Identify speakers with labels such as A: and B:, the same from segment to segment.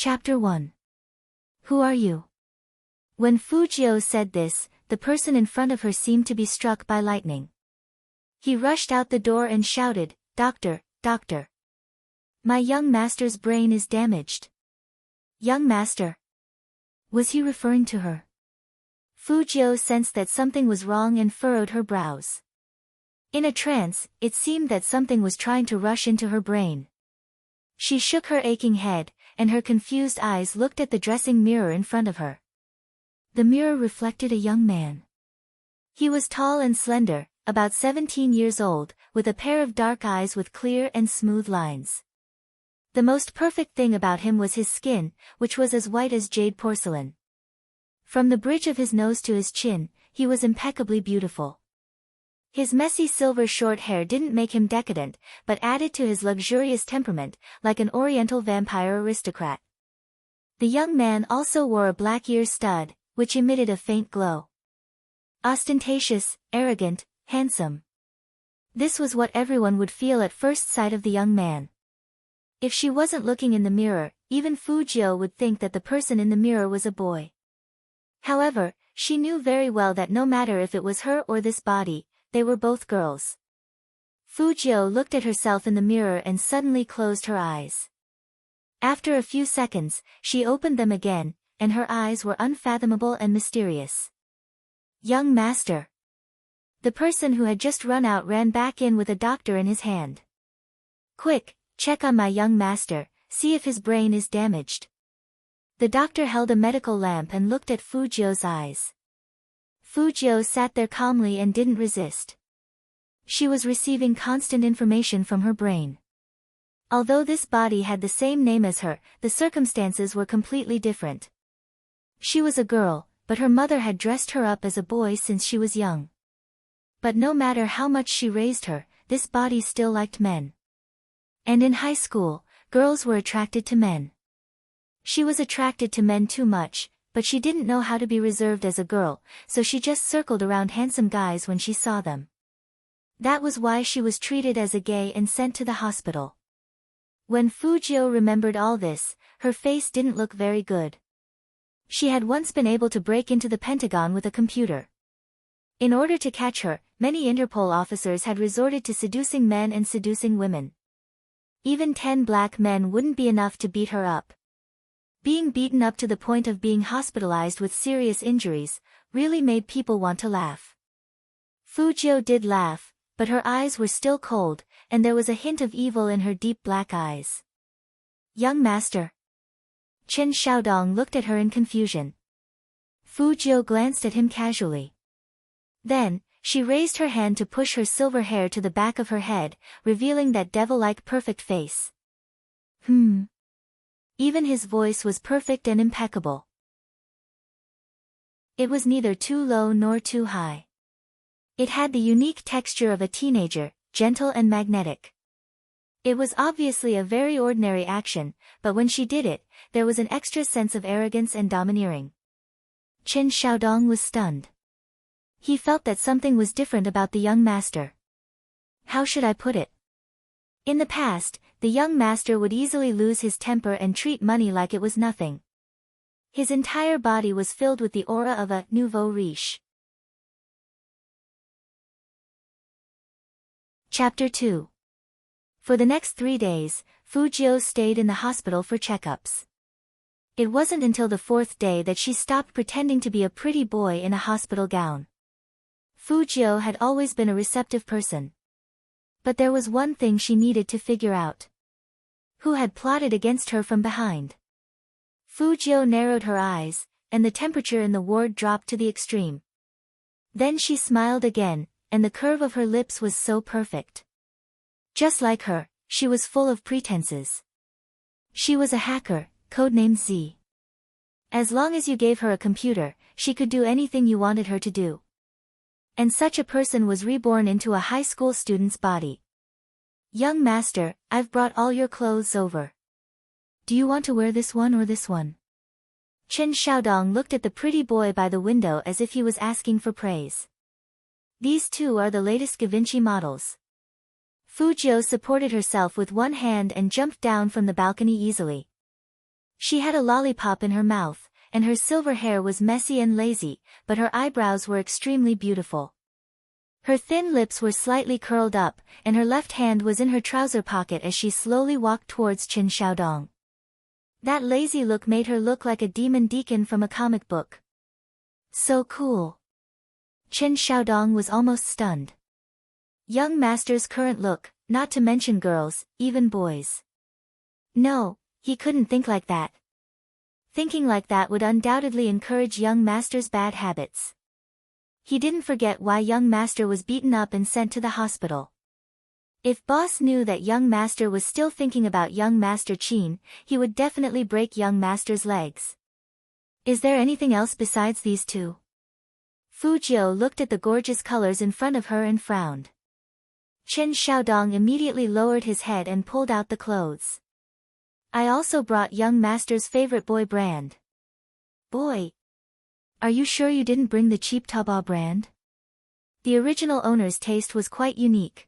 A: Chapter 1. Who are you? When Fujio said this, the person in front of her seemed to be struck by lightning. He rushed out the door and shouted, "Doctor, doctor! My young master's brain is damaged." Young master? Was he referring to her? Fujio sensed that something was wrong and furrowed her brows. In a trance, it seemed that something was trying to rush into her brain. She shook her aching head, and her confused eyes looked at the dressing mirror in front of her. The mirror reflected a young man. He was tall and slender, about 17 years old, with a pair of dark eyes with clear and smooth lines. The most perfect thing about him was his skin, which was as white as jade porcelain. From the bridge of his nose to his chin, he was impeccably beautiful. His messy silver short hair didn't make him decadent, but added to his luxurious temperament, like an oriental vampire aristocrat. The young man also wore a black ear stud, which emitted a faint glow. Ostentatious, arrogant, handsome. This was what everyone would feel at first sight of the young man. If she wasn't looking in the mirror, even Fujio would think that the person in the mirror was a boy. However, she knew very well that no matter if it was her or this body, they were both girls. Fujio looked at herself in the mirror and suddenly closed her eyes. After a few seconds, she opened them again, and her eyes were unfathomable and mysterious. Young master. The person who had just run out ran back in with a doctor in his hand. Quick, check on my young master, see if his brain is damaged. The doctor held a medical lamp and looked at Fujio's eyes. Fujio sat there calmly and didn't resist. She was receiving constant information from her brain. Although this body had the same name as her, the circumstances were completely different. She was a girl, but her mother had dressed her up as a boy since she was young. But no matter how much she raised her, this body still liked men. And in high school, girls were attracted to men. She was attracted to men too much, but she didn't know how to be reserved as a girl, so she just circled around handsome guys when she saw them. That was why she was treated as a gay and sent to the hospital. When Fujio remembered all this, her face didn't look very good. She had once been able to break into the Pentagon with a computer. In order to catch her, many Interpol officers had resorted to seducing men and seducing women. Even 10 black men wouldn't be enough to beat her up. Being beaten up to the point of being hospitalized with serious injuries, really made people want to laugh. Fujio did laugh, but her eyes were still cold, and there was a hint of evil in her deep black eyes. Young master. Chen Xiaodong looked at her in confusion. Fujio glanced at him casually. Then, she raised her hand to push her silver hair to the back of her head, revealing that devil-like perfect face. Even his voice was perfect and impeccable. It was neither too low nor too high. It had the unique texture of a teenager, gentle and magnetic. It was obviously a very ordinary action, but when she did it, there was an extra sense of arrogance and domineering. Chen Xiaodong was stunned. He felt that something was different about the young master. How should I put it? In the past, the young master would easily lose his temper and treat money like it was nothing. His entire body was filled with the aura of a nouveau riche. Chapter 2. For the next 3 days, Fujio stayed in the hospital for checkups. It wasn't until the 4th day that she stopped pretending to be a pretty boy in a hospital gown. Fujio had always been a receptive person. But there was one thing she needed to figure out. Who had plotted against her from behind? Fujio narrowed her eyes, and the temperature in the ward dropped to the extreme. Then she smiled again, and the curve of her lips was so perfect. Just like her, she was full of pretenses. She was a hacker, codenamed Z. As long as you gave her a computer, she could do anything you wanted her to do. And such a person was reborn into a high school student's body. Young master, I've brought all your clothes over. Do you want to wear this one or this one? Chen Xiaodong looked at the pretty boy by the window as if he was asking for praise. These two are the latest Givenchy models. Fujio supported herself with one hand and jumped down from the balcony easily. She had a lollipop in her mouth, and her silver hair was messy and lazy, but her eyebrows were extremely beautiful. Her thin lips were slightly curled up, and her left hand was in her trouser pocket as she slowly walked towards Qin Xiaodong. That lazy look made her look like a demon deacon from a comic book. So cool. Qin Xiaodong was almost stunned. Young master's current look, not to mention girls, even boys. No, he couldn't think like that. Thinking like that would undoubtedly encourage young master's bad habits. He didn't forget why young master was beaten up and sent to the hospital. If boss knew that young master was still thinking about young master Qin, he would definitely break young master's legs. Is there anything else besides these two? Fu Jiu looked at the gorgeous colors in front of her and frowned. Qin Xiaodong immediately lowered his head and pulled out the clothes. I also brought young master's favorite boy brand. Boy? Are you sure you didn't bring the cheap Taobao brand? The original owner's taste was quite unique.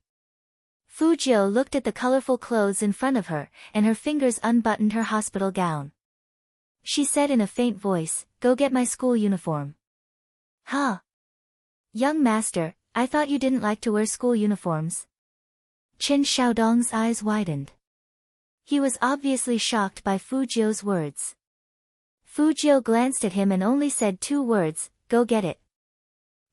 A: Fu Jiu looked at the colorful clothes in front of her, and her fingers unbuttoned her hospital gown. She said in a faint voice, "Go get my school uniform." Huh? Young master, I thought you didn't like to wear school uniforms. Qin Xiaodong's eyes widened. He was obviously shocked by Fu Jiu's words. Fu Jiu glanced at him and only said two words, "Go get it."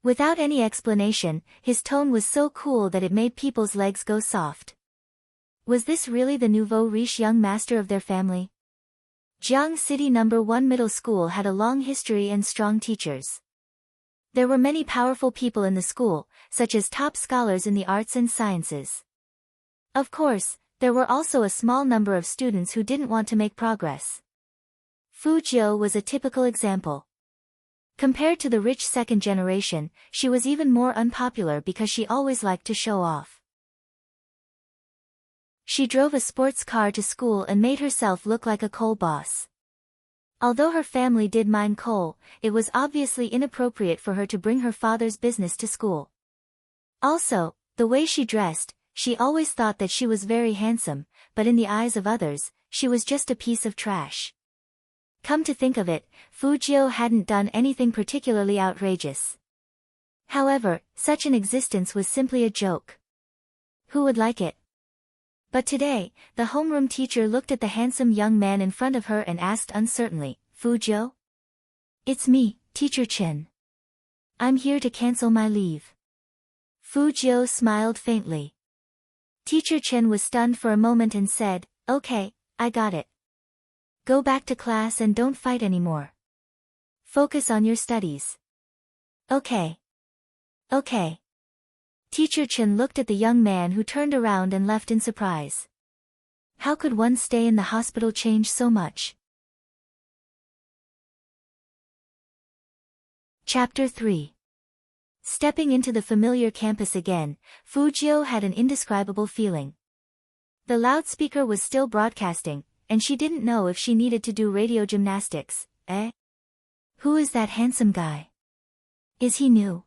A: Without any explanation, his tone was so cool that it made people's legs go soft. Was this really the nouveau riche young master of their family? Jiang City No. 1 Middle School had a long history and strong teachers. There were many powerful people in the school, such as top scholars in the arts and sciences. Of course, there were also a small number of students who didn't want to make progress. Fu Jiu was a typical example. Compared to the rich second generation, she was even more unpopular because she always liked to show off. She drove a sports car to school and made herself look like a coal boss. Although her family did mine coal, it was obviously inappropriate for her to bring her father's business to school. Also, the way she dressed, she always thought that she was very handsome, but in the eyes of others, she was just a piece of trash. Come to think of it, Fu Jiu hadn't done anything particularly outrageous. However, such an existence was simply a joke. Who would like it? But today, the homeroom teacher looked at the handsome young man in front of her and asked uncertainly, "Fu Jiu?" "It's me, Teacher Chen. I'm here to cancel my leave." Fu Jiu smiled faintly. Teacher Chen was stunned for a moment and said, "Okay, I got it. Go back to class and don't fight anymore. Focus on your studies." "Okay. Okay." Teacher Chen looked at the young man who turned around and left in surprise. How could one stay in the hospital change so much? Chapter 3. Stepping into the familiar campus again, Fu Jiu had an indescribable feeling. The loudspeaker was still broadcasting, and she didn't know if she needed to do radio gymnastics. Who is that handsome guy? Is he new?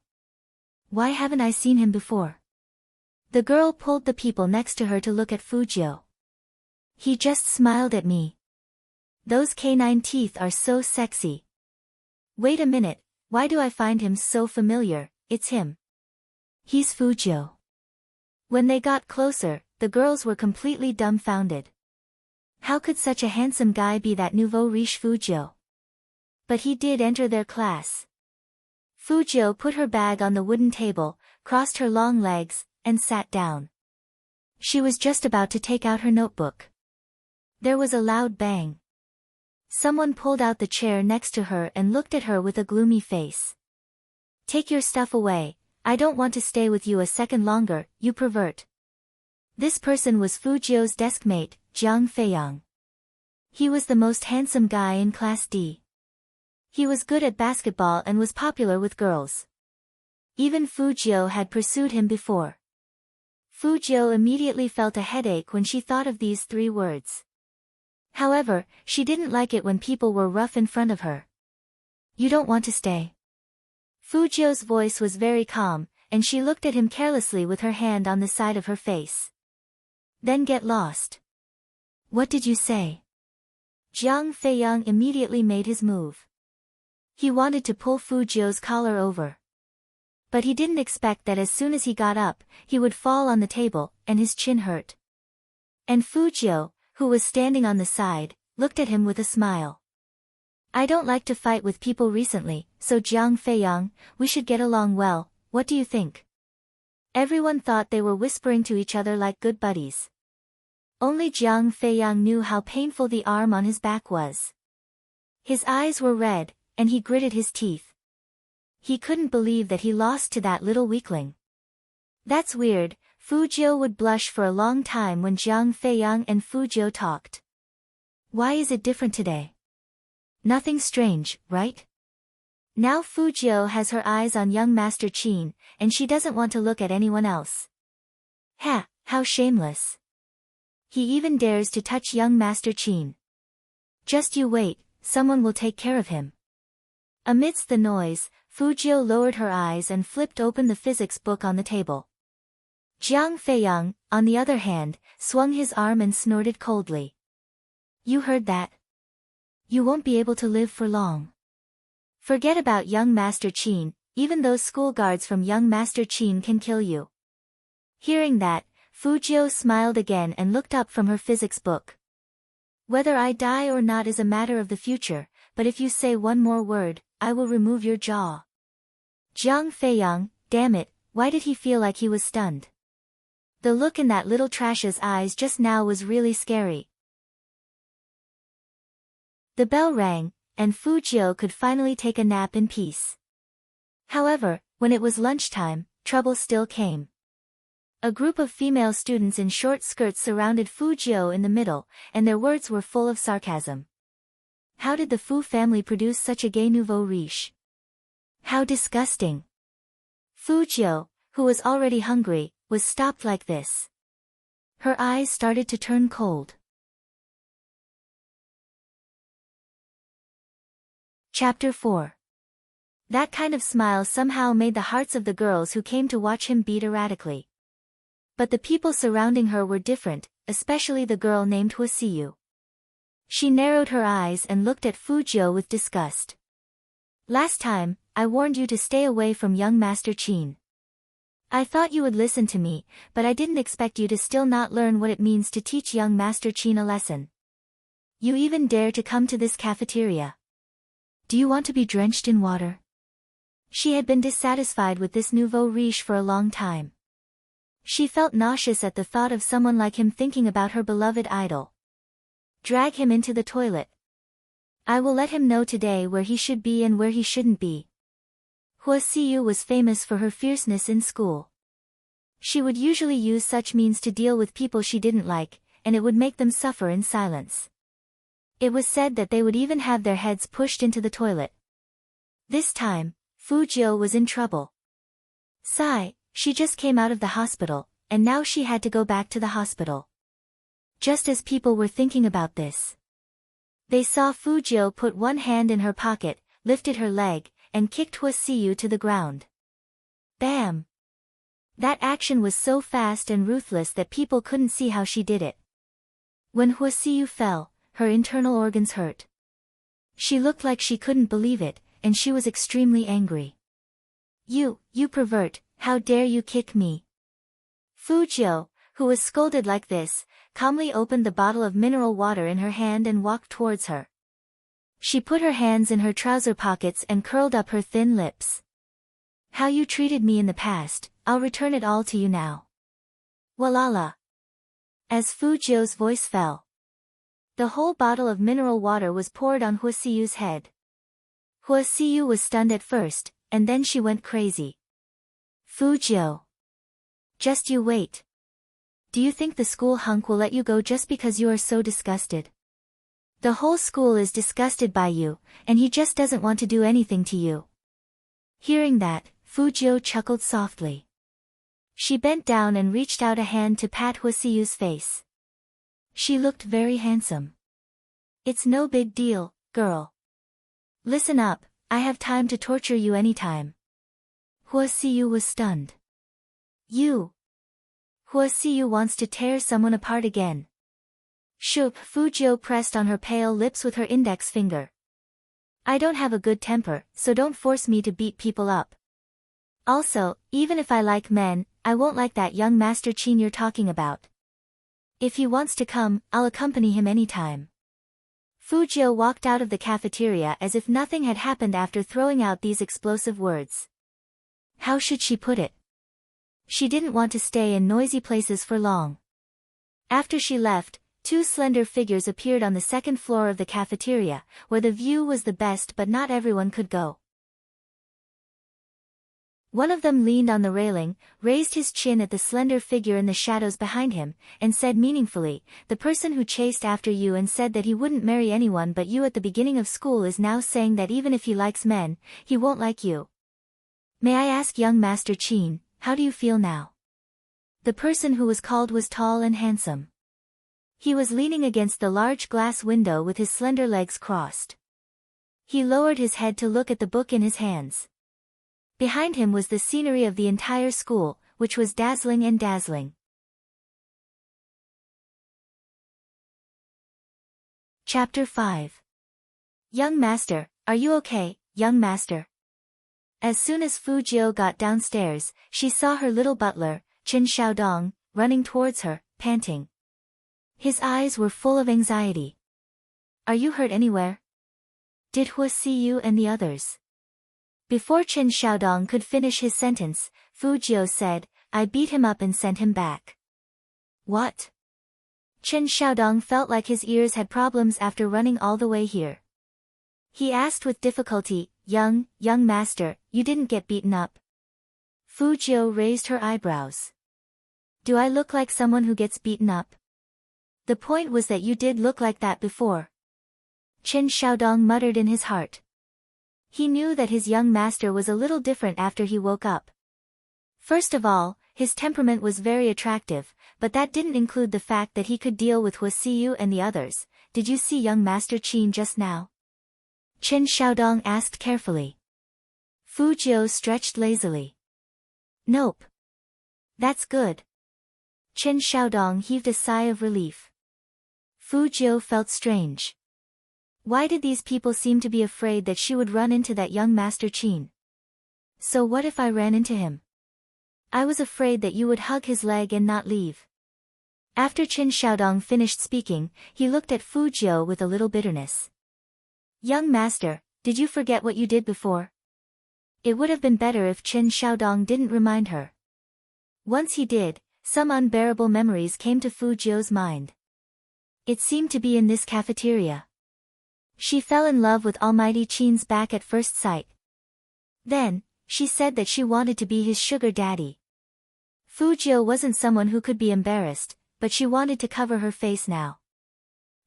A: Why haven't I seen him before? The girl pulled the people next to her to look at Fu Jiu. He just smiled at me. Those canine teeth are so sexy. Wait a minute, why do I find him so familiar? It's him. He's Fu Jiu. When they got closer, the girls were completely dumbfounded. How could such a handsome guy be that nouveau riche Fu Jiu? But he did enter their class. Fu Jiu put her bag on the wooden table, crossed her long legs, and sat down. She was just about to take out her notebook. There was a loud bang. Someone pulled out the chair next to her and looked at her with a gloomy face. "Take your stuff away, I don't want to stay with you a second longer, you pervert." This person was Fu Jiu's deskmate, Jiang Feiyang. He was the most handsome guy in Class D. He was good at basketball and was popular with girls. Even Fu Jiu had pursued him before. Fu Jiu immediately felt a headache when she thought of these three words. However, she didn't like it when people were rough in front of her. "You don't want to stay?" Fu Jiu's voice was very calm, and she looked at him carelessly with her hand on the side of her face. "Then get lost." "What did you say?" Jiang Feiyang immediately made his move. He wanted to pull Fu Jiu's collar over. But he didn't expect that as soon as he got up, he would fall on the table, and his chin hurt. And Fu Jiu, who was standing on the side, looked at him with a smile. I don't like to fight with people recently, so Jiang Feiyang, we should get along well, what do you think? Everyone thought they were whispering to each other like good buddies. Only Jiang Feiyang knew how painful the arm on his back was. His eyes were red, and he gritted his teeth. He couldn't believe that he lost to that little weakling. That's weird, Fu Jiu would blush for a long time when Jiang Feiyang and Fu Jiu talked. Why is it different today? Nothing strange, right? Now Fu Jiu has her eyes on young Master Qin, and she doesn't want to look at anyone else. Ha, how shameless. He even dares to touch young Master Qin. Just you wait, someone will take care of him. Amidst the noise, Fu Jiu lowered her eyes and flipped open the physics book on the table. Jiang Feiyang, on the other hand, swung his arm and snorted coldly. You heard that? You won't be able to live for long. Forget about young Master Qin, even those school guards from young Master Qin can kill you. Hearing that, Fu Jiu smiled again and looked up from her physics book. Whether I die or not is a matter of the future, but if you say one more word, I will remove your jaw. Jiang Feiyang, damn it, why did he feel like he was stunned? The look in that little trash's eyes just now was really scary. The bell rang, and Fu Jiu could finally take a nap in peace. However, when it was lunchtime, trouble still came. A group of female students in short skirts surrounded Fu Jiu in the middle, and their words were full of sarcasm. How did the Fu family produce such a gay nouveau riche? How disgusting! Fu Jiu, who was already hungry, was stopped like this. Her eyes started to turn cold. Chapter 4. That kind of smile somehow made the hearts of the girls who came to watch him beat erratically. But the people surrounding her were different, especially the girl named Huasiyu. She narrowed her eyes and looked at Fu Jiu with disgust. Last time, I warned you to stay away from young Master Qin. I thought you would listen to me, but I didn't expect you to still not learn what it means to teach young Master Qin a lesson. You even dare to come to this cafeteria. Do you want to be drenched in water? She had been dissatisfied with this nouveau riche for a long time. She felt nauseous at the thought of someone like him thinking about her beloved idol. Drag him into the toilet. I will let him know today where he should be and where he shouldn't be. Huasiyu was famous for her fierceness in school. She would usually use such means to deal with people she didn't like, and it would make them suffer in silence. It was said that they would even have their heads pushed into the toilet. This time, Fu Jiu was in trouble. Sigh, she just came out of the hospital, and now she had to go back to the hospital. Just as people were thinking about this, they saw Fu Jiu put one hand in her pocket, lifted her leg, and kicked Huasiyu to the ground. Bam! That action was so fast and ruthless that people couldn't see how she did it. When Huasiyu fell, her internal organs hurt. She looked like she couldn't believe it, and she was extremely angry. You pervert, how dare you kick me? Fu Jiu, who was scolded like this, calmly opened the bottle of mineral water in her hand and walked towards her. She put her hands in her trouser pockets and curled up her thin lips. How you treated me in the past, I'll return it all to you now. Walala. As Fu Jiu's voice fell, the whole bottle of mineral water was poured on Huasiyu's head. Huasiyu was stunned at first, and then she went crazy. Fu Jiu. Just you wait. Do you think the school hunk will let you go just because you are so disgusted? The whole school is disgusted by you, and he just doesn't want to do anything to you. Hearing that, Fu Jiu chuckled softly. She bent down and reached out a hand to pat Huasiyu's face. She looked very handsome. It's no big deal, girl. Listen up, I have time to torture you anytime. Huasiyu was stunned. You. Huasiyu wants to tear someone apart again. Shoop, Fujio pressed on her pale lips with her index finger. I don't have a good temper, so don't force me to beat people up. Also, even if I like men, I won't like that young Master Chin you're talking about. If he wants to come, I'll accompany him anytime. Fujio walked out of the cafeteria as if nothing had happened after throwing out these explosive words. How should she put it? She didn't want to stay in noisy places for long. After she left, two slender figures appeared on the second floor of the cafeteria, where the view was the best but not everyone could go. One of them leaned on the railing, raised his chin at the slender figure in the shadows behind him, and said meaningfully, the person who chased after you and said that he wouldn't marry anyone but you at the beginning of school is now saying that even if he likes men, he won't like you. May I ask young Master Chin, how do you feel now? The person who was called was tall and handsome. He was leaning against the large glass window with his slender legs crossed. He lowered his head to look at the book in his hands. Behind him was the scenery of the entire school, which was dazzling and dazzling. Chapter 5. Young Master, are you okay, young Master? As soon as Fujio got downstairs, she saw her little butler, Chen Xiaodong, running towards her, panting. His eyes were full of anxiety. Are you hurt anywhere? Did Hua see you and the others? Before Chen Xiaodong could finish his sentence, Fujio said, I beat him up and sent him back. What? Chen Xiaodong felt like his ears had problems after running all the way here. He asked with difficulty, young master, you didn't get beaten up. Fujio raised her eyebrows. Do I look like someone who gets beaten up? The point was that you did look like that before. Chen Xiaodong muttered in his heart. He knew that his young master was a little different after he woke up. First of all, his temperament was very attractive, but that didn't include the fact that he could deal with Hua Siyu and the others. Did you see young Master Chin just now? Chen Xiaodong asked carefully. Fujio stretched lazily. Nope. That's good. Chen Xiaodong heaved a sigh of relief. Fujio felt strange. Why did these people seem to be afraid that she would run into that young Master Chin? So what if I ran into him? I was afraid that you would hug his leg and not leave. After Chen Xiaodong finished speaking, he looked at Fujio with a little bitterness. Young Master, did you forget what you did before? It would have been better if Chen Xiaodong didn't remind her. Once he did, some unbearable memories came to Fujio's mind. It seemed to be in this cafeteria. She fell in love with Almighty Chin's back at first sight. Then, she said that she wanted to be his sugar daddy. Fujio wasn't someone who could be embarrassed, but she wanted to cover her face now.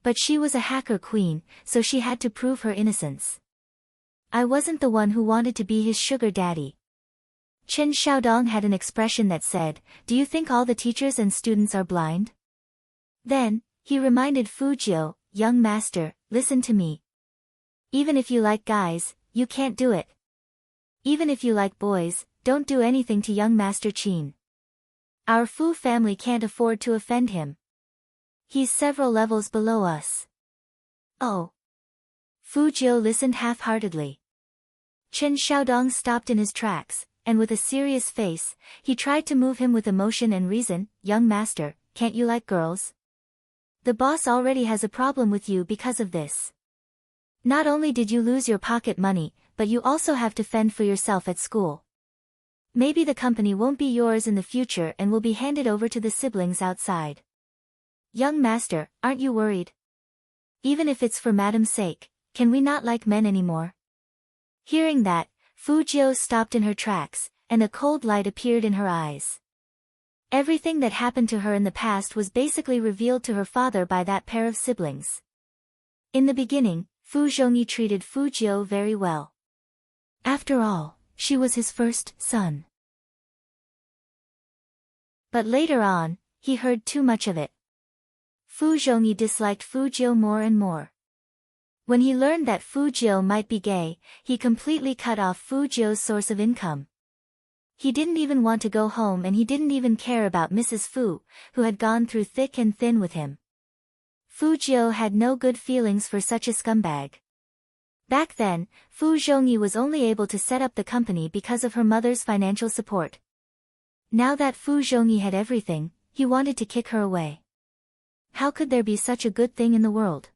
A: But she was a hacker queen, so she had to prove her innocence. I wasn't the one who wanted to be his sugar daddy. Chen Xiaodong had an expression that said, do you think all the teachers and students are blind? Then, he reminded Fujio, young master, listen to me. Even if you like guys, you can't do it. Even if you like boys, don't do anything to young Master Chin. Our Fu family can't afford to offend him. He's several levels below us. Oh. Fujio listened half-heartedly. Chen Xiaodong stopped in his tracks, and with a serious face, he tried to move him with emotion and reason. Young master, can't you like girls? The boss already has a problem with you because of this. Not only did you lose your pocket money, but you also have to fend for yourself at school. Maybe the company won't be yours in the future and will be handed over to the siblings outside. Young master, aren't you worried? Even if it's for Madame's sake, can we not like men anymore? Hearing that, Fujio stopped in her tracks, and a cold light appeared in her eyes. Everything that happened to her in the past was basically revealed to her father by that pair of siblings. In the beginning, Fu Zhongyi treated Fujio very well. After all, she was his first son. But later on, he heard too much of it. Fu Zhongyi disliked Fujio more and more. When he learned that Fujio might be gay, he completely cut off Fujio's source of income. He didn't even want to go home and he didn't even care about Mrs. Fu, who had gone through thick and thin with him. Fu Jiu had no good feelings for such a scumbag. Back then, Fu Zhongyi was only able to set up the company because of her mother's financial support. Now that Fu Zhongyi had everything, he wanted to kick her away. How could there be such a good thing in the world?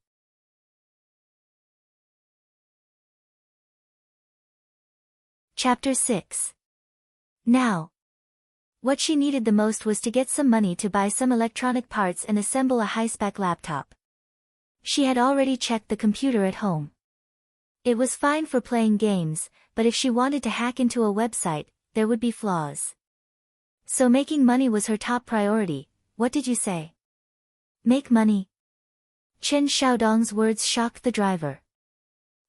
A: Chapter 6. Now. What she needed the most was to get some money to buy some electronic parts and assemble a high-spec laptop. She had already checked the computer at home. It was fine for playing games, but if she wanted to hack into a website, there would be flaws. So making money was her top priority. What did you say? Make money? Chen Xiaodong's words shocked the driver.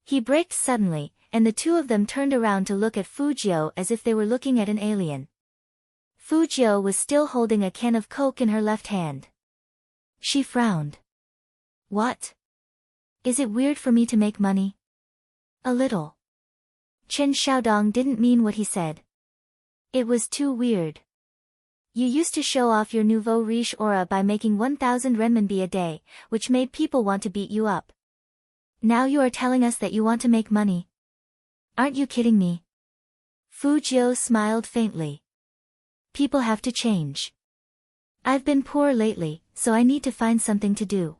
A: He braked suddenly, and the two of them turned around to look at Fu Jiu as if they were looking at an alien. Fu Jiu was still holding a can of Coke in her left hand. She frowned. What? Is it weird for me to make money? A little. Chen Xiaodong didn't mean what he said. It was too weird. You used to show off your nouveau riche aura by making 1,000 renminbi a day, which made people want to beat you up. Now you are telling us that you want to make money. Aren't you kidding me? Fu Jiu smiled faintly. People have to change. I've been poor lately, so I need to find something to do.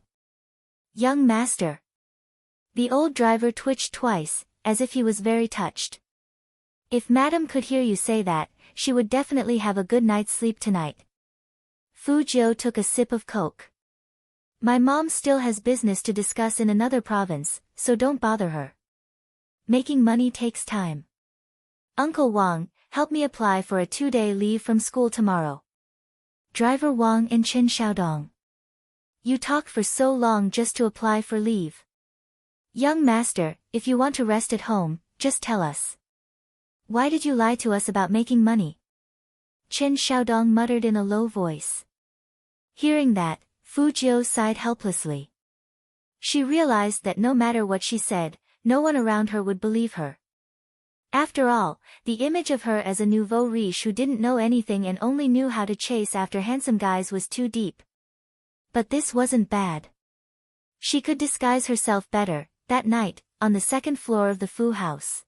A: Young master. The old driver twitched twice, as if he was very touched. If madam could hear you say that, she would definitely have a good night's sleep tonight. Fu Jiu took a sip of Coke. My mom still has business to discuss in another province, so don't bother her. Making money takes time. Uncle Wang, help me apply for a 2-day leave from school tomorrow. Driver Wang and Chen Xiaodong. You talk for so long just to apply for leave. Young master, if you want to rest at home, just tell us. Why did you lie to us about making money? Chen Xiaodong muttered in a low voice. Hearing that, Fu Jiu sighed helplessly. She realized that no matter what she said, no one around her would believe her. After all, the image of her as a nouveau riche who didn't know anything and only knew how to chase after handsome guys was too deep. But this wasn't bad. She could disguise herself better. That night, on the second floor of the Fu house.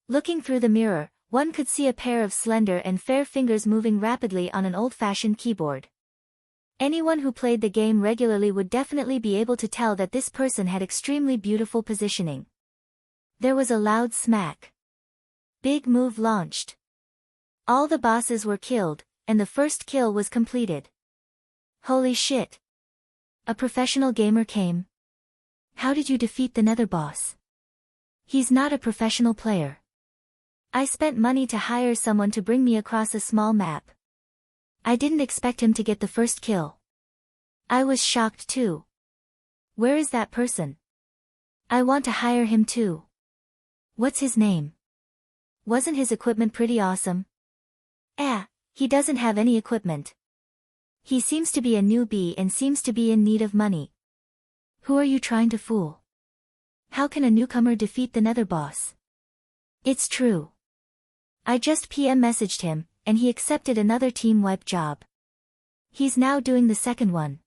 A: Looking through the mirror, one could see a pair of slender and fair fingers moving rapidly on an old-fashioned keyboard. Anyone who played the game regularly would definitely be able to tell that this person had extremely beautiful positioning. There was a loud smack. Big move launched. All the bosses were killed, and the first kill was completed. Holy shit! A professional gamer came. How did you defeat the nether boss? He's not a professional player. I spent money to hire someone to bring me across a small map. I didn't expect him to get the first kill. I was shocked too. Where is that person? I want to hire him too. What's his name? Wasn't his equipment pretty awesome? He doesn't have any equipment. He seems to be a newbie and seems to be in need of money. Who are you trying to fool? How can a newcomer defeat the nether boss? It's true. I just PM messaged him, and he accepted another team wipe job. He's now doing the second one.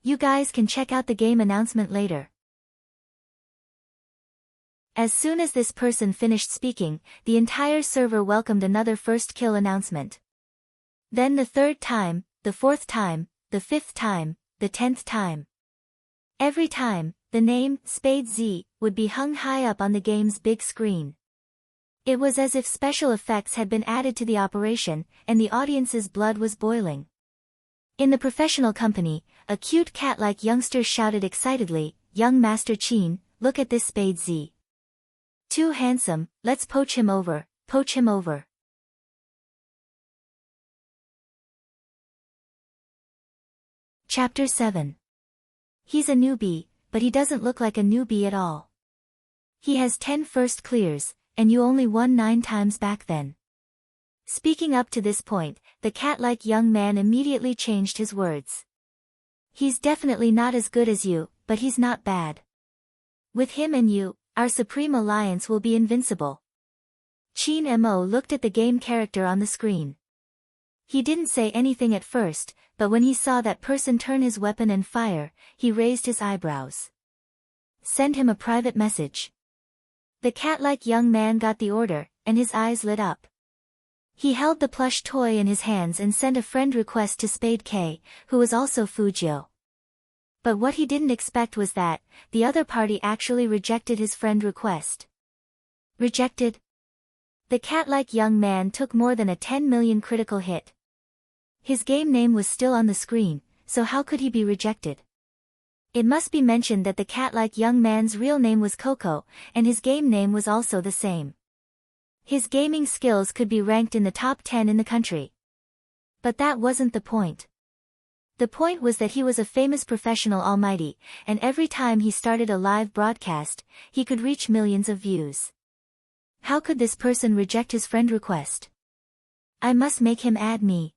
A: You guys can check out the game announcement later. As soon as this person finished speaking, the entire server welcomed another first kill announcement. Then the third time, the fourth time, the fifth time, the 10th time. Every time, the name, Spade Z, would be hung high up on the game's big screen. It was as if special effects had been added to the operation, and the audience's blood was boiling. In the professional company, a cute cat-like youngster shouted excitedly, "Young Master Qin, look at this Spade Z. Too handsome, let's poach him over, poach him over." Chapter 7. He's a newbie, but he doesn't look like a newbie at all. He has 10 first clears, and you only won 9 times back then. Speaking up to this point, the cat-like young man immediately changed his words. He's definitely not as good as you, but he's not bad. With him and you, our supreme alliance will be invincible. Qin Mo looked at the game character on the screen. He didn't say anything at first, but when he saw that person turn his weapon and fire, he raised his eyebrows. Send him a private message. The cat-like young man got the order, and his eyes lit up. He held the plush toy in his hands and sent a friend request to Spade K, who was also Fujio. But what he didn't expect was that the other party actually rejected his friend request. Rejected? The cat-like young man took more than a 10 million critical hit. His game name was still on the screen, so how could he be rejected? It must be mentioned that the cat-like young man's real name was Coco, and his game name was also the same. His gaming skills could be ranked in the top 10 in the country. But that wasn't the point. The point was that he was a famous professional almighty, and every time he started a live broadcast, he could reach millions of views. How could this person reject his friend request? I must make him add me.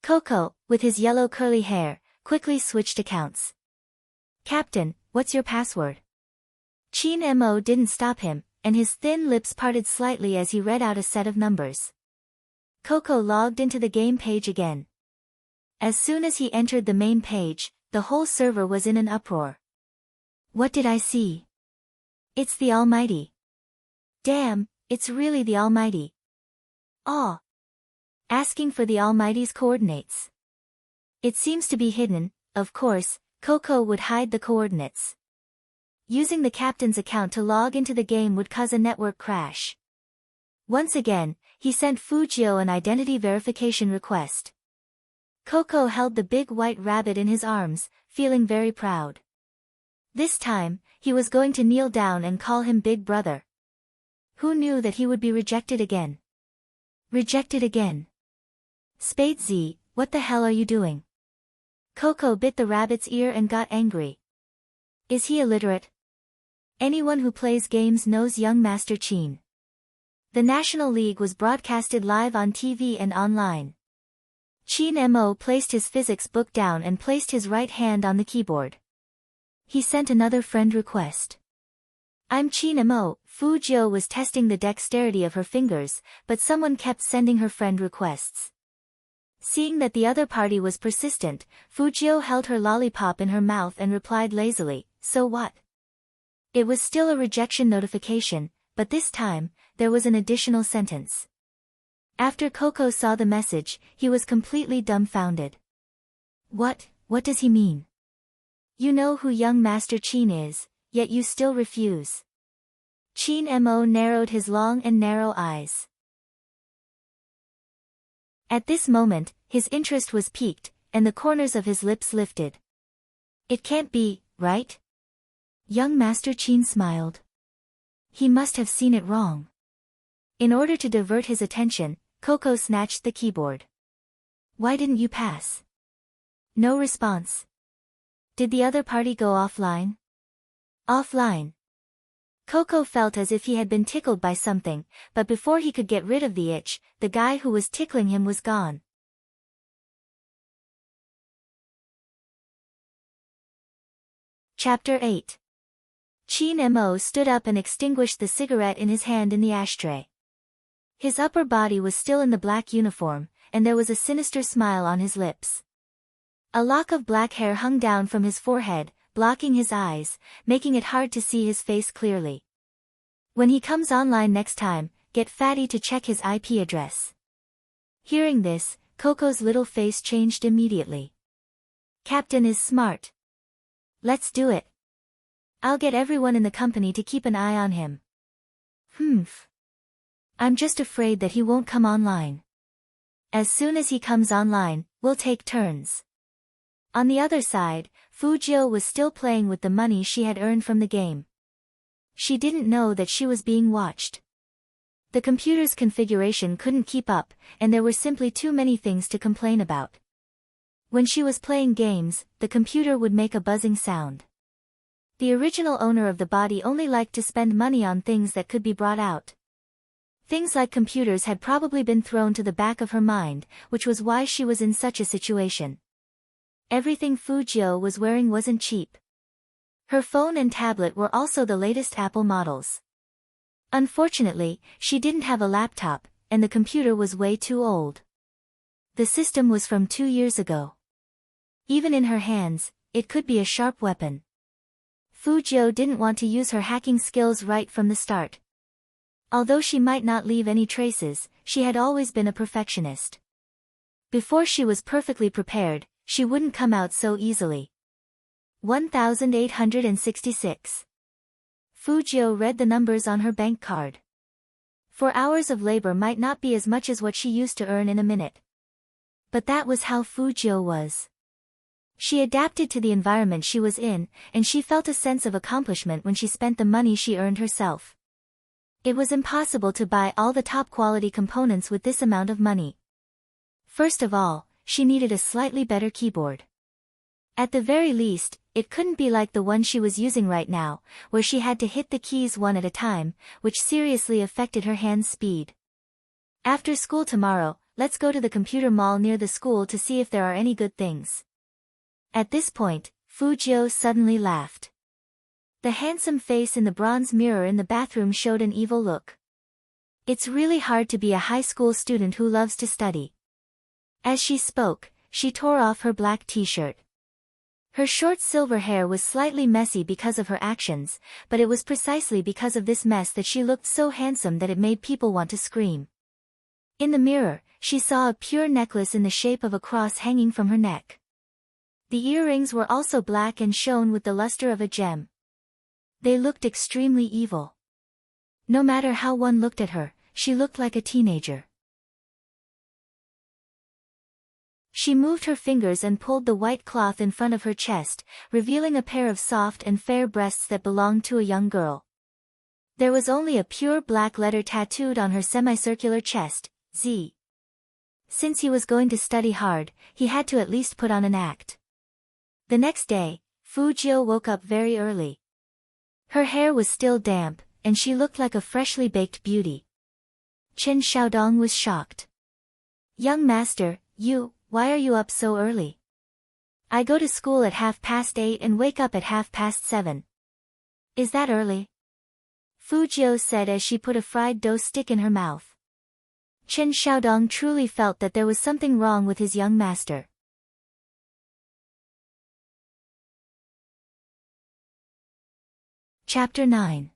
A: Coco, with his yellow curly hair, quickly switched accounts. Captain, what's your password? Chin Mo didn't stop him, and his thin lips parted slightly as he read out a set of numbers. Coco logged into the game page again. As soon as he entered the main page, the whole server was in an uproar. What did I see? It's the Almighty. Damn, it's really the Almighty. Aw. Asking for the Almighty's coordinates. It seems to be hidden, of course, Coco would hide the coordinates. Using the captain's account to log into the game would cause a network crash. Once again, he sent Fujio an identity verification request. Coco held the big white rabbit in his arms, feeling very proud. This time, he was going to kneel down and call him Big Brother. Who knew that he would be rejected again? Rejected again. Spade Z, what the hell are you doing? Coco bit the rabbit's ear and got angry. Is he illiterate? Anyone who plays games knows young Master Chin. The National League was broadcasted live on TV and online. Chin Mo placed his physics book down and placed his right hand on the keyboard. He sent another friend request. I'm Chin Mo. Fujio was testing the dexterity of her fingers, but someone kept sending her friend requests. Seeing that the other party was persistent, Fujio held her lollipop in her mouth and replied lazily, so what? It was still a rejection notification, but this time, there was an additional sentence. After Coco saw the message, he was completely dumbfounded. What does he mean? You know who young Master Chin is, yet you still refuse. Chin Mo narrowed his long and narrow eyes. At this moment, his interest was piqued, and the corners of his lips lifted. It can't be, right? Young Master Chin smiled. He must have seen it wrong. In order to divert his attention, Coco snatched the keyboard. Why didn't you pass? No response. Did the other party go offline? Offline. Coco felt as if he had been tickled by something, but before he could get rid of the itch, the guy who was tickling him was gone. Chapter 8. Chin Mo stood up and extinguished the cigarette in his hand in the ashtray. His upper body was still in the black uniform, and there was a sinister smile on his lips. A lock of black hair hung down from his forehead, blocking his eyes, making it hard to see his face clearly. When he comes online next time, get Fatty to check his IP address. Hearing this, Coco's little face changed immediately. Captain is smart. Let's do it. I'll get everyone in the company to keep an eye on him. I'm just afraid that he won't come online. As soon as he comes online, we'll take turns. On the other side, Fujio was still playing with the money she had earned from the game. She didn't know that she was being watched. The computer's configuration couldn't keep up, and there were simply too many things to complain about. When she was playing games, the computer would make a buzzing sound. The original owner of the body only liked to spend money on things that could be brought out. Things like computers had probably been thrown to the back of her mind, which was why she was in such a situation. Everything Fujio was wearing wasn't cheap. Her phone and tablet were also the latest Apple models. Unfortunately, she didn't have a laptop, and the computer was way too old. The system was from 2 years ago. Even in her hands, it could be a sharp weapon. Fu Jiu didn't want to use her hacking skills right from the start. Although she might not leave any traces, she had always been a perfectionist. Before she was perfectly prepared, she wouldn't come out so easily. 1866. Fu Jiu read the numbers on her bank card. 4 hours of labor might not be as much as what she used to earn in a minute. But that was how Fu Jiu was. She adapted to the environment she was in, and she felt a sense of accomplishment when she spent the money she earned herself. It was impossible to buy all the top-quality components with this amount of money. First of all, she needed a slightly better keyboard. At the very least, it couldn't be like the one she was using right now, where she had to hit the keys one at a time, which seriously affected her hand speed. After school tomorrow, let's go to the computer mall near the school to see if there are any good things. At this point, Fu Jiu suddenly laughed. The handsome face in the bronze mirror in the bathroom showed an evil look. It's really hard to be a high school student who loves to study. As she spoke, she tore off her black t-shirt. Her short silver hair was slightly messy because of her actions, but it was precisely because of this mess that she looked so handsome that it made people want to scream. In the mirror, she saw a pure necklace in the shape of a cross hanging from her neck. The earrings were also black and shone with the luster of a gem. They looked extremely evil. No matter how one looked at her, she looked like a teenager. She moved her fingers and pulled the white cloth in front of her chest, revealing a pair of soft and fair breasts that belonged to a young girl. There was only a pure black letter tattooed on her semicircular chest, Z. Since he was going to study hard, he had to at least put on an act. The next day, Fu Jiu woke up very early. Her hair was still damp, and she looked like a freshly baked beauty. Chen Xiaodong was shocked. "Young master, why are you up so early? I go to school at 8:30 and wake up at 7:30. Is that early?" Fu Jiu said as she put a fried dough stick in her mouth. Chen Xiaodong truly felt that there was something wrong with his young master. Chapter 9.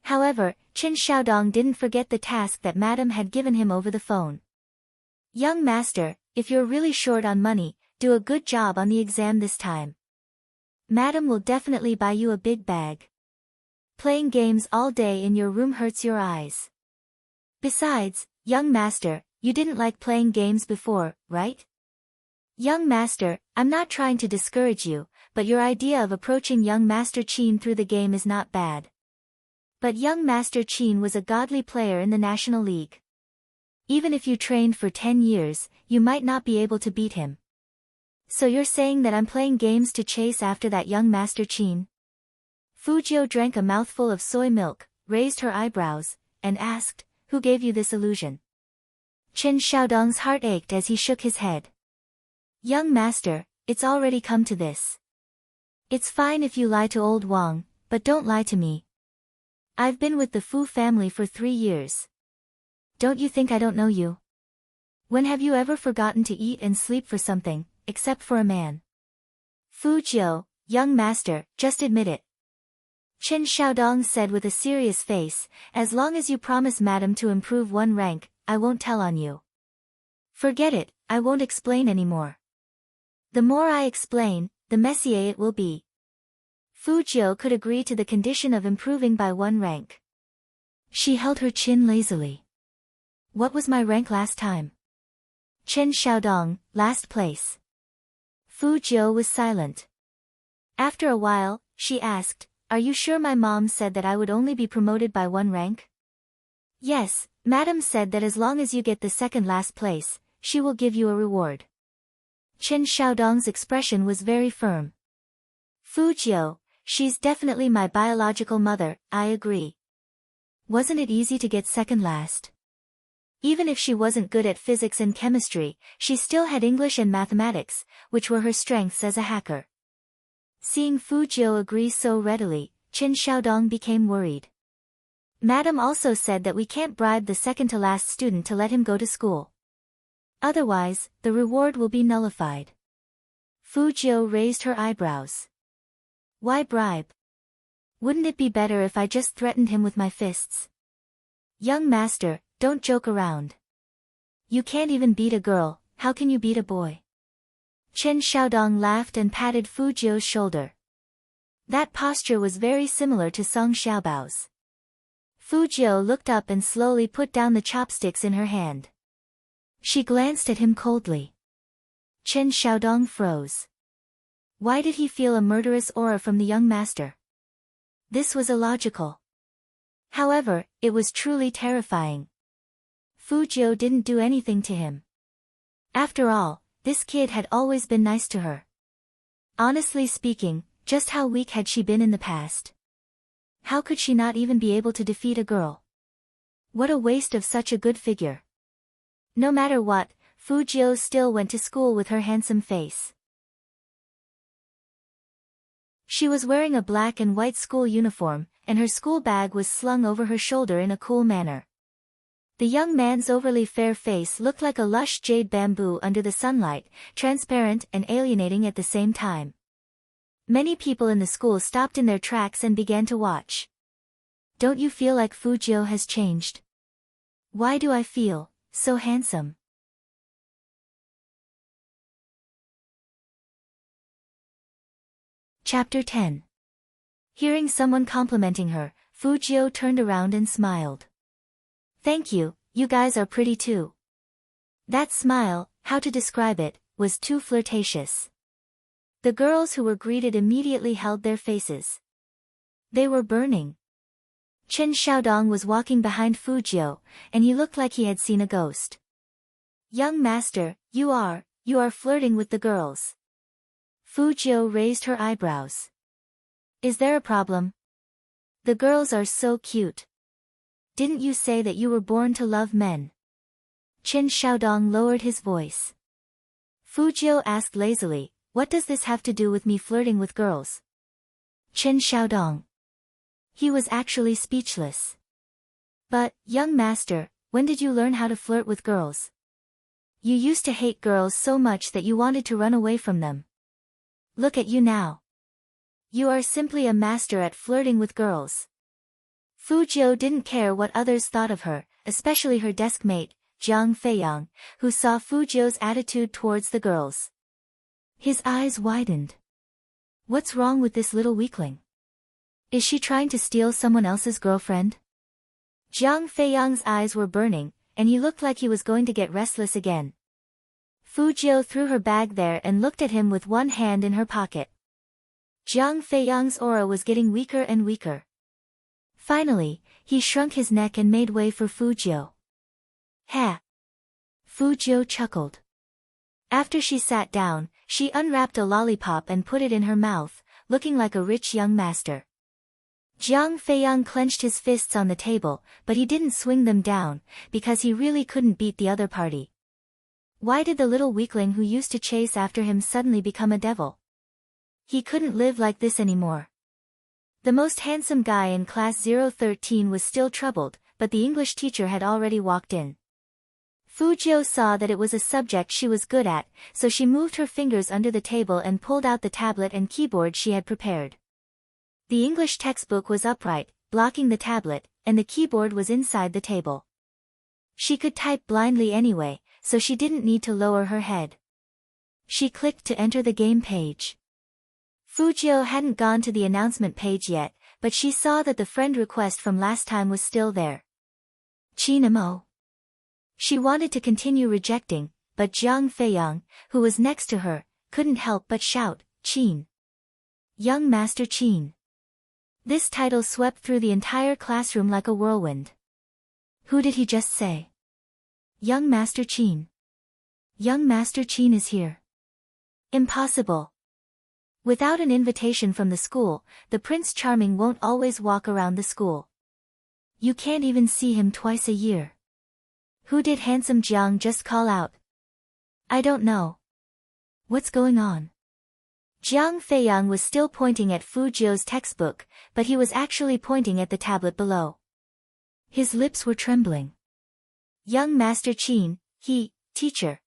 A: However, Chen Xiaodong didn't forget the task that Madam had given him over the phone. "Young master, if you're really short on money, do a good job on the exam this time. Madam will definitely buy you a big bag. Playing games all day in your room hurts your eyes. Besides, young master, you didn't like playing games before, right?" "Young master, I'm not trying to discourage you, but your idea of approaching young Master Qin through the game is not bad. But young Master Qin was a godly player in the National League. Even if you trained for 10 years, you might not be able to beat him. So you're saying that I'm playing games to chase after that young Master Qin?" Fu Jiu drank a mouthful of soy milk, raised her eyebrows, and asked, "Who gave you this illusion?" Chen Xiaodong's heart ached as he shook his head. "Young master, it's already come to this. It's fine if you lie to old Wang, but don't lie to me. I've been with the Fu family for 3 years. Don't you think I don't know you? When have you ever forgotten to eat and sleep for something, except for a man? Fu Jiu, young master, just admit it." Chen Xiaodong said with a serious face, "As long as you promise Madam to improve 1 rank, I won't tell on you. Forget it, I won't explain anymore. The more I explain, the messier it will be." Fu Jiu could agree to the condition of improving by 1 rank. She held her chin lazily. "What was my rank last time?" Chen Xiaodong, last place. Fu Jiu was silent. After a while, she asked, "Are you sure my mom said that I would only be promoted by 1 rank?" "Yes, Madam said that as long as you get the second last place, she will give you a reward." Chen Xiaodong's expression was very firm. "Fu Jiu, she's definitely my biological mother, I agree. Wasn't it easy to get second last? Even if she wasn't good at physics and chemistry, she still had English and mathematics, which were her strengths as a hacker." Seeing Fu Jiu agree so readily, Chen Xiaodong became worried. "Madam also said that we can't bribe the second-to-last student to let him go to school. Otherwise, the reward will be nullified. Fu Jiu raised her eyebrows. Why bribe? Wouldn't it be better if I just threatened him with my fists? Young master, don't joke around. You can't even beat a girl, how can you beat a boy? Chen Xiaodong laughed and patted Fu Jiu's shoulder. That posture was very similar to Song Xiaobao's. Fu Jiu looked up and slowly put down the chopsticks in her hand. She glanced at him coldly. Chen Xiaodong froze. Why did he feel a murderous aura from the young master? This was illogical. However, it was truly terrifying. Fu Jiu didn't do anything to him. After all, this kid had always been nice to her. Honestly speaking, just how weak had she been in the past? How could she not even be able to defeat a girl? What a waste of such a good figure. No matter what, Fu Jiu still went to school with her handsome face. She was wearing a black and white school uniform, and her school bag was slung over her shoulder in a cool manner. The young man's overly fair face looked like a lush jade bamboo under the sunlight, transparent and alienating at the same time. Many people in the school stopped in their tracks and began to watch. Don't you feel like Fu Jiu has changed? Why do I feel so handsome? Chapter 10. Hearing someone complimenting her, Fu Jiu turned around and smiled. Thank you, you guys are pretty too. That smile, how to describe it, was too flirtatious. The girls who were greeted immediately held their faces. They were burning. Chen Xiaodong was walking behind Fu Jiu, and he looked like he had seen a ghost. Young master, you are flirting with the girls. Fu Jiu raised her eyebrows. Is there a problem? The girls are so cute. Didn't you say that you were born to love men? Chen Xiaodong lowered his voice. Fu Jiu asked lazily, what does this have to do with me flirting with girls? Chen Xiaodong. He was actually speechless. But, young master, when did you learn how to flirt with girls? You used to hate girls so much that you wanted to run away from them. Look at you now. You are simply a master at flirting with girls. Fu Jiu didn't care what others thought of her, especially her desk mate, Jiang Feiyang, who saw Fu Jiu's attitude towards the girls. His eyes widened. What's wrong with this little weakling? Is she trying to steal someone else's girlfriend? Jiang Feiyang's eyes were burning, and he looked like he was going to get restless again. Fu Jiu threw her bag there and looked at him with one hand in her pocket. Jiang Feiyang's aura was getting weaker and weaker. Finally, he shrunk his neck and made way for Fu Jiu. Ha! Fu Jiu chuckled. After she sat down, she unwrapped a lollipop and put it in her mouth, looking like a rich young master. Jiang Feiyang clenched his fists on the table, but he didn't swing them down, because he really couldn't beat the other party. Why did the little weakling who used to chase after him suddenly become a devil? He couldn't live like this anymore. The most handsome guy in class 013 was still troubled, but the English teacher had already walked in. Fu Jiu saw that it was a subject she was good at, so she moved her fingers under the table and pulled out the tablet and keyboard she had prepared. The English textbook was upright, blocking the tablet, and the keyboard was inside the table. She could type blindly anyway, so she didn't need to lower her head. She clicked to enter the game page. Fu Jiu hadn't gone to the announcement page yet, but she saw that the friend request from last time was still there. Chinamo. She wanted to continue rejecting, but Jiang Feiyang, who was next to her, couldn't help but shout, Qin. Young Master Qin. This title swept through the entire classroom like a whirlwind. Who did he just say? Young Master Qin. Young Master Qin is here. Impossible. Without an invitation from the school, the Prince Charming won't always walk around the school. You can't even see him twice a year. Who did handsome Jiang just call out? I don't know. What's going on? Jiang Feiyang was still pointing at Fu Jiu's textbook, but he was actually pointing at the tablet below. His lips were trembling. Young Master Qin, teacher.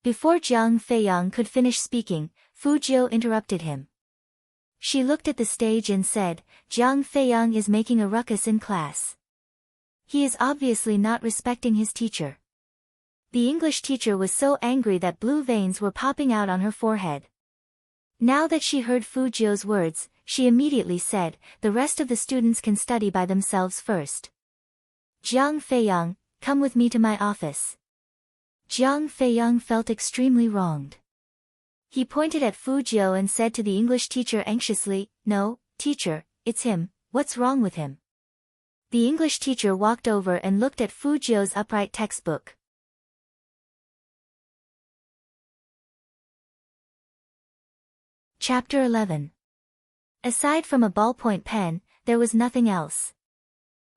A: Before Jiang Feiyang could finish speaking, Fu Jiu interrupted him. She looked at the stage and said, Jiang Feiyang is making a ruckus in class. He is obviously not respecting his teacher. The English teacher was so angry that blue veins were popping out on her forehead. Now that she heard Fu Jiu's words, she immediately said, the rest of the students can study by themselves first. Jiang Feiyang, come with me to my office. Jiang Feiyang felt extremely wronged. He pointed at Fu Jiu and said to the English teacher anxiously, no, teacher, it's him, what's wrong with him? The English teacher walked over and looked at Fu Jiu's upright textbook. Chapter 11. Aside from a ballpoint pen, there was nothing else.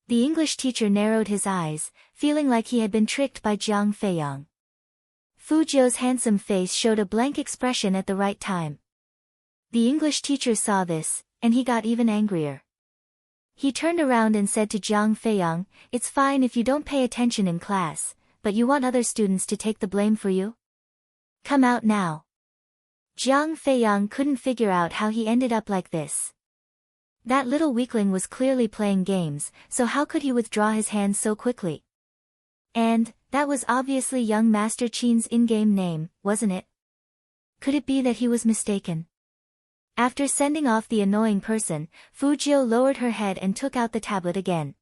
A: The English teacher narrowed his eyes, feeling like he had been tricked by Jiang Feiyang. Fu Jiu's handsome face showed a blank expression at the right time. The English teacher saw this, and he got even angrier. He turned around and said to Jiang Feiyang, it's fine if you don't pay attention in class, but you want other students to take the blame for you? Come out now. Jiang Feiyang couldn't figure out how he ended up like this. That little weakling was clearly playing games, so how could he withdraw his hands so quickly? And, that was obviously young Master Qin's in-game name, wasn't it? Could it be that he was mistaken? After sending off the annoying person, Fu Jiu lowered her head and took out the tablet again.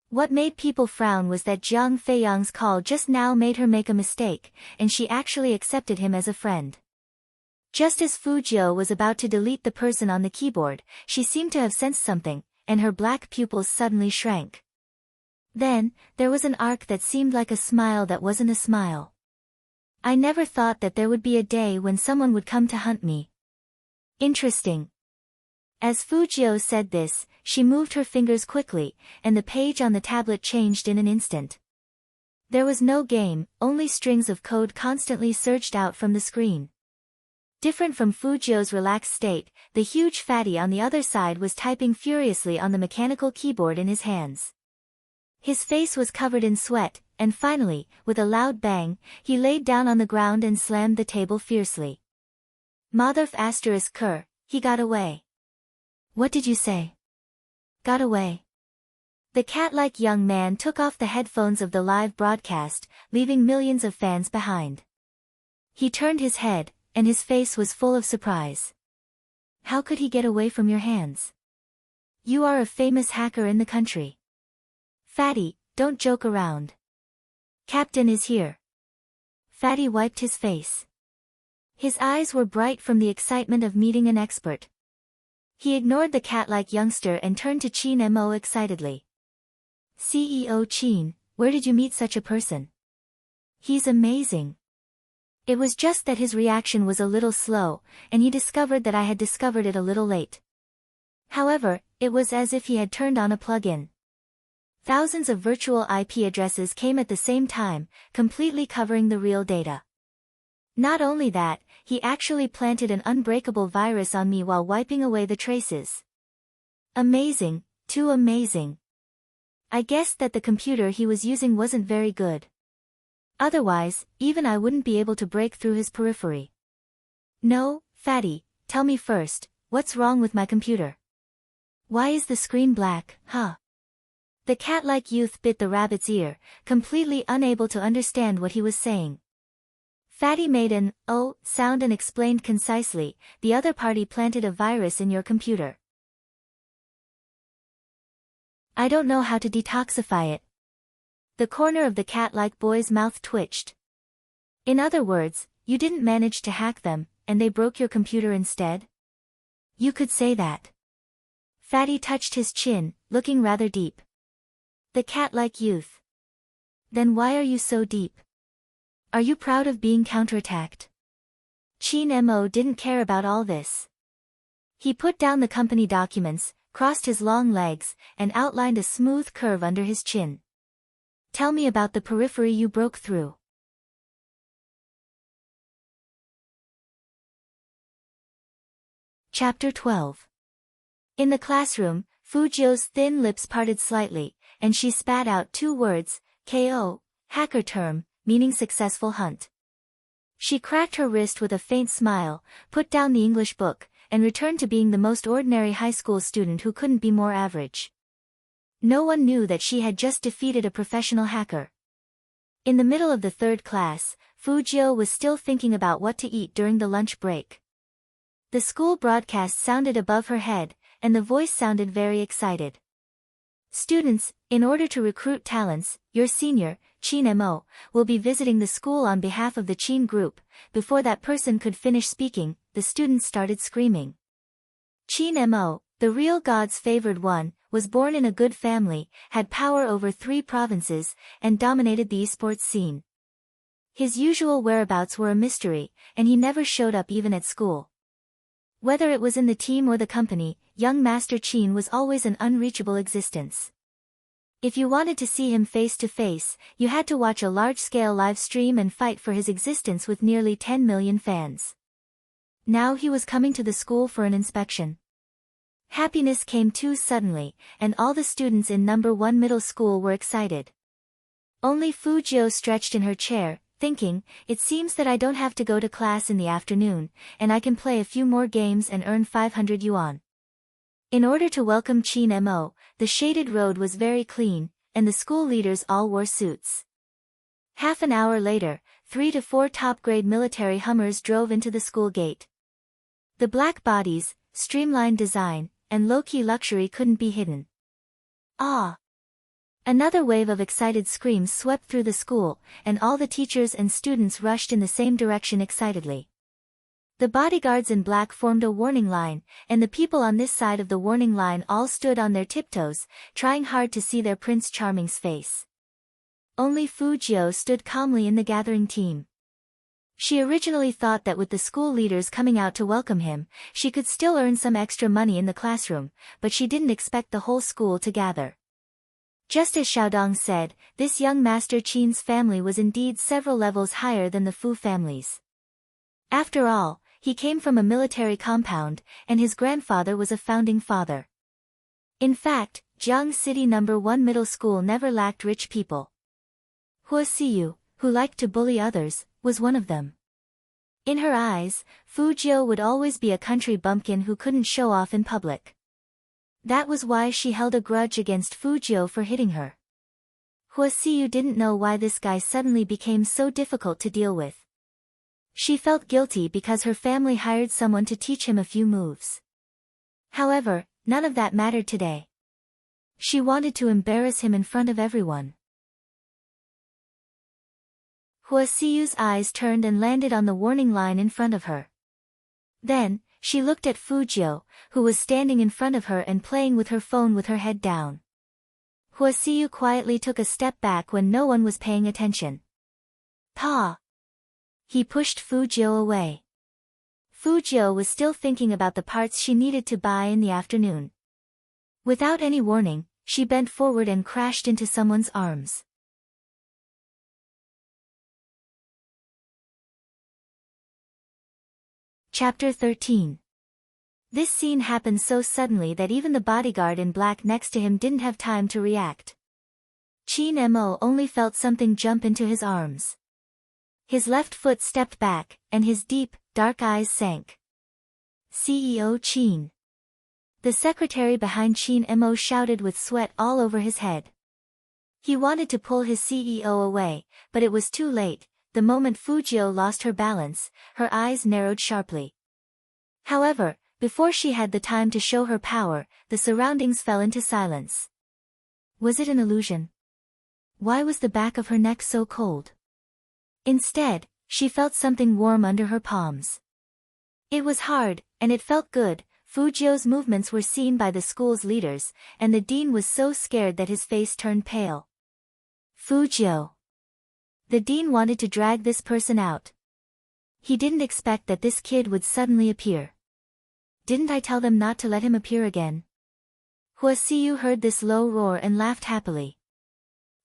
A: What made people frown was that Jiang Feiyang's call just now made her make a mistake, and she actually accepted him as a friend. Just as Fu Jiu was about to delete the person on the keyboard, she seemed to have sensed something, and her black pupils suddenly shrank. Then, there was an arc that seemed like a smile that wasn't a smile. I never thought that there would be a day when someone would come to hunt me. Interesting. As Fu Jiu said this, she moved her fingers quickly, and the page on the tablet changed in an instant. There was no game, only strings of code constantly surged out from the screen. Different from Fu Jiu's relaxed state, the huge fatty on the other side was typing furiously on the mechanical keyboard in his hands. His face was covered in sweat, and finally, with a loud bang, he laid down on the ground and slammed the table fiercely. Motherf ***, he got away. What did you say? Got away. The cat-like young man took off the headphones of the live broadcast, leaving millions of fans behind. He turned his head, and his face was full of surprise. How could he get away from your hands? You are a famous hacker in the country. Fatty, don't joke around. Captain is here. Fatty wiped his face. His eyes were bright from the excitement of meeting an expert. He ignored the cat-like youngster and turned to Qin Mo excitedly. CEO Qin, where did you meet such a person? He's amazing. It was just that his reaction was a little slow, and he discovered that I had discovered it a little late. However, it was as if he had turned on a plug-in. Thousands of virtual IP addresses came at the same time, completely covering the real data. Not only that, he actually planted an unbreakable virus on me while wiping away the traces. Amazing, too amazing. I guessed that the computer he was using wasn't very good. Otherwise, even I wouldn't be able to break through his periphery. No, Fatty, tell me first, what's wrong with my computer? Why is the screen black, huh? The cat-like youth bit the rabbit's ear, completely unable to understand what he was saying. Fatty made an "oh" sound and explained concisely, the other party planted a virus in your computer. I don't know how to detoxify it. The corner of the cat-like boy's mouth twitched. In other words, you didn't manage to hack them, and they broke your computer instead? You could say that. Fatty touched his chin, looking rather deep. The cat-like youth. Then why are you so deep? Are you proud of being counterattacked? Qin Mo didn't care about all this. He put down the company documents, crossed his long legs, and outlined a smooth curve under his chin. Tell me about the periphery you broke through. Chapter 12. In the classroom, Fu Jiu's thin lips parted slightly, and she spat out two words, KO, hacker term, meaning successful hunt. She cracked her wrist with a faint smile, put down the English book, and returned to being the most ordinary high school student who couldn't be more average. No one knew that she had just defeated a professional hacker. In the middle of the third class, Fujio was still thinking about what to eat during the lunch break. The school broadcast sounded above her head, and the voice sounded very excited. Students, in order to recruit talents, your senior, Chin Mo, will be visiting the school on behalf of the Chin group. Before that person could finish speaking, the students started screaming. Chin Mo, the real God's favored one, was born in a good family, had power over 3 provinces, and dominated the esports scene. His usual whereabouts were a mystery, and he never showed up even at school. Whether it was in the team or the company, young Master Chin was always an unreachable existence. If you wanted to see him face to face, you had to watch a large-scale live stream and fight for his existence with nearly 10 million fans. Now he was coming to the school for an inspection. Happiness came too suddenly, and all the students in number 1 middle school were excited. Only Fujio stretched in her chair, thinking, it seems that I don't have to go to class in the afternoon, and I can play a few more games and earn 500 yuan. In order to welcome Chin Mo, the shaded road was very clean, and the school leaders all wore suits. Half an hour later, 3 to 4 top-grade military Hummers drove into the school gate. The black bodies, streamlined design, and low-key luxury couldn't be hidden. Ah! Another wave of excited screams swept through the school, and all the teachers and students rushed in the same direction excitedly. The bodyguards in black formed a warning line, and the people on this side of the warning line all stood on their tiptoes, trying hard to see their Prince Charming's face. Only Fujio stood calmly in the gathering team. She originally thought that with the school leaders coming out to welcome him, she could still earn some extra money in the classroom, but she didn't expect the whole school to gather. Just as Xiaodong said, this young Master Chin's family was indeed several levels higher than the Fu families. After all, he came from a military compound, and his grandfather was a founding father. In fact, Jiang City No. 1 middle school never lacked rich people. Hua Siyu, who liked to bully others, was one of them. In her eyes, Fujio would always be a country bumpkin who couldn't show off in public. That was why she held a grudge against Fujio for hitting her. Hua Siyu didn't know why this guy suddenly became so difficult to deal with. She felt guilty because her family hired someone to teach him a few moves. However, none of that mattered today. She wanted to embarrass him in front of everyone. Hua Siyu's eyes turned and landed on the warning line in front of her. Then, she looked at Fujio, who was standing in front of her and playing with her phone with her head down. Hua Siyu quietly took a step back when no one was paying attention. Pa! He pushed Fujio away. Fujio was still thinking about the parts she needed to buy in the afternoon. Without any warning, she bent forward and crashed into someone's arms. Chapter 13. This scene happened so suddenly that even the bodyguard in black next to him didn't have time to react. Chin Mo only felt something jump into his arms. His left foot stepped back, and his deep, dark eyes sank. CEO Chin. The secretary behind Chin Mo shouted with sweat all over his head. He wanted to pull his CEO away, but it was too late. The moment Fujio lost her balance, her eyes narrowed sharply. However, before she had the time to show her power, the surroundings fell into silence. Was it an illusion? Why was the back of her neck so cold? Instead, she felt something warm under her palms. It was hard, and it felt good. Fujio's movements were seen by the school's leaders, and the dean was so scared that his face turned pale. Fujio. The dean wanted to drag this person out. He didn't expect that this kid would suddenly appear. Didn't I tell them not to let him appear again? Hua Siyu heard this low roar and laughed happily.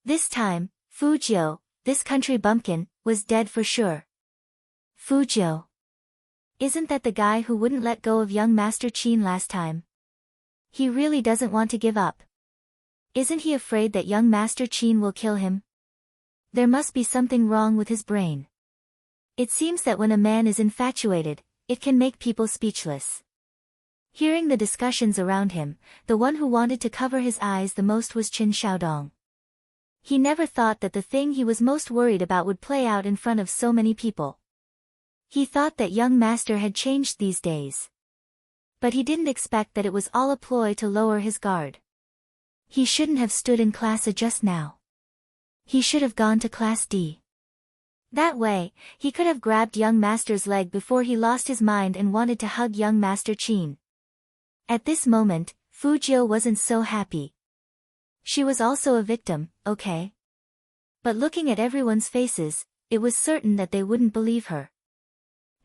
A: This time, Fujio, this country bumpkin, was dead for sure. Fujio. Isn't that the guy who wouldn't let go of young Master Chin last time? He really doesn't want to give up. Isn't he afraid that young Master Chin will kill him? There must be something wrong with his brain. It seems that when a man is infatuated, it can make people speechless. Hearing the discussions around him, the one who wanted to cover his eyes the most was Qin Xiaodong. He never thought that the thing he was most worried about would play out in front of so many people. He thought that young master had changed these days. But he didn't expect that it was all a ploy to lower his guard. He shouldn't have stood in class A just now. He should have gone to class D. That way, he could have grabbed young master's leg before he lost his mind and wanted to hug young master Qin. At this moment, Fujiu wasn't so happy. She was also a victim, okay? But looking at everyone's faces, it was certain that they wouldn't believe her.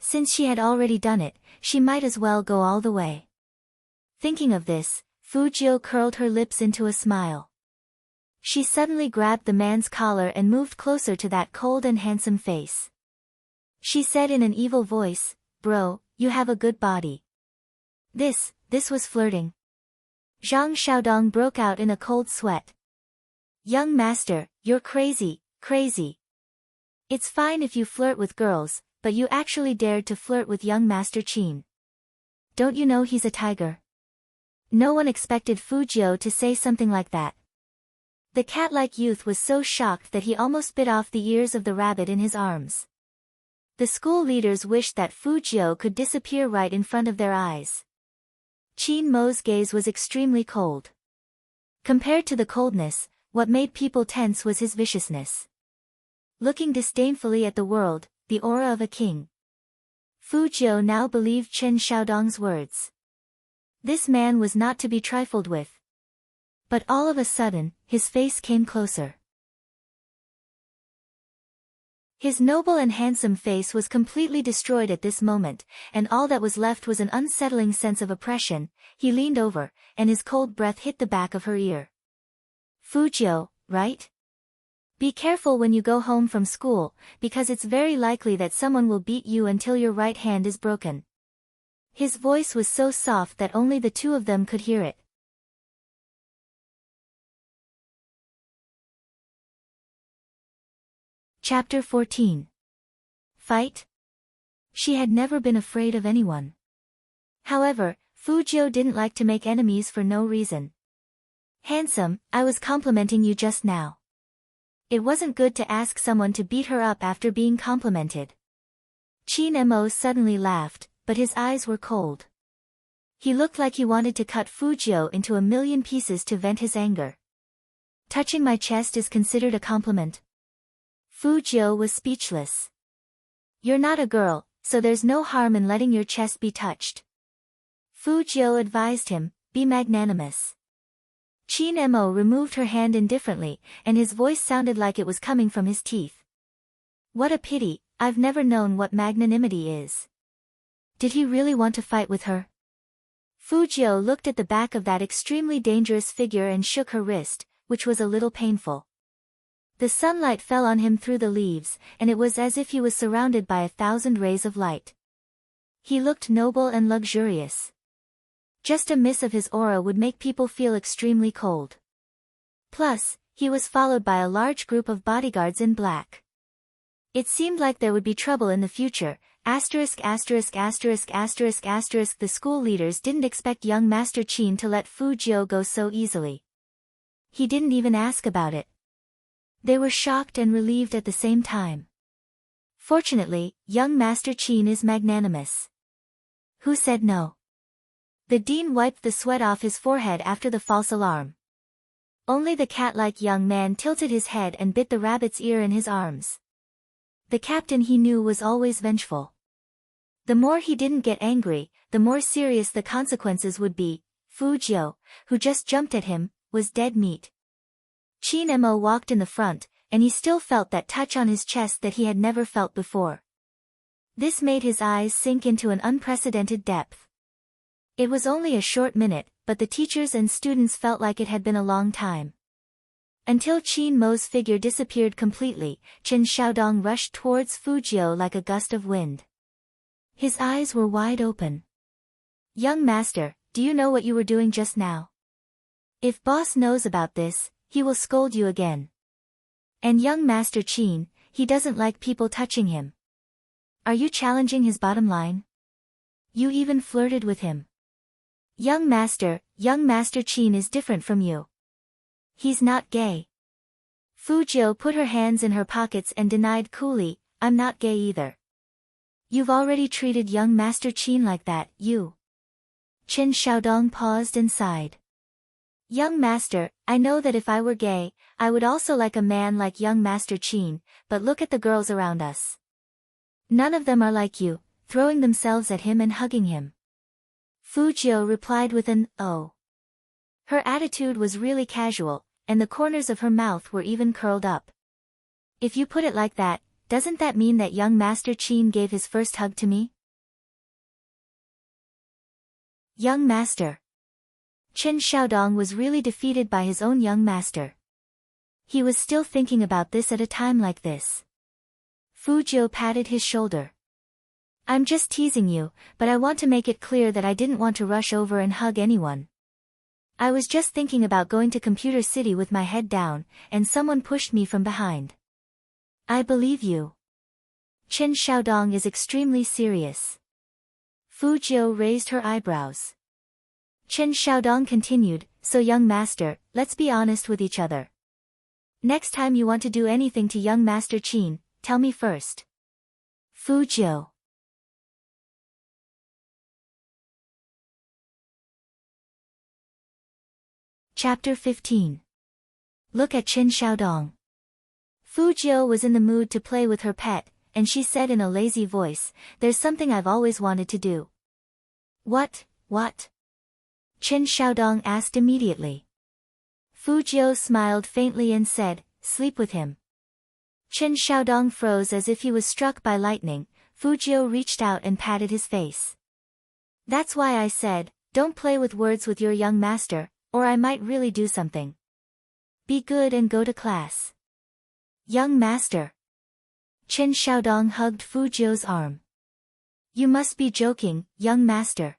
A: Since she had already done it, she might as well go all the way. Thinking of this, Fujiu curled her lips into a smile. She suddenly grabbed the man's collar and moved closer to that cold and handsome face. She said in an evil voice, "Bro, you have a good body." This was flirting. Zhang Xiaodong broke out in a cold sweat. "Young master, you're crazy, crazy. It's fine if you flirt with girls, but you actually dared to flirt with young master Qin. Don't you know he's a tiger?" No one expected Fujiu to say something like that. The cat-like youth was so shocked that he almost bit off the ears of the rabbit in his arms. The school leaders wished that Fujiu could disappear right in front of their eyes. Qin Mo's gaze was extremely cold. Compared to the coldness, what made people tense was his viciousness. Looking disdainfully at the world, the aura of a king. Fujiu now believed Qin Xiaodong's words. This man was not to be trifled with. But all of a sudden, his face came closer. His noble and handsome face was completely destroyed at this moment, and all that was left was an unsettling sense of oppression. He leaned over, and his cold breath hit the back of her ear. "Fujiu, right? Be careful when you go home from school, because it's very likely that someone will beat you until your right hand is broken." His voice was so soft that only the two of them could hear it. Chapter 14. Fight? She had never been afraid of anyone. However, Fujiu didn't like to make enemies for no reason. "Handsome, I was complimenting you just now." It wasn't good to ask someone to beat her up after being complimented. Qin Mo suddenly laughed, but his eyes were cold. He looked like he wanted to cut Fujiu into a million pieces to vent his anger. "Touching my chest is considered a compliment?" Fujiu was speechless. "You're not a girl, so there's no harm in letting your chest be touched." Fujiu advised him, "Be magnanimous." Qin Mo removed her hand indifferently, and his voice sounded like it was coming from his teeth. "What a pity, I've never known what magnanimity is." Did he really want to fight with her? Fujiu looked at the back of that extremely dangerous figure and shook her wrist, which was a little painful. The sunlight fell on him through the leaves, and it was as if he was surrounded by 1,000 rays of light. He looked noble and luxurious. Just a miss of his aura would make people feel extremely cold. Plus, he was followed by a large group of bodyguards in black. It seemed like there would be trouble in the future. The school leaders didn't expect young Master Qin to let Fujiu go so easily. He didn't even ask about it. They were shocked and relieved at the same time. Fortunately, young Master Qin is magnanimous. Who said no? The dean wiped the sweat off his forehead after the false alarm. Only the cat-like young man tilted his head and bit the rabbit's ear in his arms. The captain he knew was always vengeful. The more he didn't get angry, the more serious the consequences would be. Fujiu, who just jumped at him, was dead meat. Qin Mo walked in the front, and he still felt that touch on his chest that he had never felt before. This made his eyes sink into an unprecedented depth. It was only a short minute, but the teachers and students felt like it had been a long time. Until Qin Mo's figure disappeared completely, Qin Xiaodong rushed towards Fujiu like a gust of wind. His eyes were wide open. "Young master, do you know what you were doing just now? If boss knows about this, he will scold you again. And young Master Qin, he doesn't like people touching him." Are you challenging his bottom line? You even flirted with him. Young Master Qin is different from you. He's not gay. Fujiu put her hands in her pockets and denied coolly, I'm not gay either. You've already treated young Master Qin like that, you. Chen Xiaodong paused and sighed. Young Master, I know that if I were gay, I would also like a man like young Master Qin, but look at the girls around us. None of them are like you, throwing themselves at him and hugging him. Fujiu replied with an, oh. Her attitude was really casual, and the corners of her mouth were even curled up. If you put it like that, doesn't that mean that young Master Qin gave his first hug to me? Young Master. Chen Xiaodong was really defeated by his own young master. He was still thinking about this at a time like this. Fujiu patted his shoulder. I'm just teasing you, but I want to make it clear that I didn't want to rush over and hug anyone. I was just thinking about going to Computer City with my head down, and someone pushed me from behind. I believe you. Chen Xiaodong is extremely serious. Fujiu raised her eyebrows. Chen Xiaodong continued, so young master, let's be honest with each other. Next time you want to do anything to young Master Qin, tell me first. Fujiu. Chapter 15. Look at Chen Xiaodong. Fujiu was in the mood to play with her pet, and she said in a lazy voice, there's something I've always wanted to do. What? Chen Xiaodong asked immediately. Fujiu smiled faintly and said, sleep with him. Chen Xiaodong froze as if he was struck by lightning. Fujiu reached out and patted his face. That's why I said, don't play with words with your young master, or I might really do something. Be good and go to class. Young master. Chen Xiaodong hugged Fujiu's arm. You must be joking, young master.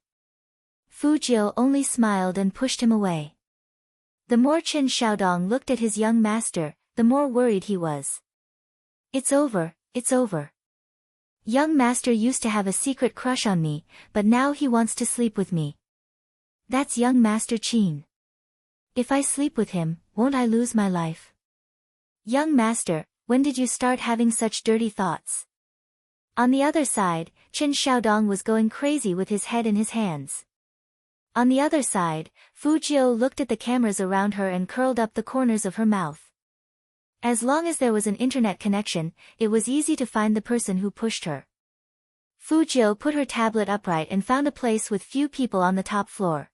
A: Fujiu only smiled and pushed him away. The more Chen Xiaodong looked at his young master, the more worried he was. It's over. Young master used to have a secret crush on me, but now he wants to sleep with me. That's young Master Qin. If I sleep with him, won't I lose my life? Young master, when did you start having such dirty thoughts? On the other side, Chen Xiaodong was going crazy with his head in his hands. On the other side, Fujiu looked at the cameras around her and curled up the corners of her mouth. As long as there was an internet connection, it was easy to find the person who pushed her. Fujiu put her tablet upright and found a place with few people on the top floor.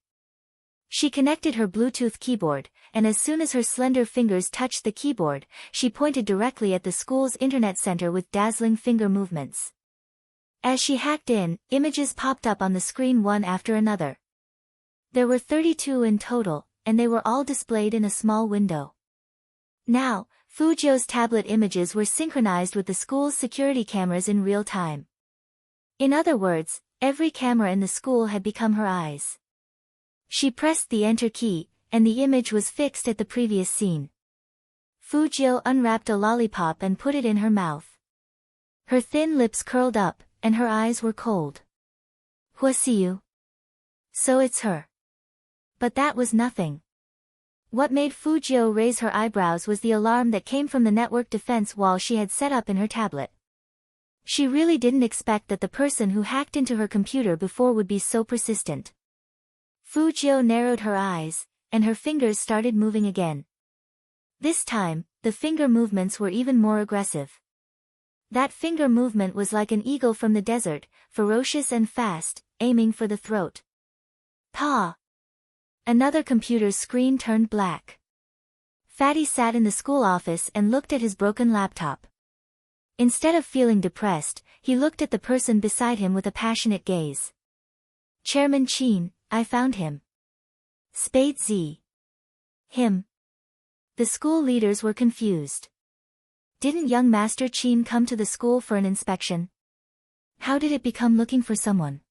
A: She connected her Bluetooth keyboard, and as soon as her slender fingers touched the keyboard, she pointed directly at the school's internet center with dazzling finger movements. As she hacked in, images popped up on the screen one after another. There were 32 in total, and they were all displayed in a small window. Now, Fujiu's tablet images were synchronized with the school's security cameras in real time. In other words, every camera in the school had become her eyes. She pressed the enter key, and the image was fixed at the previous scene. Fujiu unwrapped a lollipop and put it in her mouth. Her thin lips curled up, and her eyes were cold. Huasiyu. So it's her. But that was nothing. What made Fujiu raise her eyebrows was the alarm that came from the network defense wall she had set up in her tablet. She really didn't expect that the person who hacked into her computer before would be so persistent. Fujiu narrowed her eyes, and her fingers started moving again. This time, the finger movements were even more aggressive. That finger movement was like an eagle from the desert, ferocious and fast, aiming for the throat. Pa! Another computer's screen turned black. Fatty sat in the school office and looked at his broken laptop. Instead of feeling depressed, he looked at the person beside him with a passionate gaze. Chairman Qin, I found him. Spade Z. Him. The school leaders were confused. Didn't young Master Qin come to the school for an inspection? How did it become looking for someone?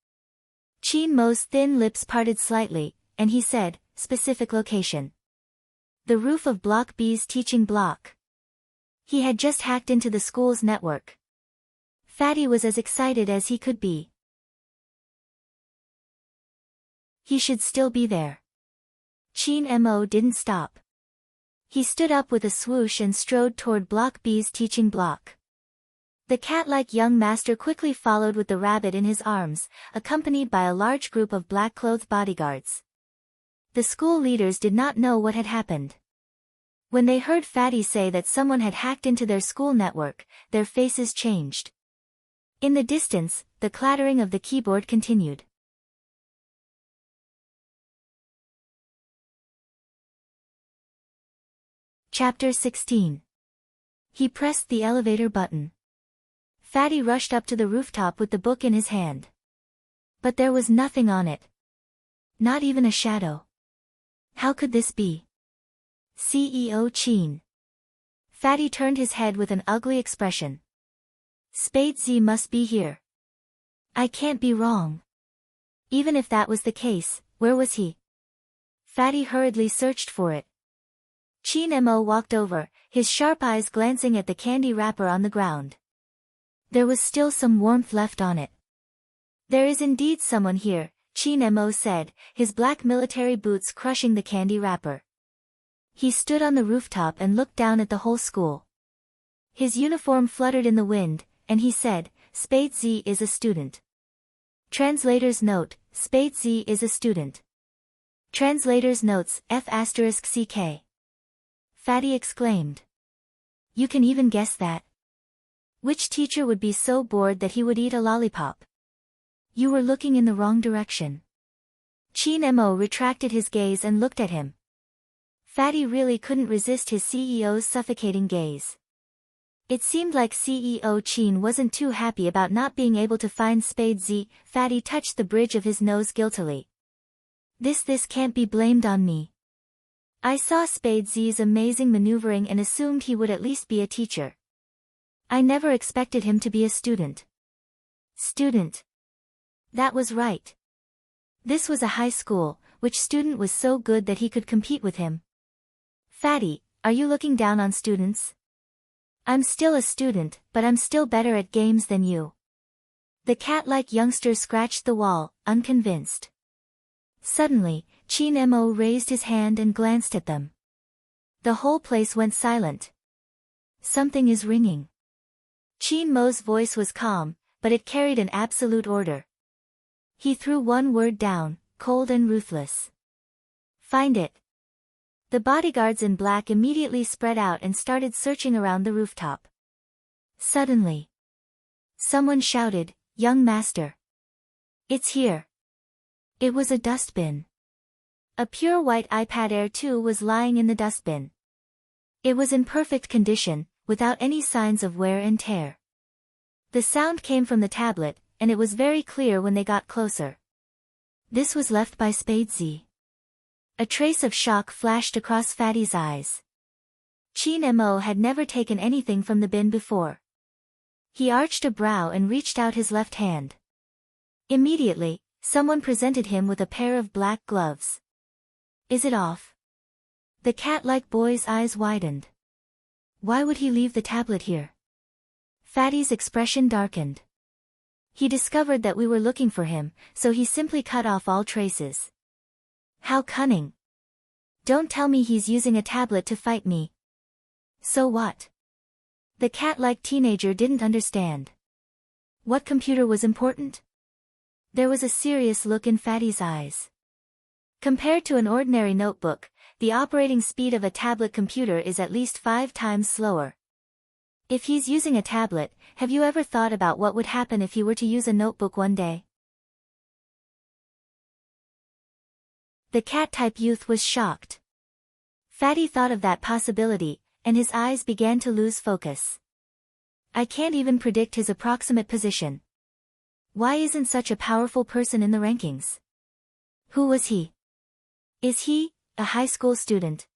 A: Qin Mo's thin lips parted slightly, and he said, specific location. The roof of Block B's teaching block. He had just hacked into the school's network. Fatty was as excited as he could be. He should still be there. Chin Mo didn't stop. He stood up with a swoosh and strode toward Block B's teaching block. The cat-like young master quickly followed with the rabbit in his arms, accompanied by a large group of black-clothed bodyguards. The school leaders did not know what had happened. When they heard Fatty say that someone had hacked into their school network, their faces changed. In the distance, the clattering of the keyboard continued. Chapter 16. He pressed the elevator button. Fatty rushed up to the rooftop with the book in his hand. But there was nothing on it. Not even a shadow. How could this be? CEO Chin. Fatty turned his head with an ugly expression. Spade Z must be here. I can't be wrong. Even if that was the case, where was he? Fatty hurriedly searched for it. Chin Mo walked over, his sharp eyes glancing at the candy wrapper on the ground. There was still some warmth left on it. There is indeed someone here, Chin Mo said, his black military boots crushing the candy wrapper. He stood on the rooftop and looked down at the whole school. His uniform fluttered in the wind, and he said, Spade Z is a student. Translator's note, Spade Z is a student. Translator's notes, F***CK. Fatty exclaimed. You can even guess that. Which teacher would be so bored that he would eat a lollipop? You were looking in the wrong direction. Chin Mo retracted his gaze and looked at him. Fatty really couldn't resist his CEO's suffocating gaze. It seemed like CEO Chin wasn't too happy about not being able to find Spade Z. Fatty touched the bridge of his nose guiltily. This can't be blamed on me. I saw Spade Z's amazing maneuvering and assumed he would at least be a teacher. I never expected him to be a student. Student. That was right. This was a high school, which student was so good that he could compete with him? Fatty, are you looking down on students? I'm still a student, but I'm still better at games than you. The cat-like youngster scratched the wall, unconvinced. Suddenly, Chin Mo raised his hand and glanced at them. The whole place went silent. Something is ringing. Chin Mo's voice was calm, but it carried an absolute order. He threw one word down, cold and ruthless. Find it. The bodyguards in black immediately spread out and started searching around the rooftop. Suddenly, someone shouted, Young master. It's here. It was a dustbin. A pure white iPad Air 2 was lying in the dustbin. It was in perfect condition, without any signs of wear and tear. The sound came from the tablet, and it was very clear when they got closer. This was left by Spade Z. A trace of shock flashed across Fatty's eyes. Chin Mo had never taken anything from the bin before. He arched a brow and reached out his left hand. Immediately, someone presented him with a pair of black gloves. Is it off? The cat-like boy's eyes widened. Why would he leave the tablet here? Fatty's expression darkened. He discovered that we were looking for him, so he simply cut off all traces. How cunning. Don't tell me he's using a tablet to fight me. So what? The cat-like teenager didn't understand. What computer was important? There was a serious look in Fatty's eyes. Compared to an ordinary notebook, the operating speed of a tablet computer is at least 5 times slower. If he's using a tablet, have you ever thought about what would happen if he were to use a notebook one day? The cat-type youth was shocked. Fatty thought of that possibility, and his eyes began to lose focus. I can't even predict his approximate position. Why isn't such a powerful person in the rankings? Who was he? Is he a high school student?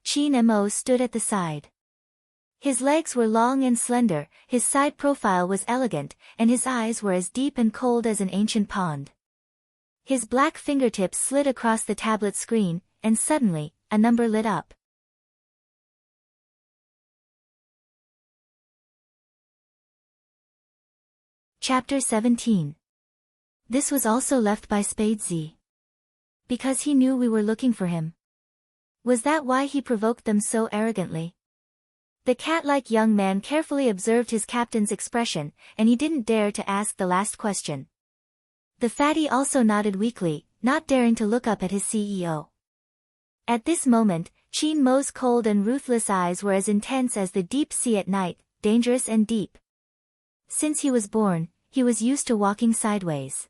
A: Chin Mo stood at the side. His legs were long and slender, his side profile was elegant, and his eyes were as deep and cold as an ancient pond. His black fingertips slid across the tablet screen, and suddenly, a number lit up. Chapter 17. This was also left by Spade Z. Because he knew we were looking for him. Was that why he provoked them so arrogantly? The cat-like young man carefully observed his captain's expression, and he didn't dare to ask the last question. The fatty also nodded weakly, not daring to look up at his CEO. At this moment, Chin Mo's cold and ruthless eyes were as intense as the deep sea at night, dangerous and deep. Since he was born, he was used to walking sideways.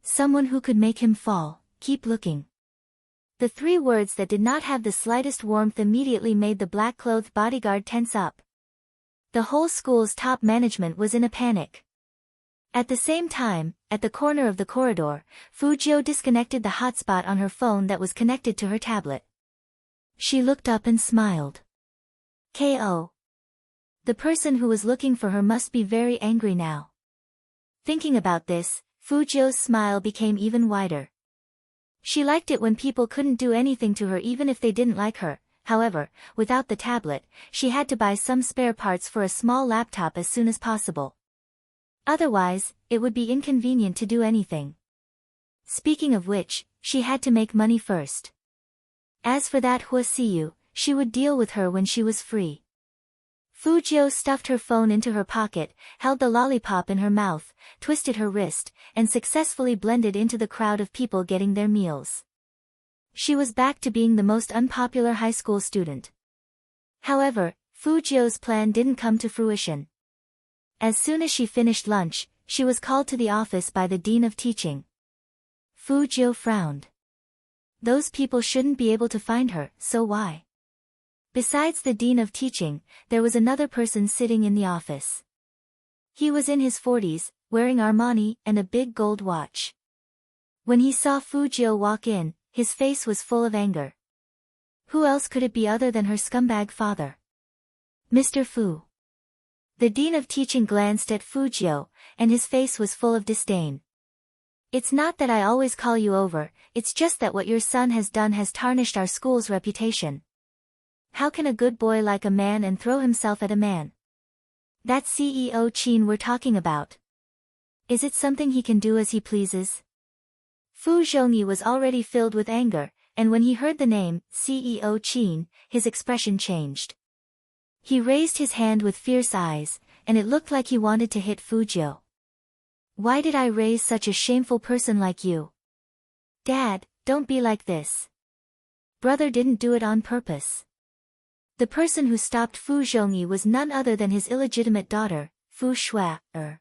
A: Someone who could make him fall, keep looking. The three words that did not have the slightest warmth immediately made the black-clothed bodyguard tense up. The whole school's top management was in a panic. At the same time, at the corner of the corridor, Fujio disconnected the hotspot on her phone that was connected to her tablet. She looked up and smiled. K.O. The person who was looking for her must be very angry now. Thinking about this, Fujio's smile became even wider. She liked it when people couldn't do anything to her even if they didn't like her. However, without the tablet, she had to buy some spare parts for a small laptop as soon as possible. Otherwise, it would be inconvenient to do anything. Speaking of which, she had to make money first. As for that Huasiyu, she would deal with her when she was free. Fujio stuffed her phone into her pocket, held the lollipop in her mouth, twisted her wrist, and successfully blended into the crowd of people getting their meals. She was back to being the most unpopular high school student. However, Fujio's plan didn't come to fruition. As soon as she finished lunch, she was called to the office by the dean of teaching. Fujio frowned. Those people shouldn't be able to find her, so why? Besides the dean of teaching, there was another person sitting in the office. He was in his 40s, wearing Armani and a big gold watch. When he saw Fujio walk in, his face was full of anger. Who else could it be other than her scumbag father? Mr. Fu. The dean of teaching glanced at Fujio, and his face was full of disdain. It's not that I always call you over, it's just that what your son has done has tarnished our school's reputation. How can a good boy like a man and throw himself at a man? That CEO Chin we're talking about. Is it something he can do as he pleases? Fu Zhongyi was already filled with anger, and when he heard the name, CEO Chin, his expression changed. He raised his hand with fierce eyes, and it looked like he wanted to hit Fujio. Why did I raise such a shameful person like you? Dad, don't be like this. Brother didn't do it on purpose. The person who stopped Fu Zhongyi was none other than his illegitimate daughter, Fu Shui-er.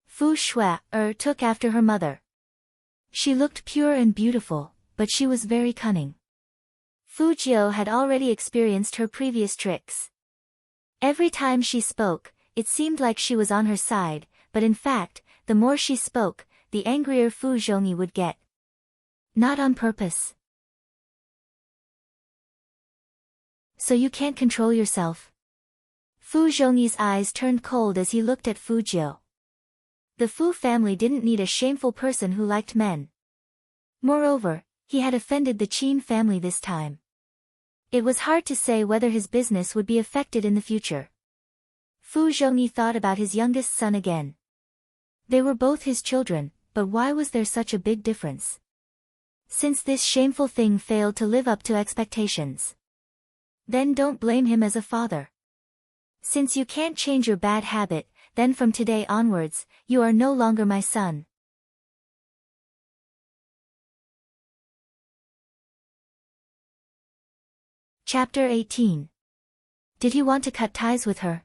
A: Fu Shui-er took after her mother. She looked pure and beautiful, but she was very cunning. Fujio had already experienced her previous tricks. Every time she spoke, it seemed like she was on her side, but in fact, the more she spoke, the angrier Fu Zhongyi would get. Not on purpose. So you can't control yourself? Fu Zhongyi's eyes turned cold as he looked at Fujio. The Fu family didn't need a shameful person who liked men. Moreover, he had offended the Qin family this time. It was hard to say whether his business would be affected in the future. Fu Zhongyi thought about his youngest son again. They were both his children, but why was there such a big difference? Since this shameful thing failed to live up to expectations. Then don't blame him as a father. Since you can't change your bad habit, then from today onwards, you are no longer my son. Chapter 18. Did he want to cut ties with her?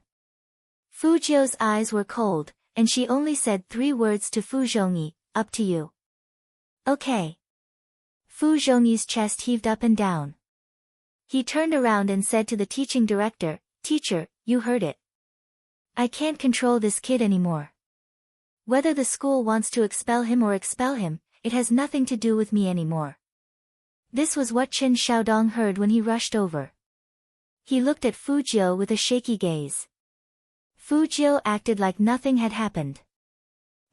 A: Fujio's eyes were cold, and she only said 3 words to Fu Zhongyi, up to you. Okay. Fu Zhongyi's chest heaved up and down. He turned around and said to the teaching director, Teacher, you heard it. I can't control this kid anymore. Whether the school wants to expel him or expel him, it has nothing to do with me anymore. This was what Chen Xiaodong heard when he rushed over. He looked at Fujio with a shaky gaze. Fujio acted like nothing had happened.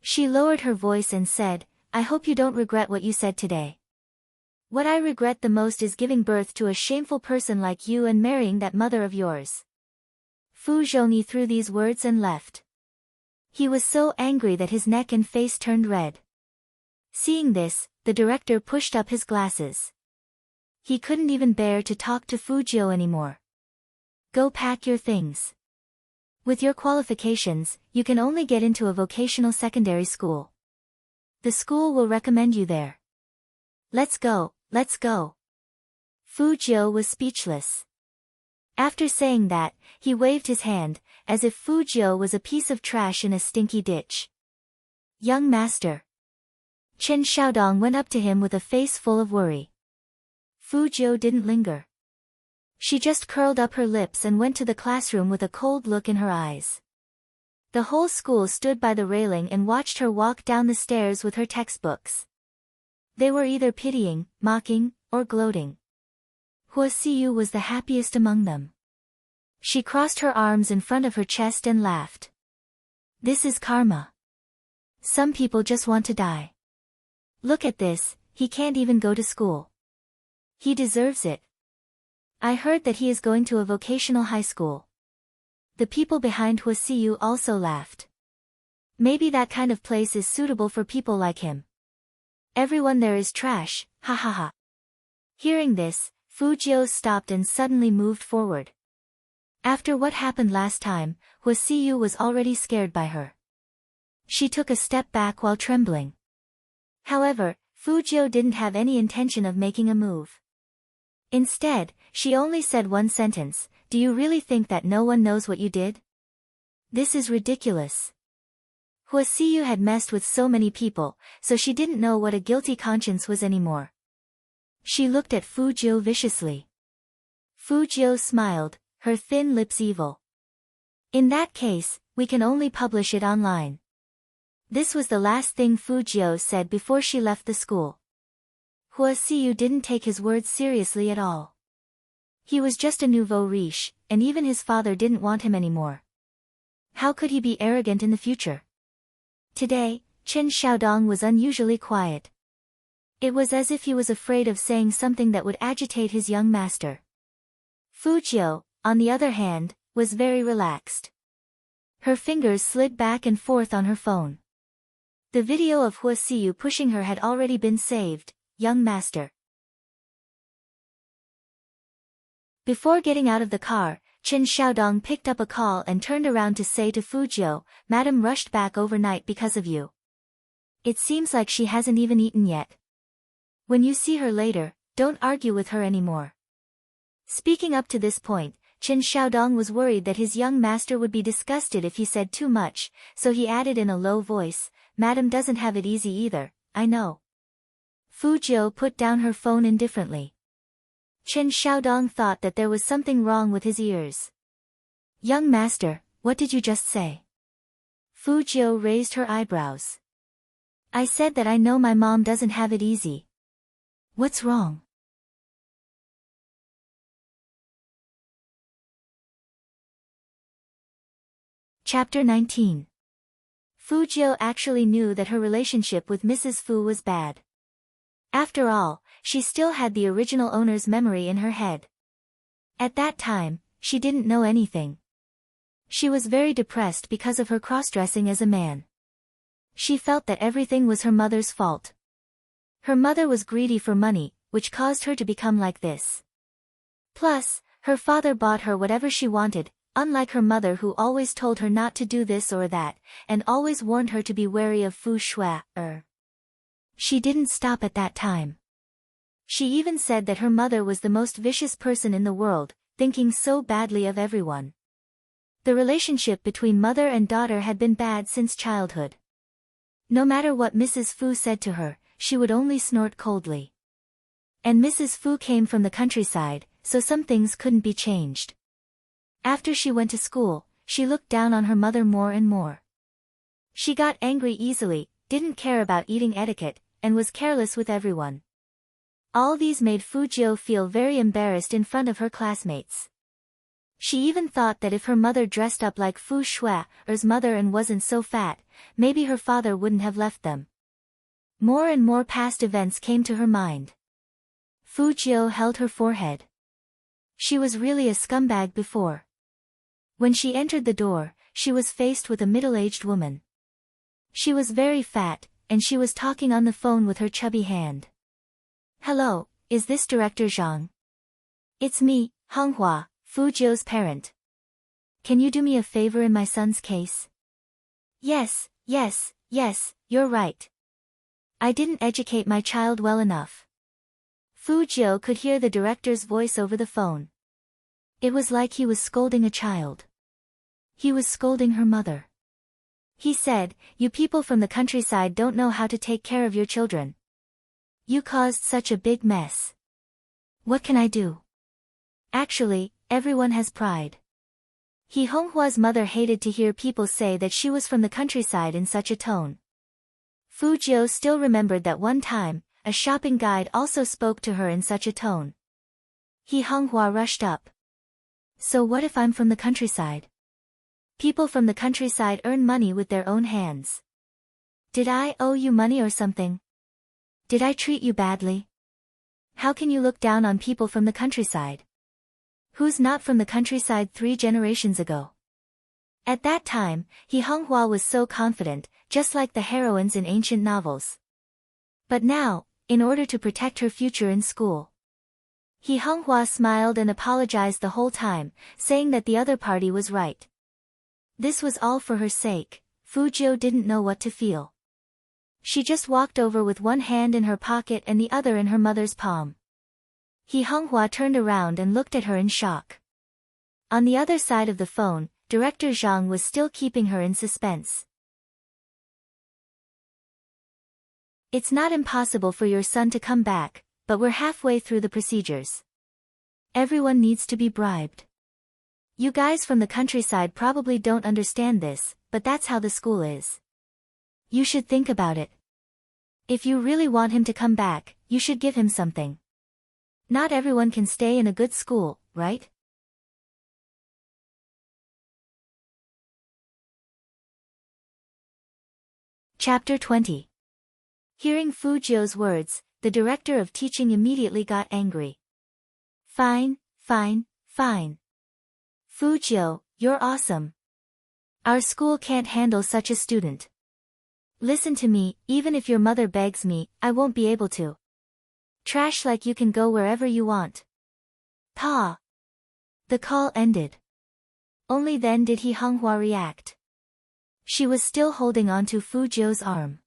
A: She lowered her voice and said, I hope you don't regret what you said today. What I regret the most is giving birth to a shameful person like you and marrying that mother of yours. Fu Zhongyi threw these words and left. He was so angry that his neck and face turned red. Seeing this, the director pushed up his glasses. He couldn't even bear to talk to Fujio anymore. Go pack your things. With your qualifications, you can only get into a vocational secondary school. The school will recommend you there. Let's go, let's go. Fujio was speechless. After saying that, he waved his hand, as if Fujio was a piece of trash in a stinky ditch. Young master. Chen Xiaodong went up to him with a face full of worry. Fujio didn't linger. She just curled up her lips and went to the classroom with a cold look in her eyes. The whole school stood by the railing and watched her walk down the stairs with her textbooks. They were either pitying, mocking, or gloating. Hua Siyu was the happiest among them. She crossed her arms in front of her chest and laughed. This is karma. Some people just want to die. Look at this, he can't even go to school. He deserves it. I heard that he is going to a vocational high school. The people behind Hua Siyu also laughed. Maybe that kind of place is suitable for people like him. Everyone there is trash, ha ha ha. Hearing this, Fujio stopped and suddenly moved forward. After what happened last time, Hua Siyu was already scared by her. She took a step back while trembling. However, Fujio didn't have any intention of making a move. Instead, she only said one sentence, "Do you really think that no one knows what you did? This is ridiculous." Hua Siyu had messed with so many people, so she didn't know what a guilty conscience was anymore. She looked at Fujio viciously. Fujio smiled, her thin lips evil. In that case, we can only publish it online. This was the last thing Fujio said before she left the school. Hua Siyu didn't take his words seriously at all. He was just a nouveau riche, and even his father didn't want him anymore. How could he be arrogant in the future? Today, Chen Xiaodong was unusually quiet. It was as if he was afraid of saying something that would agitate his young master. Fujio, on the other hand, was very relaxed. Her fingers slid back and forth on her phone. The video of Hua Siyu pushing her had already been saved. Young master. Before getting out of the car, Chen Xiaodong picked up a call and turned around to say to Fujio, "Madam rushed back overnight because of you. It seems like she hasn't even eaten yet. When you see her later, don't argue with her anymore." Speaking up to this point, Chen Xiaodong was worried that his young master would be disgusted if he said too much, so he added in a low voice, "Madam doesn't have it easy either, I know." Fujio put down her phone indifferently. Chen Xiaodong thought that there was something wrong with his ears. "Young master, what did you just say?" Fujio raised her eyebrows. "I said that I know my mom doesn't have it easy. What's wrong?" Chapter 19. Fujio actually knew that her relationship with Mrs. Fu was bad. After all, she still had the original owner's memory in her head. At that time, she didn't know anything. She was very depressed because of her cross-dressing as a man. She felt that everything was her mother's fault. Her mother was greedy for money, which caused her to become like this. Plus, her father bought her whatever she wanted, unlike her mother who always told her not to do this or that, and always warned her to be wary of Fu Shui. She didn't stop at that time. She even said that her mother was the most vicious person in the world, thinking so badly of everyone. The relationship between mother and daughter had been bad since childhood. No matter what Mrs. Fu said to her, she would only snort coldly. And Mrs. Fu came from the countryside, so some things couldn't be changed. After she went to school, she looked down on her mother more and more. She got angry easily, didn't care about eating etiquette, and was careless with everyone. All these made Fujio feel very embarrassed in front of her classmates. She even thought that if her mother dressed up like Fu Shui's mother and wasn't so fat, maybe her father wouldn't have left them. More and more past events came to her mind. Fujio held her forehead. She was really a scumbag before. When she entered the door, she was faced with a middle-aged woman. She was very fat, and she was talking on the phone with her chubby hand. "Hello, is this Director Zhang?" "It's me, Honghua, Fu Jiu's parent. Can you do me a favor in my son's case?" Yes, you're right. I didn't educate my child well enough." Fu Jiu could hear the director's voice over the phone. It was like he was scolding a child. He was scolding her mother. He said, "You people from the countryside don't know how to take care of your children. You caused such a big mess. What can I do? Actually, everyone has pride." Honghua's mother hated to hear people say that she was from the countryside in such a tone. Fu Jiu still remembered that one time, a shopping guide also spoke to her in such a tone. Honghua rushed up. "So what if I'm from the countryside? People from the countryside earn money with their own hands. Did I owe you money or something? Did I treat you badly? How can you look down on people from the countryside? Who's not from the countryside 3 generations ago?" At that time, Honghua was so confident, just like the heroines in ancient novels. But now, in order to protect her future in school, Honghua smiled and apologized the whole time, saying that the other party was right. This was all for her sake. Fu Jiu didn't know what to feel. She just walked over with one hand in her pocket and the other in her mother's palm. Honghua turned around and looked at her in shock. On the other side of the phone, Director Zhang was still keeping her in suspense. "It's not impossible for your son to come back, but we're halfway through the procedures. Everyone needs to be bribed. You guys from the countryside probably don't understand this, but that's how the school is. You should think about it. If you really want him to come back, you should give him something. Not everyone can stay in a good school, right?" Chapter 20. Hearing Fu Jiu's words, the director of teaching immediately got angry. Fine. Fu Jiu, you're awesome. Our school can't handle such a student. Listen to me, even if your mother begs me, I won't be able to. Trash like you can go wherever you want. Pa. The call ended. Only then did Honghua react. She was still holding on to Fu Jiu's arm.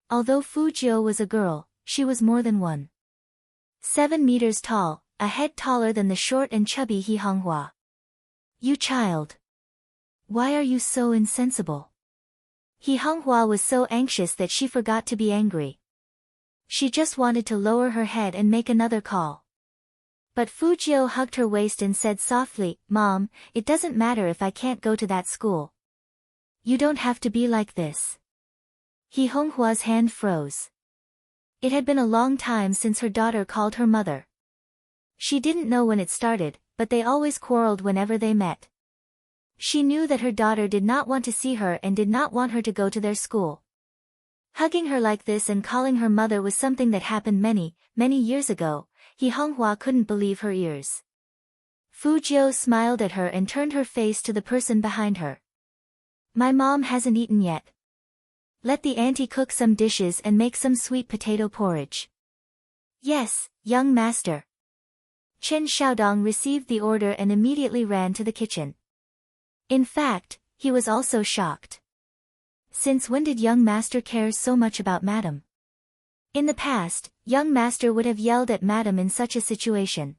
A: Although Fu Jiu was a girl, she was more than 1.7 meters tall, a head taller than the short and chubby Honghua. "You child. Why are you so insensible?" Honghua was so anxious that she forgot to be angry. She just wanted to lower her head and make another call. But Fu Jiu hugged her waist and said softly, "Mom, it doesn't matter if I can't go to that school. You don't have to be like this." Honghua's hand froze. It had been a long time since her daughter called her mother. She didn't know when it started, but they always quarreled whenever they met. She knew that her daughter did not want to see her and did not want her to go to their school. Hugging her like this and calling her mother was something that happened many years ago. Honghua couldn't believe her ears. Fu Jiu smiled at her and turned her face to the person behind her. "My mom hasn't eaten yet. Let the auntie cook some dishes and make some sweet potato porridge." "Yes, young master." Chen Xiaodong received the order and immediately ran to the kitchen. In fact, he was also shocked. Since when did young master care so much about madam? In the past, young master would have yelled at madam in such a situation.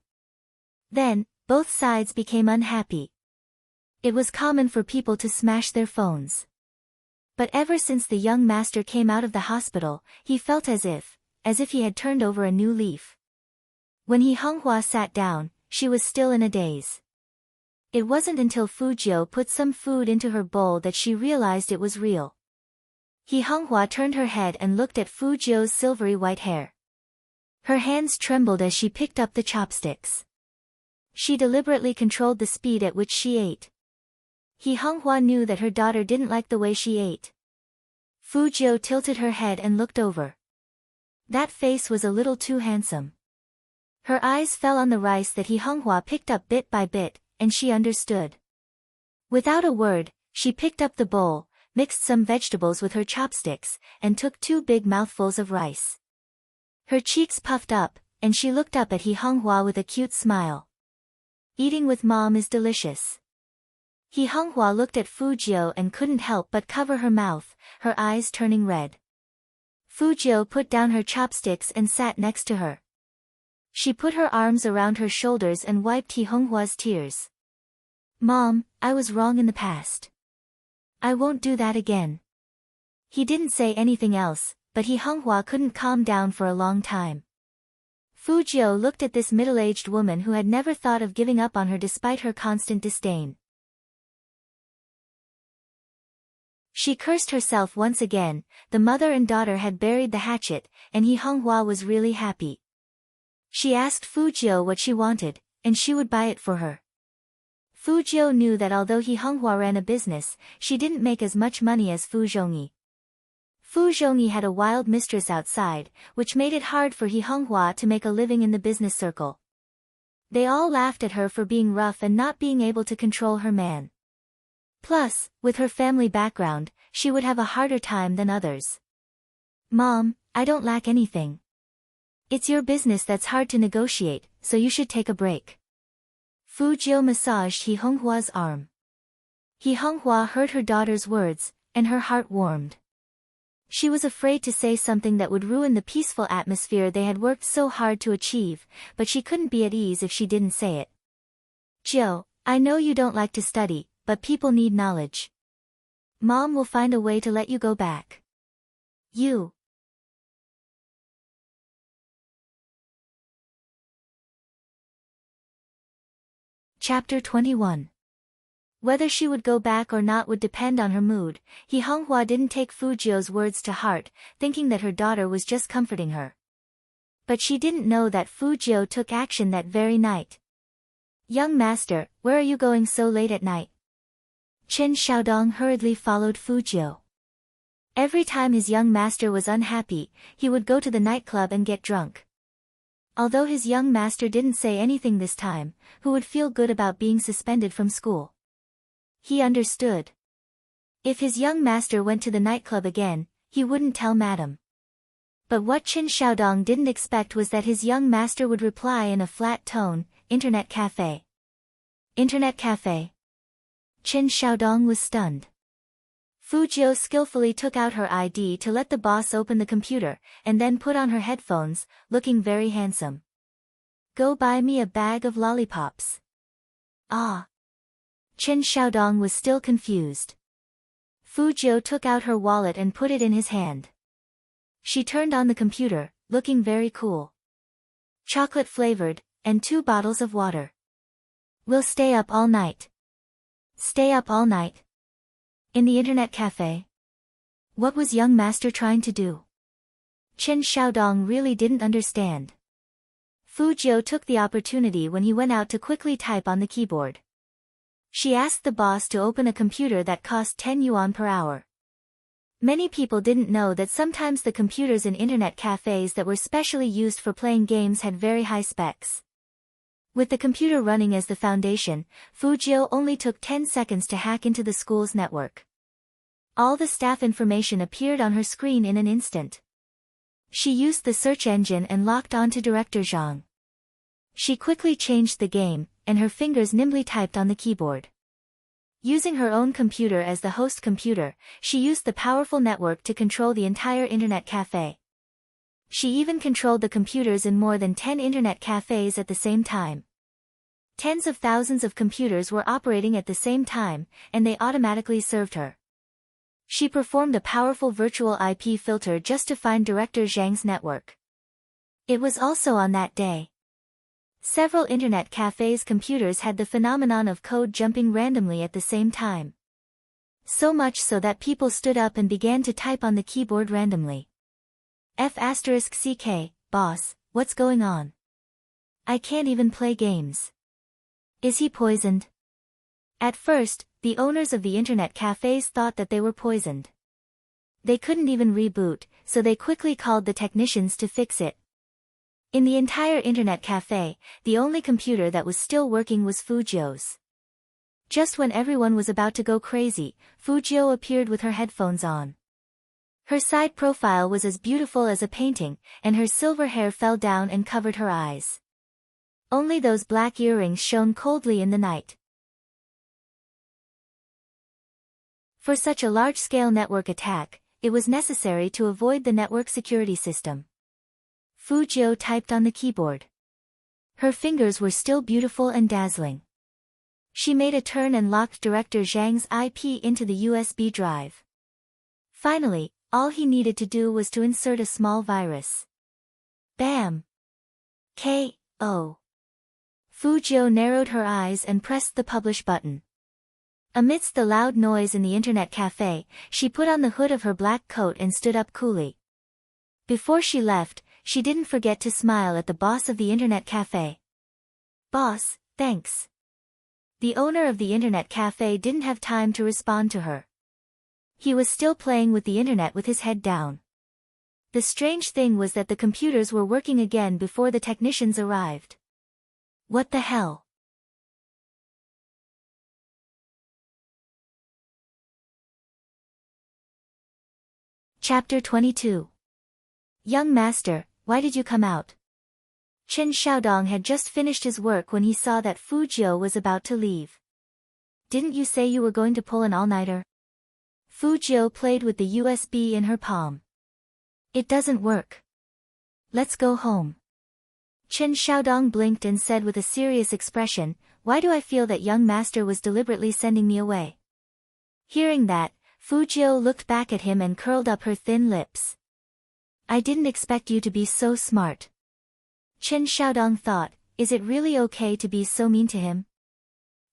A: Then, both sides became unhappy. It was common for people to smash their phones. But ever since the young master came out of the hospital, he felt as if he had turned over a new leaf. When Honghua sat down, she was still in a daze. It wasn't until Fu Jiu put some food into her bowl that she realized it was real. Honghua turned her head and looked at Fu Jiu's silvery white hair. Her hands trembled as she picked up the chopsticks. She deliberately controlled the speed at which she ate. Honghua knew that her daughter didn't like the way she ate. Fu Jiu tilted her head and looked over. That face was a little too handsome. Her eyes fell on the rice that Honghua picked up bit by bit, and she understood. Without a word, She picked up the bowl, mixed some vegetables with her chopsticks, and took 2 big mouthfuls of rice. Her cheeks puffed up, and she looked up at He Honghua with a cute smile. Eating with mom is delicious. He Honghua looked at Fujio and couldn't help but cover her mouth, her eyes turning red. Fujio put down her chopsticks and sat next to her. She put her arms around her shoulders and wiped He Honghua's tears. Mom, I was wrong in the past. I won't do that again. He didn't say anything else, but He Honghua couldn't calm down for a long time. Fujio looked at this middle-aged woman who had never thought of giving up on her despite her constant disdain. She cursed herself once again. The mother and daughter had buried the hatchet, and He Honghua was really happy. She asked Fujio what she wanted, and she would buy it for her. Fujio knew that although He Honghua ran a business, she didn't make as much money as Fu Zhongyi. Fu Zhongyi had a wild mistress outside, which made it hard for He Honghua to make a living in the business circle. They all laughed at her for being rough and not being able to control her man. Plus, with her family background, she would have a harder time than others. Mom, I don't lack anything. It's your business that's hard to negotiate, so you should take a break. Fujio massaged He Honghua's arm. He Honghua heard her daughter's words, and her heart warmed. She was afraid to say something that would ruin the peaceful atmosphere they had worked so hard to achieve, but she couldn't be at ease if she didn't say it. Joe, I know you don't like to study, but people need knowledge. Mom will find a way to let you go back. You. Chapter 21. Whether she would go back or not would depend on her mood. He Honghua didn't take Fujio's words to heart, thinking that her daughter was just comforting her. But she didn't know that Fujio took action that very night. Young master, where are you going so late at night? Chen Xiaodong hurriedly followed Fujio. Every time his young master was unhappy, he would go to the nightclub and get drunk. Although his young master didn't say anything this time, who would feel good about being suspended from school? He understood. If his young master went to the nightclub again, he wouldn't tell madam. But what Chen Xiaodong didn't expect was that his young master would reply in a flat tone, Internet cafe. Internet cafe. Chen Xiaodong was stunned. Fujio skillfully took out her ID to let the boss open the computer, and then put on her headphones, looking very handsome. Go buy me a bag of lollipops. Ah. Chen Xiaodong was still confused. Fujio took out her wallet and put it in his hand. She turned on the computer, looking very cool. Chocolate flavored, and 2 bottles of water. We'll stay up all night. Stay up all night. In the internet cafe. What was young master trying to do? Chen Xiaodong really didn't understand. Fujio took the opportunity when he went out to quickly type on the keyboard. She asked the boss to open a computer that cost 10 yuan per hour. Many people didn't know that sometimes the computers in internet cafes that were specially used for playing games had very high specs. With the computer running as the foundation, Fujio only took 10 seconds to hack into the school's network. All the staff information appeared on her screen in an instant. She used the search engine and locked on to Director Zhang. She quickly changed the game, and her fingers nimbly typed on the keyboard. Using her own computer as the host computer, she used the powerful network to control the entire internet cafe. She even controlled the computers in more than 10 internet cafes at the same time. Tens of thousands of computers were operating at the same time, and they automatically served her. She performed a powerful virtual IP filter just to find Director Zhang's network. It was also on that day. Several internet cafes' computers had the phenomenon of code jumping randomly at the same time. So much so that people stood up and began to type on the keyboard randomly. F***CK, boss, what's going on? I can't even play games. Is he poisoned? At first, the owners of the internet cafes thought that they were poisoned. They couldn't even reboot, so they quickly called the technicians to fix it. In the entire internet cafe, the only computer that was still working was Fujio's. Just when everyone was about to go crazy, Fujio appeared with her headphones on. Her side profile was as beautiful as a painting, and her silver hair fell down and covered her eyes. Only those black earrings shone coldly in the night. For such a large-scale network attack, it was necessary to avoid the network security system. Fujio typed on the keyboard. Her fingers were still beautiful and dazzling. She made a turn and locked Director Zhang's IP into the USB drive. Finally, all he needed to do was to insert a small virus. Bam! K.O. Fujio narrowed her eyes and pressed the publish button. Amidst the loud noise in the internet cafe, she put on the hood of her black coat and stood up coolly. Before she left, she didn't forget to smile at the boss of the internet cafe. "Boss, thanks." The owner of the internet cafe didn't have time to respond to her. He was still playing with the internet with his head down. The strange thing was that the computers were working again before the technicians arrived. What the hell? Chapter 22. Young Master, why did you come out? Chen Xiaodong had just finished his work when he saw that Fujio was about to leave. Didn't you say you were going to pull an all-nighter? Fujio played with the USB in her palm. It doesn't work. Let's go home. Chen Xiaodong blinked and said with a serious expression, why do I feel that young master was deliberately sending me away? Hearing that, Fujio looked back at him and curled up her thin lips. I didn't expect you to be so smart. Chen Xiaodong thought, is it really okay to be so mean to him?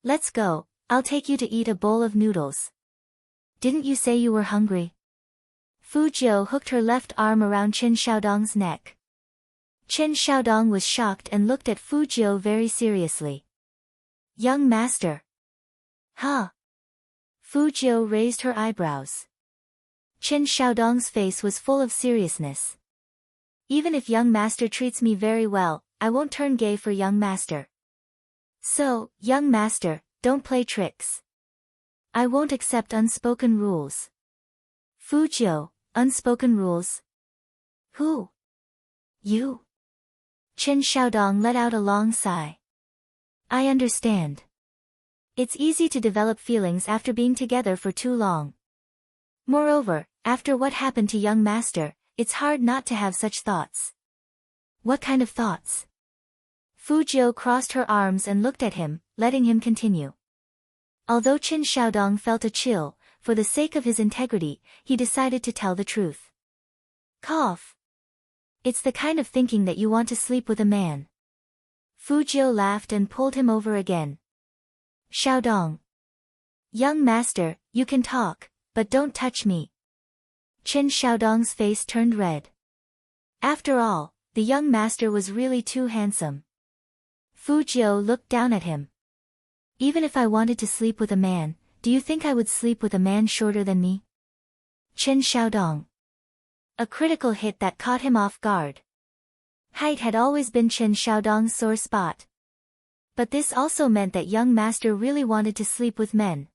A: Let's go, I'll take you to eat a bowl of noodles. Didn't you say you were hungry? Fujio hooked her left arm around Chen Xiaodong's neck. Chen Xiaodong was shocked and looked at Fujio very seriously. Young master. Huh? Fujio raised her eyebrows. Chen Xiaodong's face was full of seriousness. Even if young master treats me very well, I won't turn gay for young master. So, young master, don't play tricks. I won't accept unspoken rules. Fujio, unspoken rules? Who? You? Chen Xiaodong let out a long sigh. I understand. It's easy to develop feelings after being together for too long. Moreover, after what happened to young master, it's hard not to have such thoughts. What kind of thoughts? Fujio crossed her arms and looked at him, letting him continue. Although Chen Xiaodong felt a chill, for the sake of his integrity, he decided to tell the truth. Cough. It's the kind of thinking that you want to sleep with a man. Fujio laughed and pulled him over again. Xiaodong. Young master, you can talk, but don't touch me. Chen Xiaodong's face turned red. After all, the young master was really too handsome. Fujio looked down at him. Even if I wanted to sleep with a man, do you think I would sleep with a man shorter than me? Chen Xiaodong. A critical hit that caught him off guard. Height had always been Chen Xiaodong's sore spot. But this also meant that young master really wanted to sleep with men.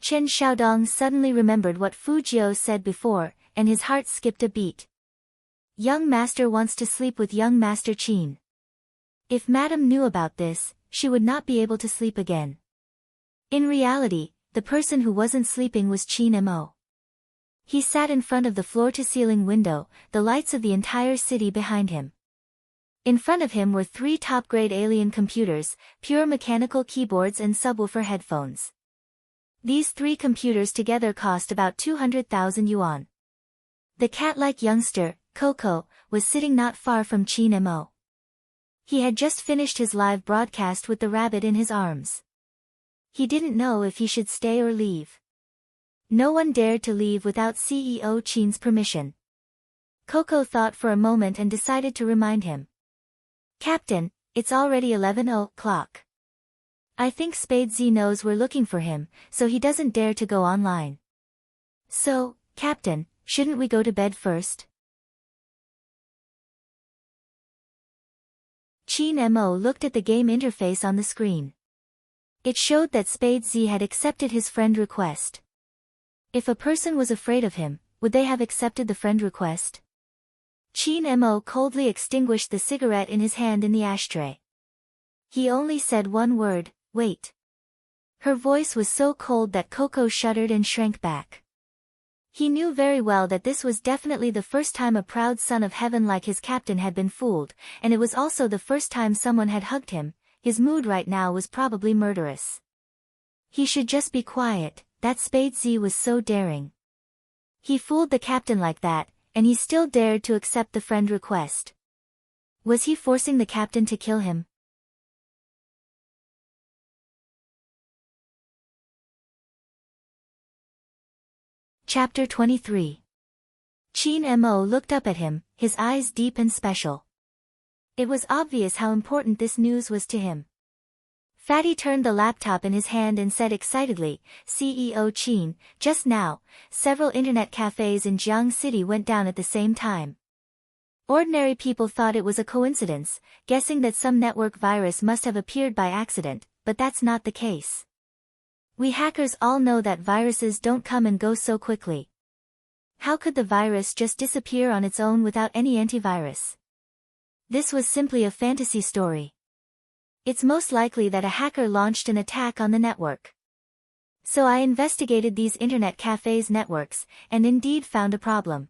A: Chen Xiaodong suddenly remembered what Fujio said before, and his heart skipped a beat. Young master wants to sleep with young master Qin. If madam knew about this, she would not be able to sleep again. In reality, the person who wasn't sleeping was Qin Mo. He sat in front of the floor-to-ceiling window, the lights of the entire city behind him. In front of him were 3 top-grade alien computers, pure mechanical keyboards and subwoofer headphones. These 3 computers together cost about 200,000 yuan. The cat-like youngster, Coco, was sitting not far from Qin Mo. He had just finished his live broadcast with the rabbit in his arms. He didn't know if he should stay or leave. No one dared to leave without CEO Qin's permission. Coco thought for a moment and decided to remind him. Captain, it's already 11 o'clock. I think Spade Z knows we're looking for him, so he doesn't dare to go online. So, Captain, shouldn't we go to bed first? Qin Mo looked at the game interface on the screen. It showed that Spade Z had accepted his friend request. If a person was afraid of him, would they have accepted the friend request? Chin Mo coldly extinguished the cigarette in his hand in the ashtray. He only said one word, wait. Her voice was so cold that Coco shuddered and shrank back. He knew very well that this was definitely the first time a proud son of heaven like his captain had been fooled, and it was also the first time someone had hugged him. His mood right now was probably murderous. He should just be quiet, that Spade Z was so daring. He fooled the captain like that, and he still dared to accept the friend request. Was he forcing the captain to kill him? Chapter 23. Chin Mo looked up at him, his eyes deep and special. It was obvious how important this news was to him. Fatty turned the laptop in his hand and said excitedly, CEO Chin, just now, several internet cafes in Jiang City went down at the same time. Ordinary people thought it was a coincidence, guessing that some network virus must have appeared by accident, but that's not the case. We hackers all know that viruses don't come and go so quickly. How could the virus just disappear on its own without any antivirus? This was simply a fantasy story. It's most likely that a hacker launched an attack on the network. So I investigated these internet cafes' networks, and indeed found a problem.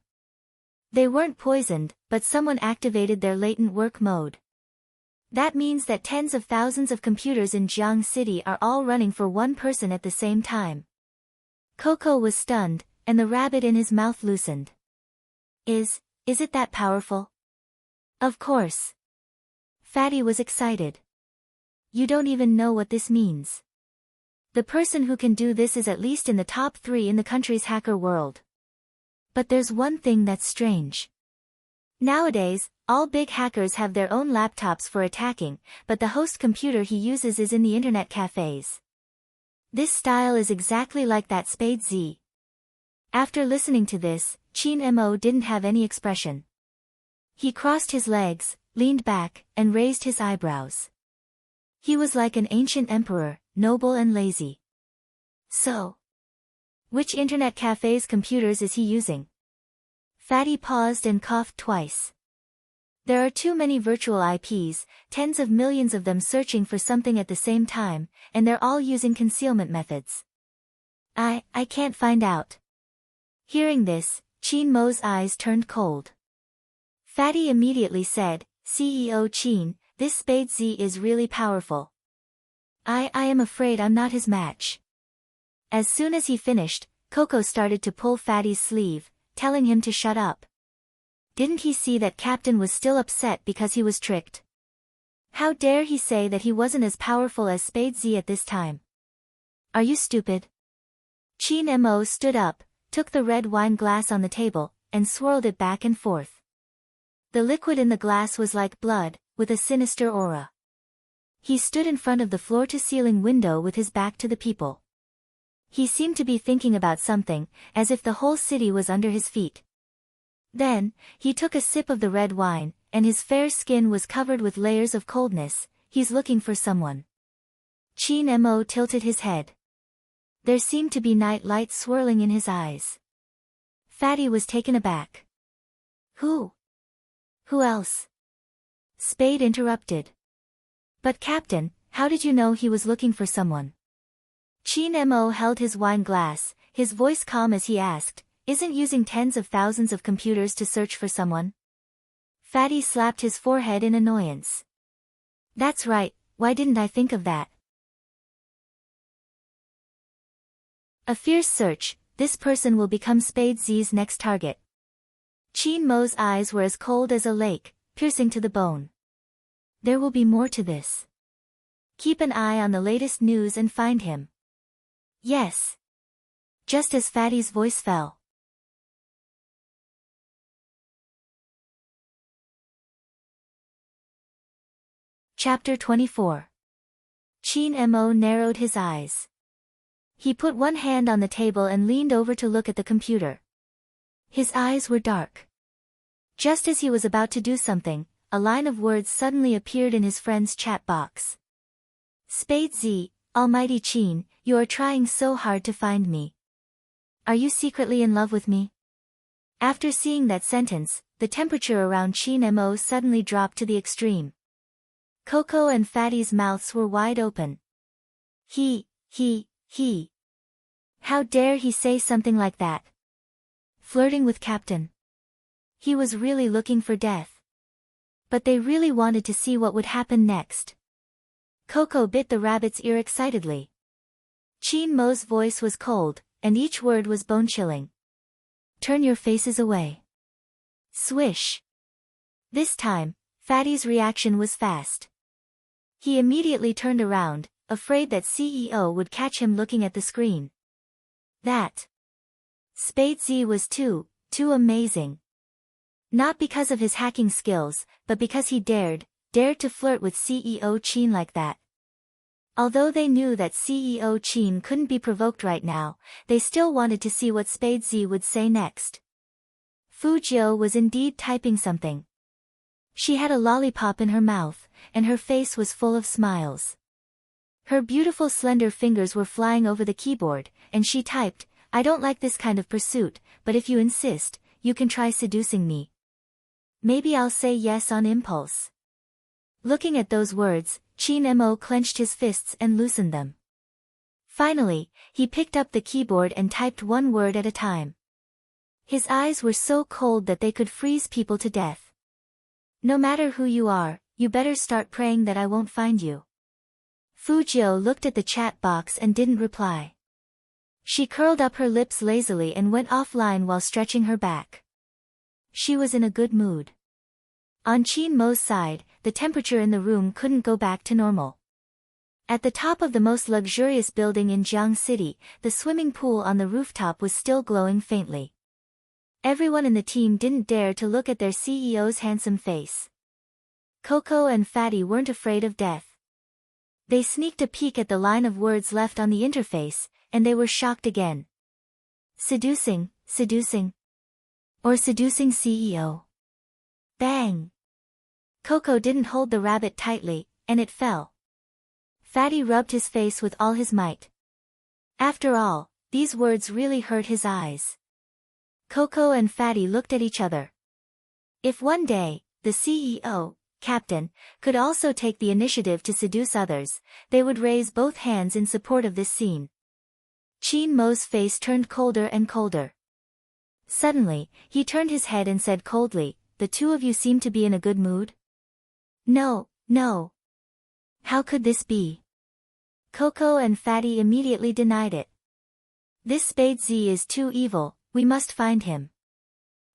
A: They weren't poisoned, but someone activated their latent work mode. That means that tens of thousands of computers in Jiang City are all running for one person at the same time. Coco was stunned, and the rabbit in his mouth loosened. Is it that powerful? Of course. Fatty was excited. You don't even know what this means. The person who can do this is at least in the top 3 in the country's hacker world. But there's one thing that's strange. Nowadays, all big hackers have their own laptops for attacking, but the host computer he uses is in the internet cafes. This style is exactly like that Spade Z. After listening to this, Chin Mo didn't have any expression. He crossed his legs, leaned back, and raised his eyebrows. He was like an ancient emperor, noble and lazy. So, which internet cafe's computers is he using? Fatty paused and coughed twice. There are too many virtual IPs, tens of millions of them searching for something at the same time, and they're all using concealment methods. I can't find out. Hearing this, Chin Mo's eyes turned cold. Fatty immediately said, CEO Chin, this Spade Z is really powerful. I am afraid I'm not his match. As soon as he finished, Coco started to pull Fatty's sleeve, telling him to shut up. Didn't he see that Captain was still upset because he was tricked? How dare he say that he wasn't as powerful as Spade Z at this time? Are you stupid? Chin Mo stood up, took the red wine glass on the table, and swirled it back and forth. The liquid in the glass was like blood, with a sinister aura. He stood in front of the floor-to-ceiling window with his back to the people. He seemed to be thinking about something, as if the whole city was under his feet. Then, he took a sip of the red wine, and his fair skin was covered with layers of coldness. He's looking for someone. Chin Mo tilted his head. There seemed to be night light swirling in his eyes. Fatty was taken aback. Who? Who else? Spade interrupted. But Captain, how did you know he was looking for someone? Chin Mo held his wine glass, his voice calm as he asked, isn't using tens of thousands of computers to search for someone? Fatty slapped his forehead in annoyance. That's right, why didn't I think of that? A fierce search, this person will become Spade Z's next target. Chin Mo's eyes were as cold as a lake, piercing to the bone. There will be more to this. Keep an eye on the latest news and find him. Yes. Just as Fatty's voice fell. Chapter 24. Chin Mo narrowed his eyes. He put one hand on the table and leaned over to look at the computer. His eyes were dark. Just as he was about to do something, a line of words suddenly appeared in his friend's chat box. Spade Z, Almighty Qin, you are trying so hard to find me. Are you secretly in love with me? After seeing that sentence, the temperature around Qin Mo suddenly dropped to the extreme. Coco and Fatty's mouths were wide open. He. How dare he say something like that? Flirting with Captain. He was really looking for death. But they really wanted to see what would happen next. Coco bit the rabbit's ear excitedly. Qin Mo's voice was cold, and each word was bone-chilling. Turn your faces away. Swish. This time, Fatty's reaction was fast. He immediately turned around, afraid that CEO would catch him looking at the screen. That Spade Z was too amazing. Not because of his hacking skills, but because he dared to flirt with CEO Qin like that. Although they knew that CEO Qin couldn't be provoked right now, they still wanted to see what Spade Z would say next. Fu Jiu was indeed typing something. She had a lollipop in her mouth, and her face was full of smiles. Her beautiful slender fingers were flying over the keyboard, and she typed, I don't like this kind of pursuit, but if you insist, you can try seducing me. Maybe I'll say yes on impulse. Looking at those words, Qin Mo clenched his fists and loosened them. Finally, he picked up the keyboard and typed one word at a time. His eyes were so cold that they could freeze people to death. No matter who you are, you better start praying that I won't find you. Fu Jiu looked at the chat box and didn't reply. She curled up her lips lazily and went offline while stretching her back. She was in a good mood. On Qin Mo's side, the temperature in the room couldn't go back to normal. At the top of the most luxurious building in Jiang City, the swimming pool on the rooftop was still glowing faintly. Everyone in the team didn't dare to look at their CEO's handsome face. Coco and Fatty weren't afraid of death. They sneaked a peek at the line of words left on the interface, and they were shocked again. Seducing. Or seducing CEO. Bang! Coco didn't hold the rabbit tightly, and it fell. Fatty rubbed his face with all his might. After all, these words really hurt his eyes. Coco and Fatty looked at each other. If one day, the CEO, Captain, could also take the initiative to seduce others, they would raise both hands in support of this scene. Qin Mo's face turned colder and colder. Suddenly, he turned his head and said coldly, the two of you seem to be in a good mood? No. How could this be? Coco and Fatty immediately denied it. This Spade Z is too evil, we must find him.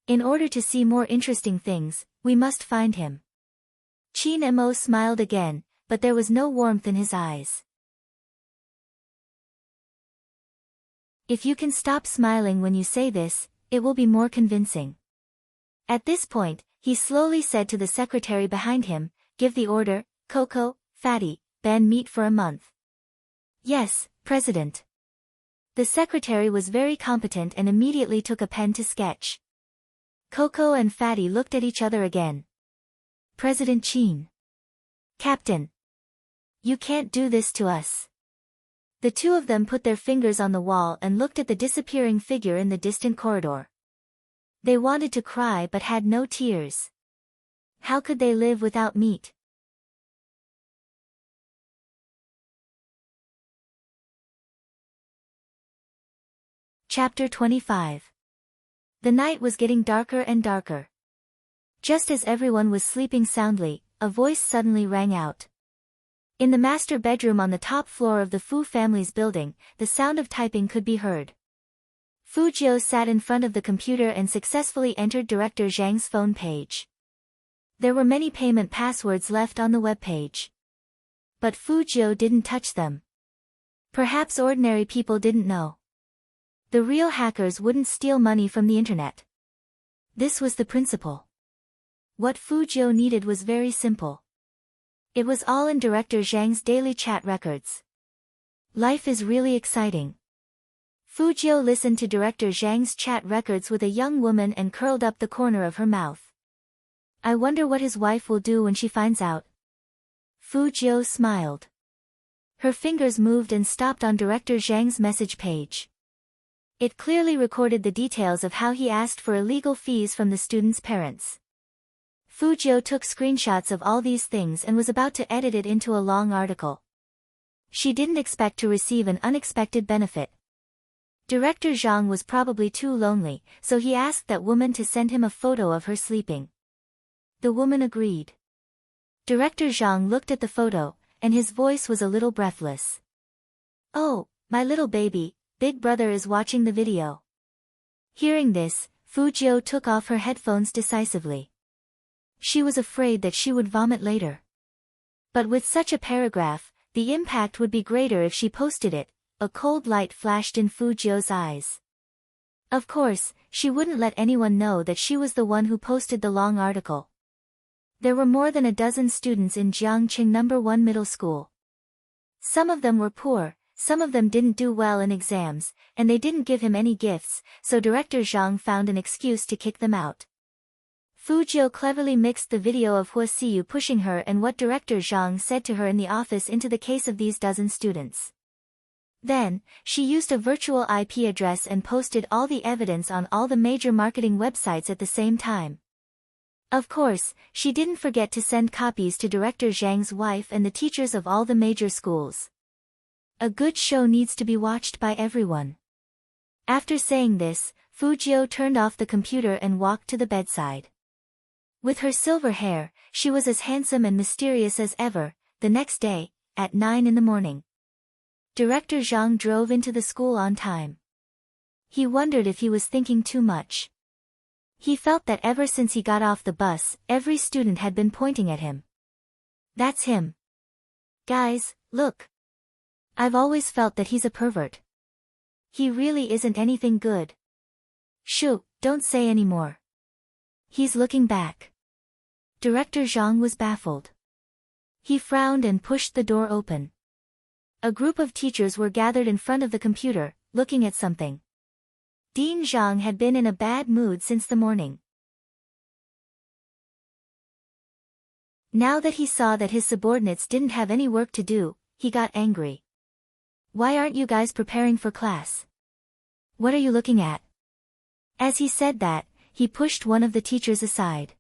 A: In order to see more interesting things, we must find him. Qin Mo smiled again, but there was no warmth in his eyes. If you can stop smiling when you say this, it will be more convincing. At this point, he slowly said to the secretary behind him, give the order, Coco, Fatty, ban meat for a month. Yes, President. The secretary was very competent and immediately took a pen to sketch. Coco and Fatty looked at each other again. President Qin. Captain. You can't do this to us. The two of them put their fingers on the wall and looked at the disappearing figure in the distant corridor. They wanted to cry but had no tears. How could they live without meat? Chapter 25. The night was getting darker and darker. Just as everyone was sleeping soundly, a voice suddenly rang out. In the master bedroom on the top floor of the Fu family's building, the sound of typing could be heard. Fu Jiu sat in front of the computer and successfully entered Director Zhang's phone page. There were many payment passwords left on the web page. But Fu Jiu didn't touch them. Perhaps ordinary people didn't know. The real hackers wouldn't steal money from the internet. This was the principle. What Fu Jiu needed was very simple. It was all in Director Zhang's daily chat records. Life is really exciting. Fu Jiu listened to Director Zhang's chat records with a young woman and curled up the corner of her mouth. I wonder what his wife will do when she finds out. Fu Jiu smiled. Her fingers moved and stopped on Director Zhang's message page. It clearly recorded the details of how he asked for illegal fees from the students' parents. Fu Jiu took screenshots of all these things and was about to edit it into a long article. She didn't expect to receive an unexpected benefit. Director Zhang was probably too lonely, so he asked that woman to send him a photo of her sleeping. The woman agreed. Director Zhang looked at the photo, and his voice was a little breathless. "Oh, my little baby, Big Brother is watching the video." Hearing this, Fu Jiu took off her headphones decisively. She was afraid that she would vomit later. But with such a paragraph, the impact would be greater if she posted it. A cold light flashed in Fu Jiu's eyes. Of course, she wouldn't let anyone know that she was the one who posted the long article. There were more than a dozen students in Jiangqing No. 1 middle school. Some of them were poor, some of them didn't do well in exams, and they didn't give him any gifts, so Director Zhang found an excuse to kick them out. Fu Jiu cleverly mixed the video of Hua Xiyu pushing her and what Director Zhang said to her in the office into the case of these dozen students. Then, she used a virtual IP address and posted all the evidence on all the major marketing websites at the same time. Of course, she didn't forget to send copies to Director Zhang's wife and the teachers of all the major schools. A good show needs to be watched by everyone. After saying this, Fu Jiu turned off the computer and walked to the bedside. With her silver hair, she was as handsome and mysterious as ever. The next day, at 9 in the morning, Director Zhang drove into the school on time. He wondered if he was thinking too much. He felt that ever since he got off the bus, every student had been pointing at him. "That's him. Guys, look. I've always felt that he's a pervert. He really isn't anything good. Shoo, don't say any more. He's looking back." Director Zhang was baffled. He frowned and pushed the door open. A group of teachers were gathered in front of the computer, looking at something. Dean Zhang had been in a bad mood since the morning. Now that he saw that his subordinates didn't have any work to do, he got angry. "Why aren't you guys preparing for class? What are you looking at?" As he said that, he pushed one of the teachers aside.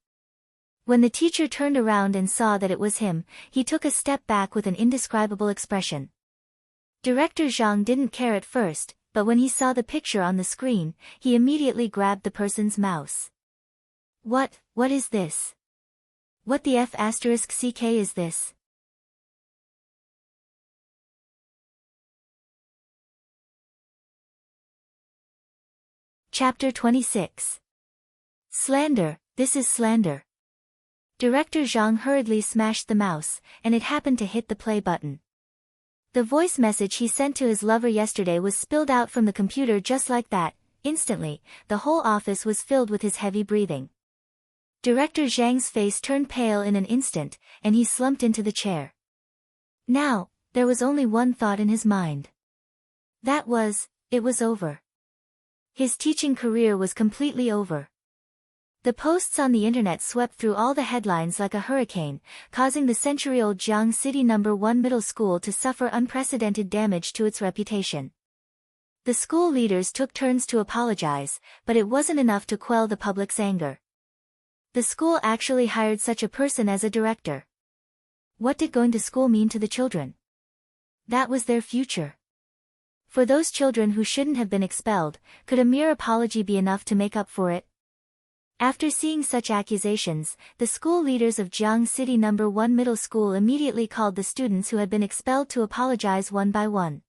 A: When the teacher turned around and saw that it was him, he took a step back with an indescribable expression. Director Zhang didn't care at first, but when he saw the picture on the screen, he immediately grabbed the person's mouse. What is this? What the F***ck is this? Chapter 26. Slander, this is slander. Director Zhang hurriedly smashed the mouse, and it happened to hit the play button. The voice message he sent to his lover yesterday was spilled out from the computer just like that. Instantly, the whole office was filled with his heavy breathing. Director Zhang's face turned pale in an instant, and he slumped into the chair. Now, there was only one thought in his mind. It was over. His teaching career was completely over. The posts on the internet swept through all the headlines like a hurricane, causing the century-old Jiang City No. 1 middle school to suffer unprecedented damage to its reputation. The school leaders took turns to apologize, but it wasn't enough to quell the public's anger. The school actually hired such a person as a director. What did going to school mean to the children? That was their future. For those children who shouldn't have been expelled, could a mere apology be enough to make up for it? After seeing such accusations, the school leaders of Jiang City No. 1 middle school immediately called the students who had been expelled to apologize one by one.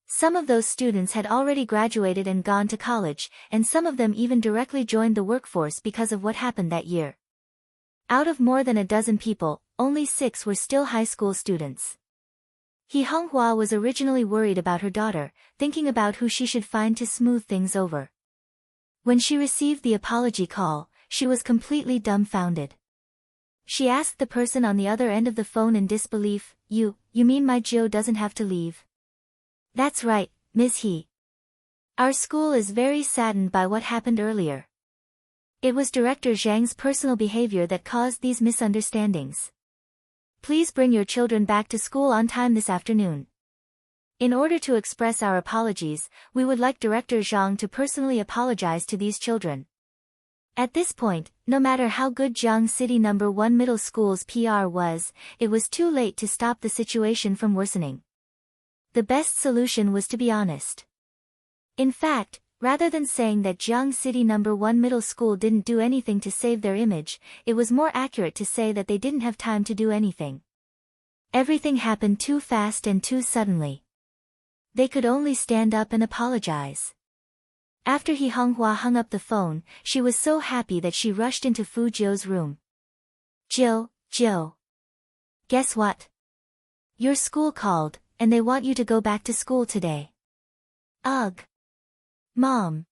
A: Some of those students had already graduated and gone to college, and some of them even directly joined the workforce because of what happened that year. Out of more than a dozen people, only 6 were still high school students. He Honghua was originally worried about her daughter, thinking about who she should find to smooth things over. When she received the apology call, she was completely dumbfounded. She asked the person on the other end of the phone in disbelief, You mean my Jiu doesn't have to leave?" "That's right, Ms. He. Our school is very saddened by what happened earlier. It was Director Zhang's personal behavior that caused these misunderstandings. Please bring your children back to school on time this afternoon. In order to express our apologies, we would like Director Zhang to personally apologize to these children. At this point, no matter how good Jiang City No. 1 Middle School's PR was, it was too late to stop the situation from worsening. The best solution was to be honest. In fact, rather than saying that Jiang City No. 1 Middle School didn't do anything to save their image, it was more accurate to say that they didn't have time to do anything. Everything happened too fast and too suddenly. They could only stand up and apologize. After He Honghua hung up the phone, she was so happy that she rushed into Fu Jiu's room. Jiu. Guess what? Your school called, and they want you to go back to school today. Ugh. Mom.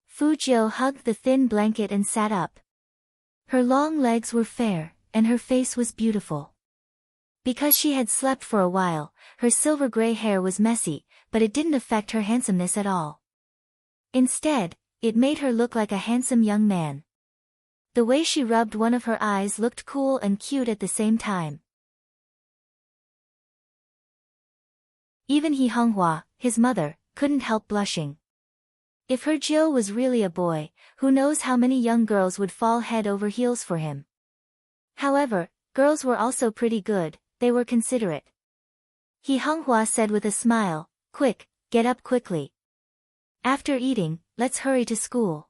A: Fu Jiu hugged the thin blanket and sat up. Her long legs were fair, and her face was beautiful. Because she had slept for a while, her silver gray hair was messy, but it didn't affect her handsomeness at all. Instead, it made her look like a handsome young man. The way she rubbed one of her eyes looked cool and cute at the same time. Even He Honghua, his mother, couldn't help blushing. If her Jiu was really a boy, who knows how many young girls would fall head over heels for him. However, girls were also pretty good, they were considerate. He Honghua said with a smile, "Quick, get up quickly. After eating, let's hurry to school."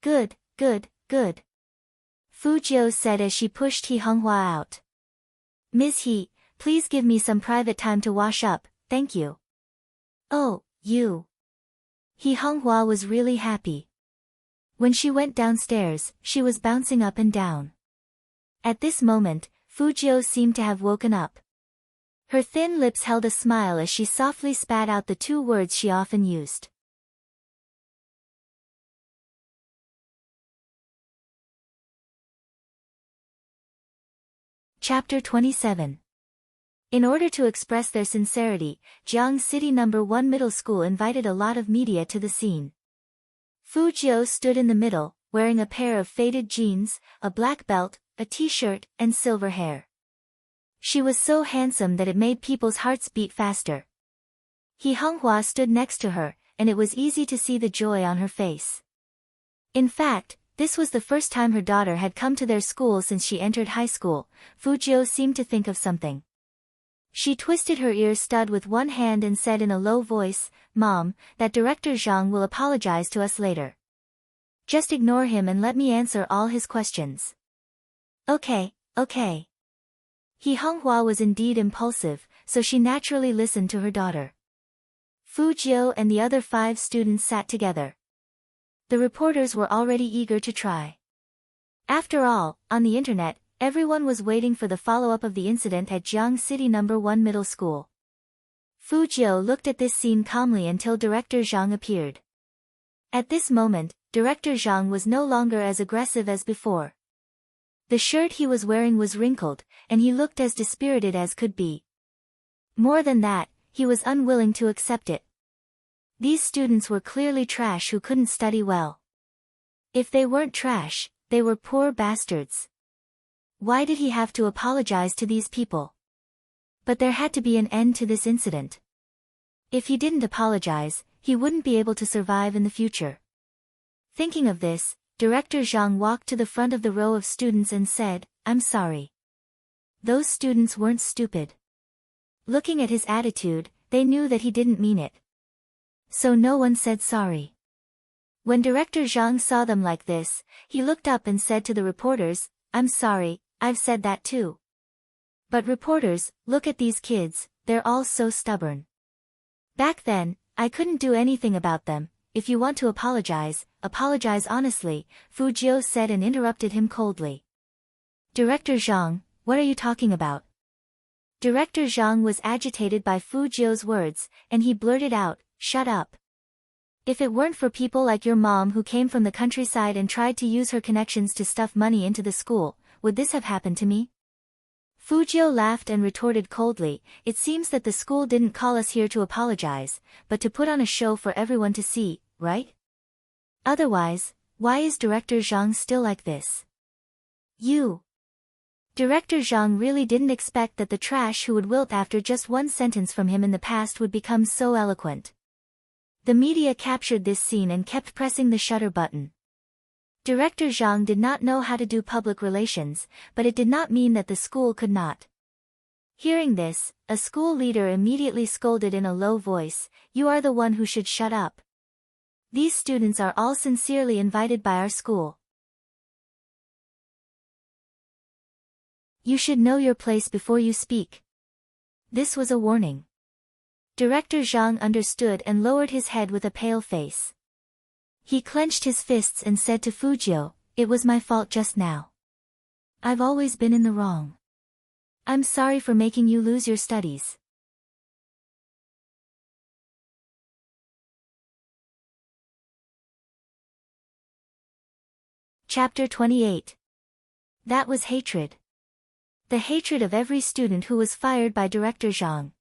A: Good. Fu Jiu said as she pushed He Honghua out. "Ms. He, please give me some private time to wash up, thank you." "Oh, you." He Honghua was really happy. When she went downstairs, she was bouncing up and down. At this moment, Fu Jiu seemed to have woken up. Her thin lips held a smile as she softly spat out the two words she often used. Chapter 27. In order to express their sincerity, Jiang City No. 1 Middle School invited a lot of media to the scene. Fu Jiu stood in the middle, wearing a pair of faded jeans, a black belt, a t-shirt, and silver hair. She was so handsome that it made people's hearts beat faster. He Honghua stood next to her, and it was easy to see the joy on her face. In fact, this was the first time her daughter had come to their school since she entered high school. Fu Jiu seemed to think of something. She twisted her ear stud with one hand and said in a low voice, "Mom, that Director Zhang will apologize to us later. Just ignore him and let me answer all his questions." Okay. He Honghua was indeed impulsive, so she naturally listened to her daughter. Fu Jiu and the other 5 students sat together. The reporters were already eager to try. After all, on the internet, everyone was waiting for the follow-up of the incident at Jiang City No. 1 Middle School. Fu Jiu looked at this scene calmly until Director Zhang appeared. At this moment, Director Zhang was no longer as aggressive as before. The shirt he was wearing was wrinkled, and he looked as dispirited as could be. More than that, he was unwilling to accept it. These students were clearly trash who couldn't study well. If they weren't trash, they were poor bastards. Why did he have to apologize to these people? But there had to be an end to this incident. If he didn't apologize, he wouldn't be able to survive in the future. Thinking of this, Director Zhang walked to the front of the row of students and said, "I'm sorry." Those students weren't stupid. Looking at his attitude, they knew that he didn't mean it. So no one said sorry. When Director Zhang saw them like this, he looked up and said to the reporters, "I'm sorry, I've said that too. But reporters, look at these kids, they're all so stubborn. Back then, I couldn't do anything about them. If you want to apologize, apologize honestly," Fu Jiu said and interrupted him coldly. "Director Zhang, what are you talking about?" Director Zhang was agitated by Fu Jiu's words, and he blurted out, "Shut up. If it weren't for people like your mom who came from the countryside and tried to use her connections to stuff money into the school, would this have happened to me?" Fu Jiu laughed and retorted coldly, "It seems that the school didn't call us here to apologize, but to put on a show for everyone to see, right? Otherwise, why is Director Zhang still like this?" Director Zhang really didn't expect that the trash who would wilt after just one sentence from him in the past would become so eloquent. The media captured this scene and kept pressing the shutter button. Director Zhang did not know how to do public relations, but it did not mean that the school could not. Hearing this, a school leader immediately scolded in a low voice, "You are the one who should shut up. These students are all sincerely invited by our school. You should know your place before you speak." This was a warning. Director Zhang understood and lowered his head with a pale face. He clenched his fists and said to Fujio, "It was my fault just now. I've always been in the wrong. I'm sorry for making you lose your studies." Chapter 28. That was hatred. The hatred of every student who was fired by Director Zhang.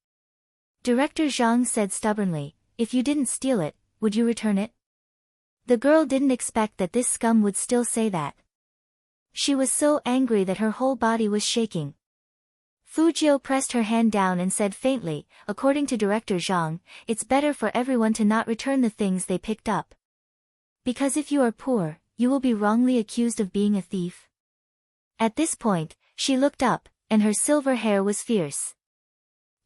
A: Director Zhang said stubbornly, "If you didn't steal it, would you return it?" The girl didn't expect that this scum would still say that. She was so angry that her whole body was shaking. Fujio pressed her hand down and said faintly, "According to Director Zhang, it's better for everyone to not return the things they picked up. Because if you are poor, you will be wrongly accused of being a thief." At this point, she looked up, and her silver hair was fierce.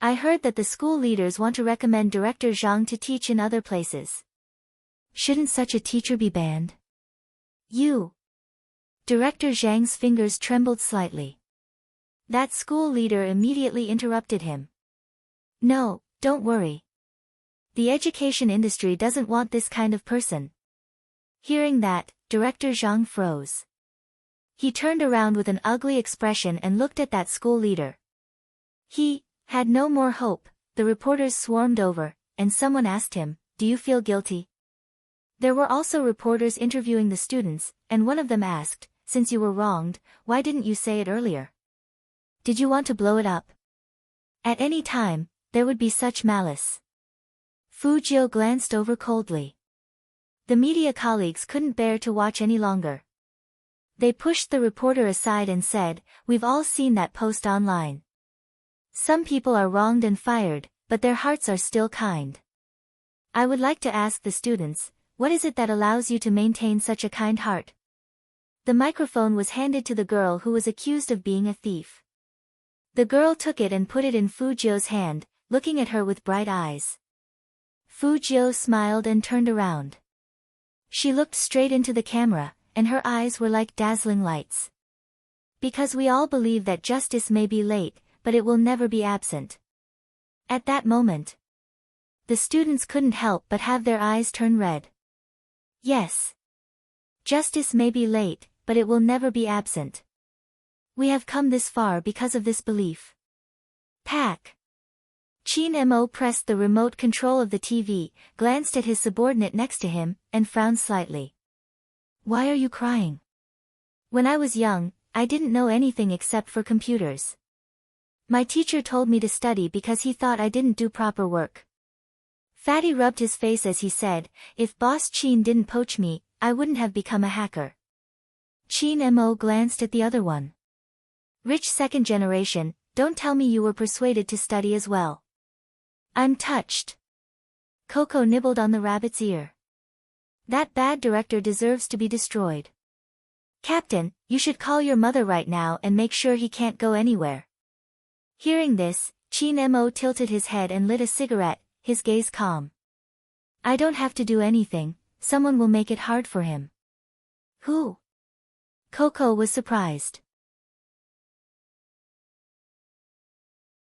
A: "I heard that the school leaders want to recommend Director Zhang to teach in other places. Shouldn't such a teacher be banned?" "You." Director Zhang's fingers trembled slightly. That school leader immediately interrupted him. "No, don't worry. The education industry doesn't want this kind of person." Hearing that, Director Zhang froze. He turned around with an ugly expression and looked at that school leader. He had no more hope. The reporters swarmed over, and someone asked him, "Do you feel guilty?" There were also reporters interviewing the students, and one of them asked, "Since you were wronged, why didn't you say it earlier? Did you want to blow it up? At any time, there would be such malice." Fujio glanced over coldly. The media colleagues couldn't bear to watch any longer. They pushed the reporter aside and said, "We've all seen that post online. Some people are wronged and fired, but their hearts are still kind. I would like to ask the students, what is it that allows you to maintain such a kind heart?" The microphone was handed to the girl who was accused of being a thief. The girl took it and put it in Fujio's hand, looking at her with bright eyes. Fujio smiled and turned around. She looked straight into the camera, and her eyes were like dazzling lights. "Because we all believe that justice may be late, but it will never be absent." At that moment, the students couldn't help but have their eyes turn red. Yes. Justice may be late, but it will never be absent. We have come this far because of this belief. Pack. Chin Mo pressed the remote control of the TV, glanced at his subordinate next to him, and frowned slightly. "Why are you crying?" "When I was young, I didn't know anything except for computers. My teacher told me to study because he thought I didn't do proper work." Fatty rubbed his face as he said, "If Boss Chin didn't poach me, I wouldn't have become a hacker." Chin Mo glanced at the other one. "Rich second generation, don't tell me you were persuaded to study as well." "I'm touched." Coco nibbled on the rabbit's ear. "That bad director deserves to be destroyed. Captain, you should call your mother right now and make sure he can't go anywhere." Hearing this, Chin Mo tilted his head and lit a cigarette, his gaze calm. "I don't have to do anything, someone will make it hard for him." "Who?" Coco was surprised.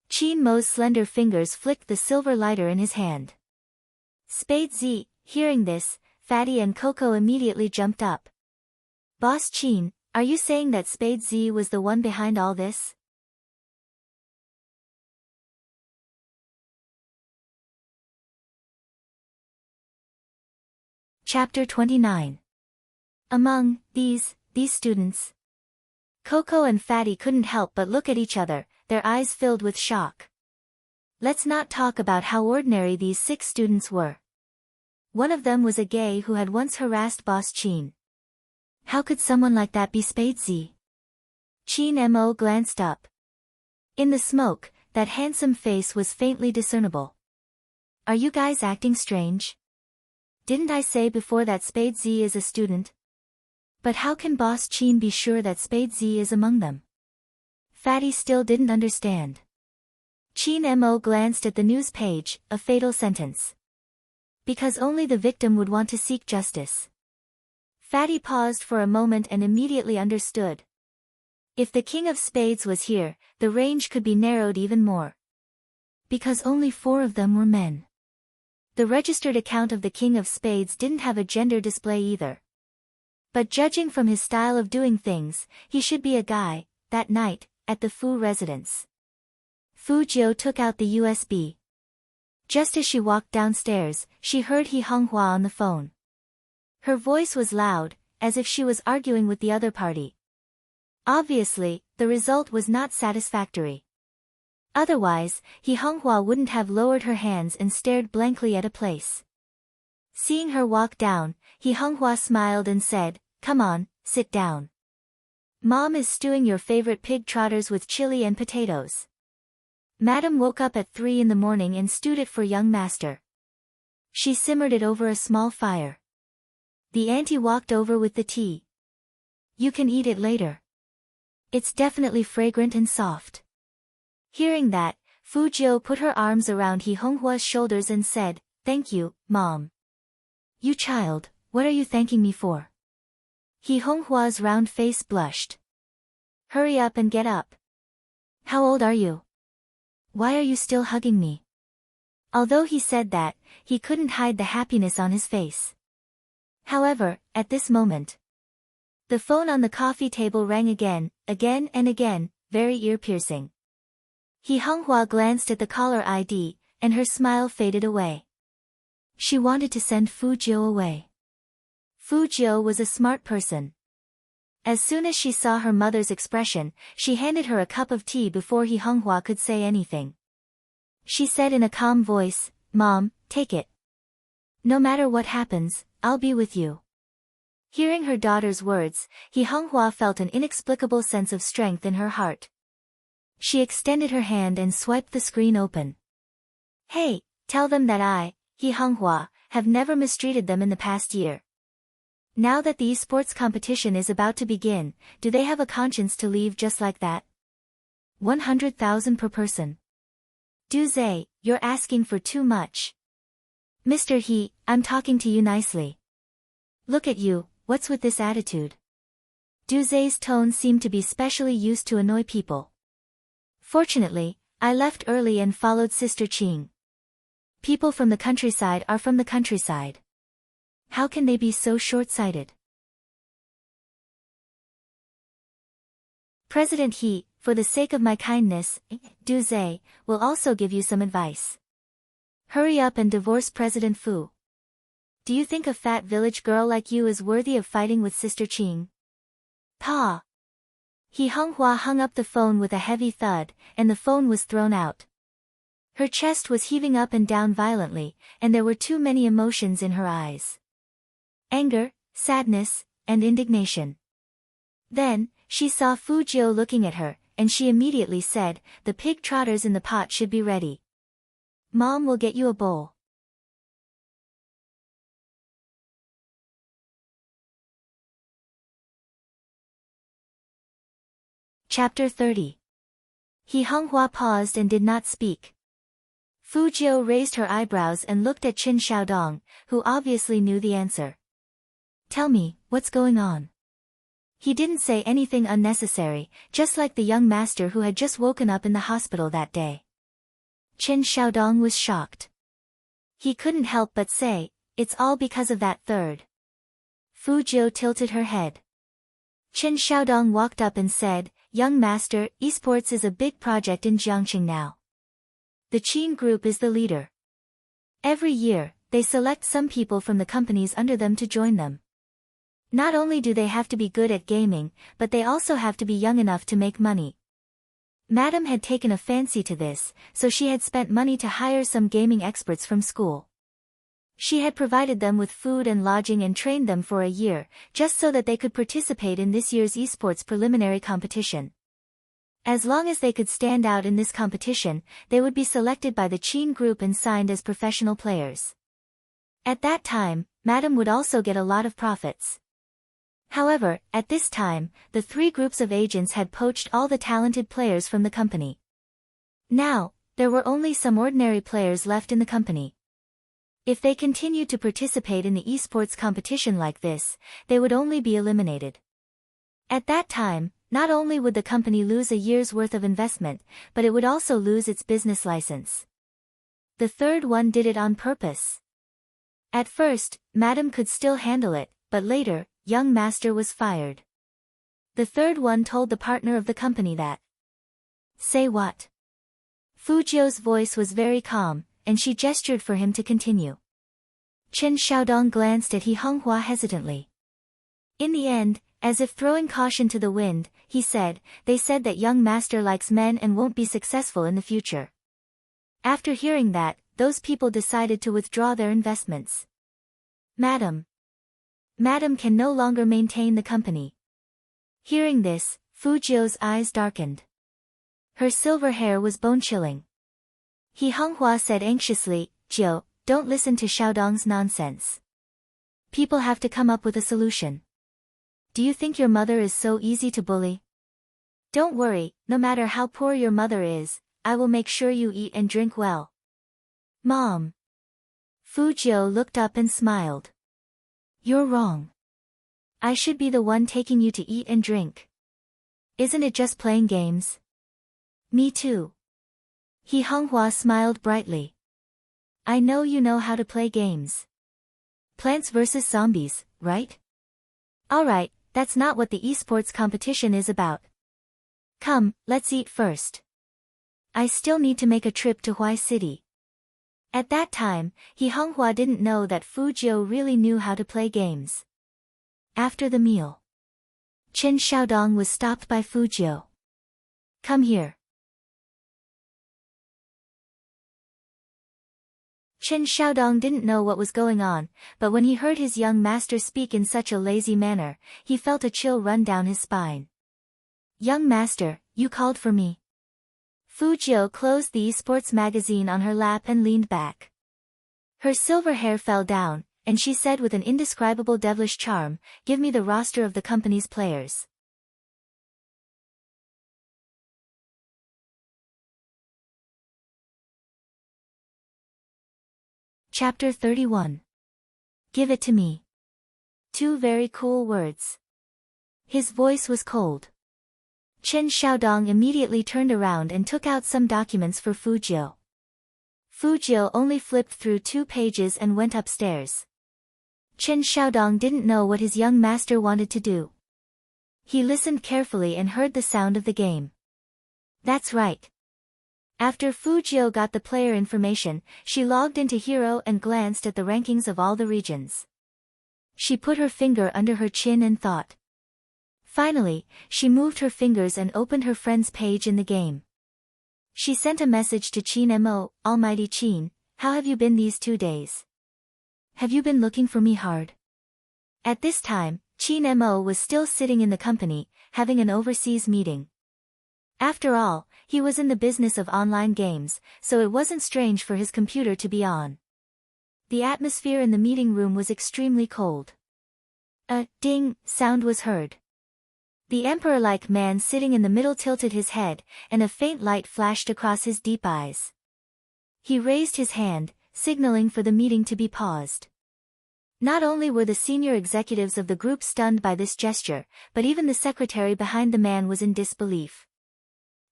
A: Chin Mo's slender fingers flicked the silver lighter in his hand. Spade Z. Hearing this, Fatty and Coco immediately jumped up. "Boss Chin, are you saying that Spade Z was the one behind all this?" Chapter 29. Among these students, Coco and Fatty couldn't help but look at each other, their eyes filled with shock. Let's not talk about how ordinary these 6 students were. One of them was a gay who had once harassed Boss Chin. How could someone like that be Spade Z? Qin Mo glanced up. In the smoke, that handsome face was faintly discernible. Are you guys acting strange? Didn't I say before that Spade Z is a student? But how can Boss Qin be sure that Spade Z is among them? Fatty still didn't understand. Qin Mo glanced at the news page, a fatal sentence. Because only the victim would want to seek justice. Fatty paused for a moment and immediately understood. If the King of Spades was here, the range could be narrowed even more. Because only 4 of them were men. The registered account of the King of Spades didn't have a gender display either. But judging from his style of doing things, he should be a guy. That night, at the Fu residence, Fu Jiu took out the USB. Just as she walked downstairs, she heard He Honghua on the phone. Her voice was loud, as if she was arguing with the other party. Obviously, the result was not satisfactory. Otherwise, He Honghua wouldn't have lowered her hands and stared blankly at a place. Seeing her walk down, He Honghua smiled and said, "Come on, sit down. Mom is stewing your favorite pig trotters with chili and potatoes. Madam woke up at 3 in the morning and stewed it for young master. She simmered it over a small fire. The auntie walked over with the tea. You can eat it later. It's definitely fragrant and soft." Hearing that, Fu Jiu put her arms around He Honghua's shoulders and said, "Thank you, Mom." "You child, what are you thanking me for?" He Honghua's round face blushed. "Hurry up and get up. How old are you? Why are you still hugging me?" Although he said that, he couldn't hide the happiness on his face. However, at this moment, the phone on the coffee table rang again and again, very ear-piercing. He Honghua glanced at the caller ID, and her smile faded away. She wanted to send Fu Jiu away. Fu Jiu was a smart person. As soon as she saw her mother's expression, she handed her a cup of tea before He Honghua could say anything. She said in a calm voice, "Mom, take it. No matter what happens, I'll be with you." Hearing her daughter's words, He Honghua felt an inexplicable sense of strength in her heart. She extended her hand and swiped the screen open. "Hey, tell them that I, He Honghua, have never mistreated them in the past year. Now that the esports competition is about to begin, do they have a conscience to leave just like that? 100,000 per person. Duze, you're asking for too much. Mr. He, I'm talking to you nicely. Look at you, what's with this attitude?" Duze's tone seemed to be specially used to annoy people. "Fortunately, I left early and followed Sister Qing. People from the countryside are from the countryside. How can they be so short-sighted?" President He, for the sake of my kindness, Duze, will also give you some advice. Hurry up and divorce President Fu. Do you think a fat village girl like you is worthy of fighting with Sister Qing? Pa! He Honghua hung up the phone with a heavy thud, and the phone was thrown out. Her chest was heaving up and down violently, and there were too many emotions in her eyes. Anger, sadness, and indignation. Then, she saw Fu Jiu looking at her, and she immediately said, "The pig trotters in the pot should be ready. Mom will get you a bowl." Chapter 30. He Honghua paused and did not speak. Fu Jiu raised her eyebrows and looked at Qin Xiaodong, who obviously knew the answer. "Tell me, what's going on?" He didn't say anything unnecessary, just like the young master who had just woken up in the hospital that day. Qin Xiaodong was shocked. He couldn't help but say, "It's all because of that third." Fu Jiu tilted her head. Qin Xiaodong walked up and said, "Young master, esports is a big project in Jiangqing now. The Qin group is the leader. Every year, they select some people from the companies under them to join them. Not only do they have to be good at gaming, but they also have to be young enough to make money." Madam had taken a fancy to this, so she had spent money to hire some gaming experts from school. She had provided them with food and lodging and trained them for a year, just so that they could participate in this year's esports preliminary competition. As long as they could stand out in this competition, they would be selected by the Qin group and signed as professional players. At that time, Madam would also get a lot of profits. However, at this time, the three groups of agents had poached all the talented players from the company. Now, there were only some ordinary players left in the company. If they continued to participate in the esports competition like this, they would only be eliminated. At that time, not only would the company lose a year's worth of investment, but it would also lose its business license. The third one did it on purpose. At first, Madam could still handle it, but later, young master was fired. The third one told the partner of the company that. Say what? Fujio's voice was very calm, and she gestured for him to continue. Chen Xiaodong glanced at He Honghua hesitantly. In the end, as if throwing caution to the wind, he said, they said that young master likes men and won't be successful in the future. After hearing that, those people decided to withdraw their investments. Madam can no longer maintain the company. Hearing this, Fujio's eyes darkened. Her silver hair was bone-chilling. He Honghua said anxiously, Jiu, don't listen to Xiaodong's nonsense. People have to come up with a solution. Do you think your mother is so easy to bully? Don't worry, no matter how poor your mother is, I will make sure you eat and drink well. Mom. Fujio looked up and smiled. You're wrong. I should be the one taking you to eat and drink. Isn't it just playing games? Me too. He Honghua smiled brightly. I know you know how to play games. Plants vs. Zombies, right? Alright, that's not what the esports competition is about. Come, let's eat first. I still need to make a trip to Huai City. At that time, He Honghua didn't know that Fujio really knew how to play games. After the meal, Chen Xiaodong was stopped by Fujio. Come here. Chen Xiaodong didn't know what was going on, but when he heard his young master speak in such a lazy manner, he felt a chill run down his spine. Young master, you called for me. Fujio closed the esports magazine on her lap and leaned back. Her silver hair fell down, and she said with an indescribable devilish charm, give me the roster of the company's players. Chapter 31. Give it to me. Two very cool words. His voice was cold. Chen Xiaodong immediately turned around and took out some documents for Fujio. Fujio only flipped through 2 pages and went upstairs. Chen Xiaodong didn't know what his young master wanted to do. He listened carefully and heard the sound of the game. That's right. After Fujio got the player information, she logged into Hero and glanced at the rankings of all the regions. She put her finger under her chin and thought. Finally, she moved her fingers and opened her friend's page in the game. She sent a message to Qin Mo, Almighty Qin, how have you been these 2 days? Have you been looking for me hard? At this time, Qin Mo was still sitting in the company, having an overseas meeting. After all, he was in the business of online games, so it wasn't strange for his computer to be on. The atmosphere in the meeting room was extremely cold. A ding sound was heard. The emperor-like man sitting in the middle tilted his head, and a faint light flashed across his deep eyes. He raised his hand, signaling for the meeting to be paused. Not only were the senior executives of the group stunned by this gesture, but even the secretary behind the man was in disbelief.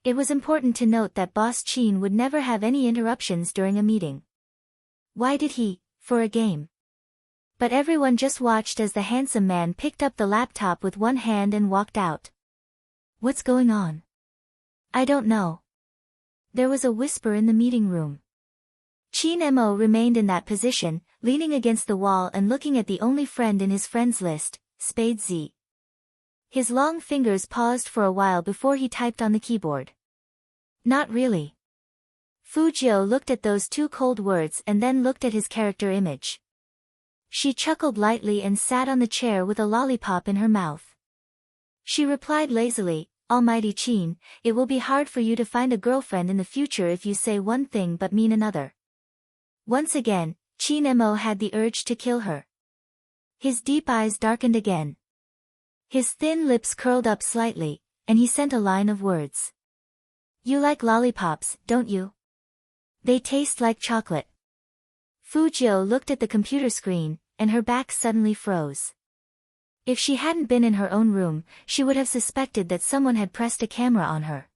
A: It was important to note that Boss Qin would never have any interruptions during a meeting. Why did he, for a game? But everyone just watched as the handsome man picked up the laptop with one hand and walked out. What's going on? I don't know. There was a whisper in the meeting room. Qin Mo remained in that position, leaning against the wall and looking at the only friend in his friends list, Spade Z. His long fingers paused for a while before he typed on the keyboard. Not really. Fujio looked at those 2 cold words and then looked at his character image. She chuckled lightly and sat on the chair with a lollipop in her mouth. She replied lazily, Almighty Qin, it will be hard for you to find a girlfriend in the future if you say one thing but mean another. Once again, Qin Mo had the urge to kill her. His deep eyes darkened again. His thin lips curled up slightly, and he sent a line of words. You like lollipops, don't you? They taste like chocolate. Fu Jiu looked at the computer screen, and her back suddenly froze. If she hadn't been in her own room, she would have suspected that someone had pressed a camera on her.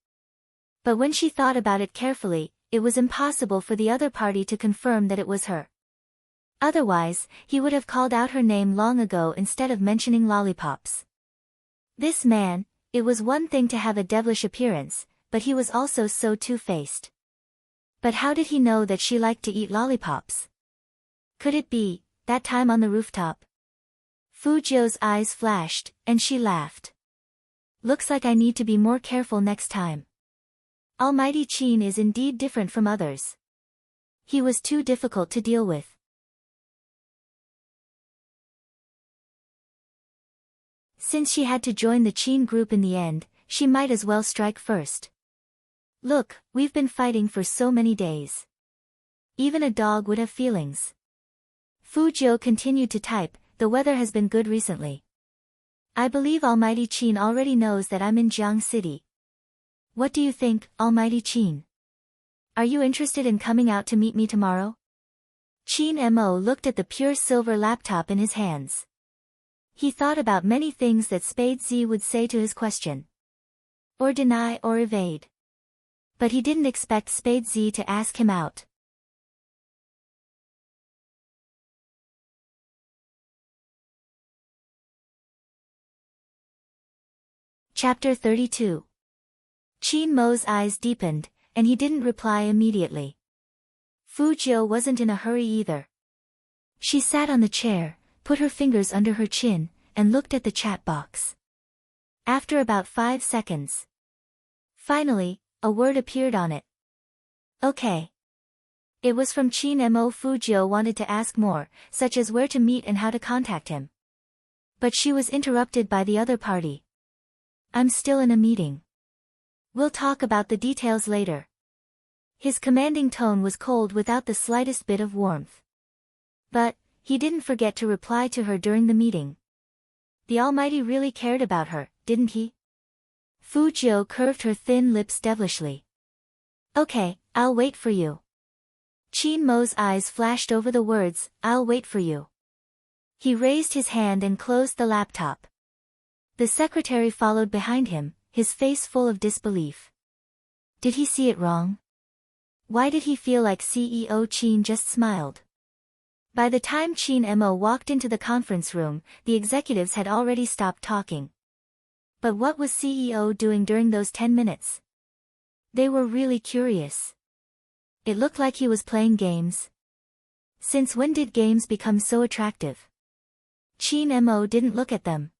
A: But when she thought about it carefully, it was impossible for the other party to confirm that it was her. Otherwise, he would have called out her name long ago instead of mentioning lollipops. This man, it was one thing to have a devilish appearance, but he was also so two-faced. But how did he know that she liked to eat lollipops? Could it be, that time on the rooftop? Fu Jiu's eyes flashed, and she laughed. Looks like I need to be more careful next time. Almighty Qin is indeed different from others. He was too difficult to deal with. Since she had to join the Qin group in the end, she might as well strike first. Look, we've been fighting for so many days. Even a dog would have feelings. Fu Jiu continued to type, the weather has been good recently. I believe Almighty Qin already knows that I'm in Jiang City. What do you think, Almighty Qin? Are you interested in coming out to meet me tomorrow? Qin Mo looked at the pure silver laptop in his hands. He thought about many things that Spade Z would say to his question. Or deny or evade. But he didn't expect Spade Z to ask him out. Chapter 32. Qin Mo's eyes deepened, and he didn't reply immediately. Fu Jiu wasn't in a hurry either. She sat on the chair, put her fingers under her chin, and looked at the chat box. After about 5 seconds. Finally, a word appeared on it. Okay. It was from Qin Mo. Fu Jiu wanted to ask more, such as where to meet and how to contact him. But she was interrupted by the other party. I'm still in a meeting. We'll talk about the details later. His commanding tone was cold without the slightest bit of warmth. But, he didn't forget to reply to her during the meeting. The Almighty really cared about her, didn't he? Fu Jiu curved her thin lips devilishly. Okay, I'll wait for you. Qin Mo's eyes flashed over the words, I'll wait for you. He raised his hand and closed the laptop. The secretary followed behind him, his face full of disbelief. Did he see it wrong? Why did he feel like CEO Qin just smiled? By the time Qin Mo walked into the conference room, the executives had already stopped talking. But what was CEO doing during those 10 minutes? They were really curious. It looked like he was playing games. Since when did games become so attractive? Qin Mo didn't look at them.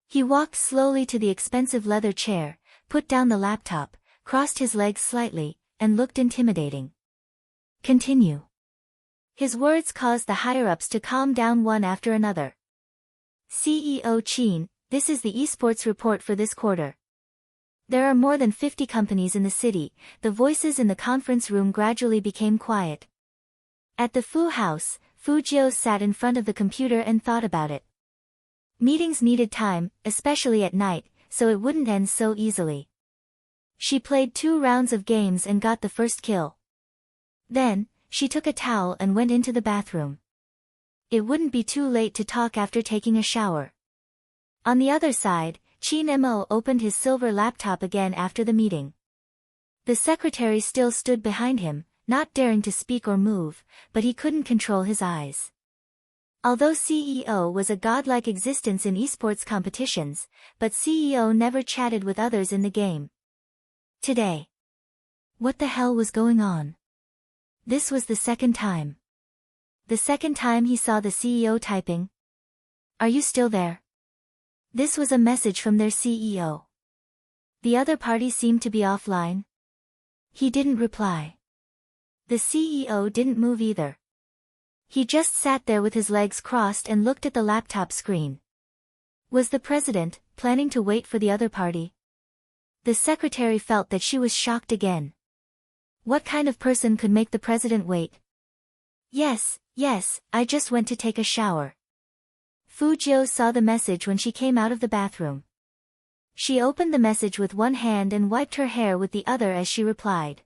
A: He walked slowly to the expensive leather chair, put down the laptop, crossed his legs slightly, and looked intimidating. Continue. His words caused the higher-ups to calm down one after another. CEO Qin, this is the esports report for this quarter. There are more than 50 companies in the city. The voices in the conference room gradually became quiet. At the Fu house, Fu Jiu sat in front of the computer and thought about it. Meetings needed time, especially at night, so it wouldn't end so easily. She played 2 rounds of games and got the first kill. Then, she took a towel and went into the bathroom. It wouldn't be too late to talk after taking a shower. On the other side, Qin Mo opened his silver laptop again after the meeting. The secretary still stood behind him, not daring to speak or move, but he couldn't control his eyes. Although CEO was a godlike existence in esports competitions, but CEO never chatted with others in the game. Today. What the hell was going on? This was the second time. The second time he saw the CEO typing. Are you still there? This was a message from their CEO. The other party seemed to be offline. He didn't reply. The CEO didn't move either. He just sat there with his legs crossed and looked at the laptop screen. Was the president planning to wait for the other party? The secretary felt that she was shocked again. What kind of person could make the president wait? Yes, I just went to take a shower. Fujio saw the message when she came out of the bathroom. She opened the message with one hand and wiped her hair with the other as she replied.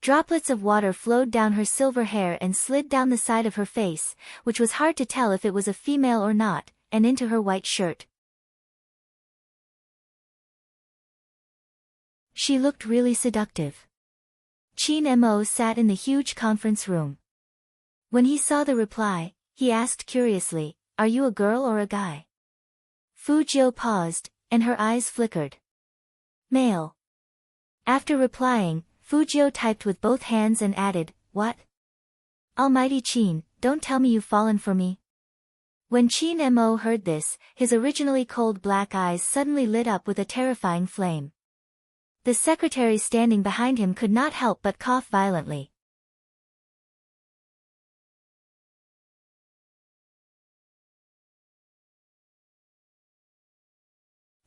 A: Droplets of water flowed down her silver hair and slid down the side of her face, which was hard to tell if it was a female or not, and into her white shirt. She looked really seductive. Chin Mo sat in the huge conference room. When he saw the reply, he asked curiously, "Are you a girl or a guy?" Fujio paused, and her eyes flickered. "Male." After replying, Fujio typed with both hands and added, "What? Almighty Chin, don't tell me you've fallen for me." When Chin Mo heard this, his originally cold black eyes suddenly lit up with a terrifying flame. The secretary standing behind him could not help but cough violently.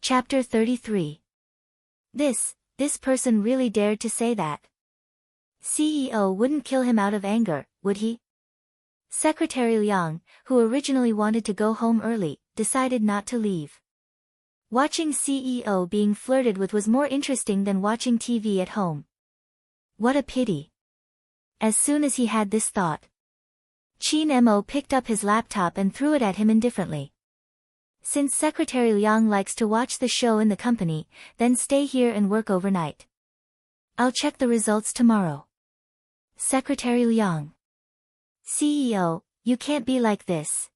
A: Chapter 33. This person really dared to say that. CEO wouldn't kill him out of anger, would he? Secretary Liang, who originally wanted to go home early, decided not to leave. Watching CEO being flirted with was more interesting than watching TV at home. What a pity. As soon as he had this thought, Chin Mo picked up his laptop and threw it at him indifferently. Since Secretary Liang likes to watch the show in the company, then stay here and work overnight. I'll check the results tomorrow. Secretary Liang. CEO, you can't be like this.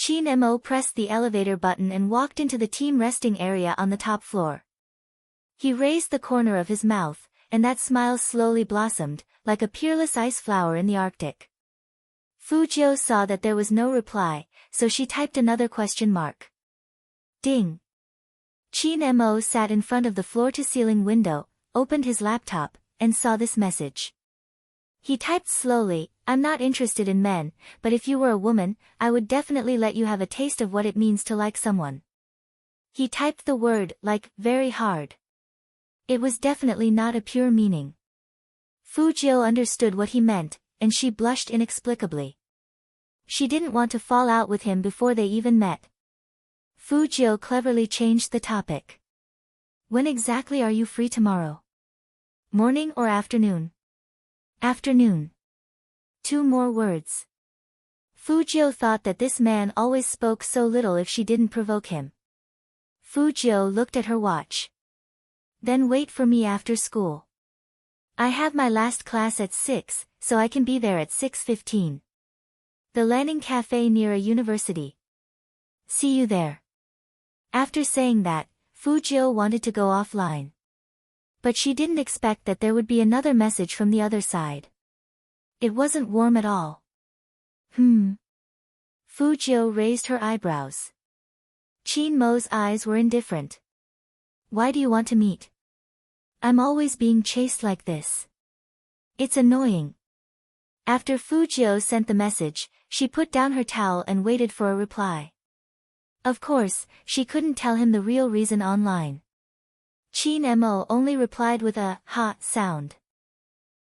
A: Chin Mo pressed the elevator button and walked into the team resting area on the top floor. He raised the corner of his mouth, and that smile slowly blossomed, like a peerless ice flower in the Arctic. Fujio saw that there was no reply, so she typed another question mark. Ding. Chin Mo sat in front of the floor-to-ceiling window, opened his laptop, and saw this message. He typed slowly, "I'm not interested in men, but if you were a woman, I would definitely let you have a taste of what it means to like someone." He typed the word "like" very hard. It was definitely not a pure meaning. Fujio understood what he meant, and she blushed inexplicably. She didn't want to fall out with him before they even met. Fujio cleverly changed the topic. "When exactly are you free tomorrow? Morning or afternoon?" "Afternoon." 2 more words. Fujio thought that this man always spoke so little if she didn't provoke him. Fujio looked at her watch. "Then wait for me after school. I have my last class at 6, so I can be there at 6:15. The Lanning Cafe near a university. See you there." After saying that, Fujio wanted to go offline. But she didn't expect that there would be another message from the other side. It wasn't warm at all. Fujio raised her eyebrows. Chin Mo's eyes were indifferent. "Why do you want to meet? I'm always being chased like this. It's annoying." After Fujio sent the message, she put down her towel and waited for a reply. Of course, she couldn't tell him the real reason online. Chin Mo only replied with a "ha" sound.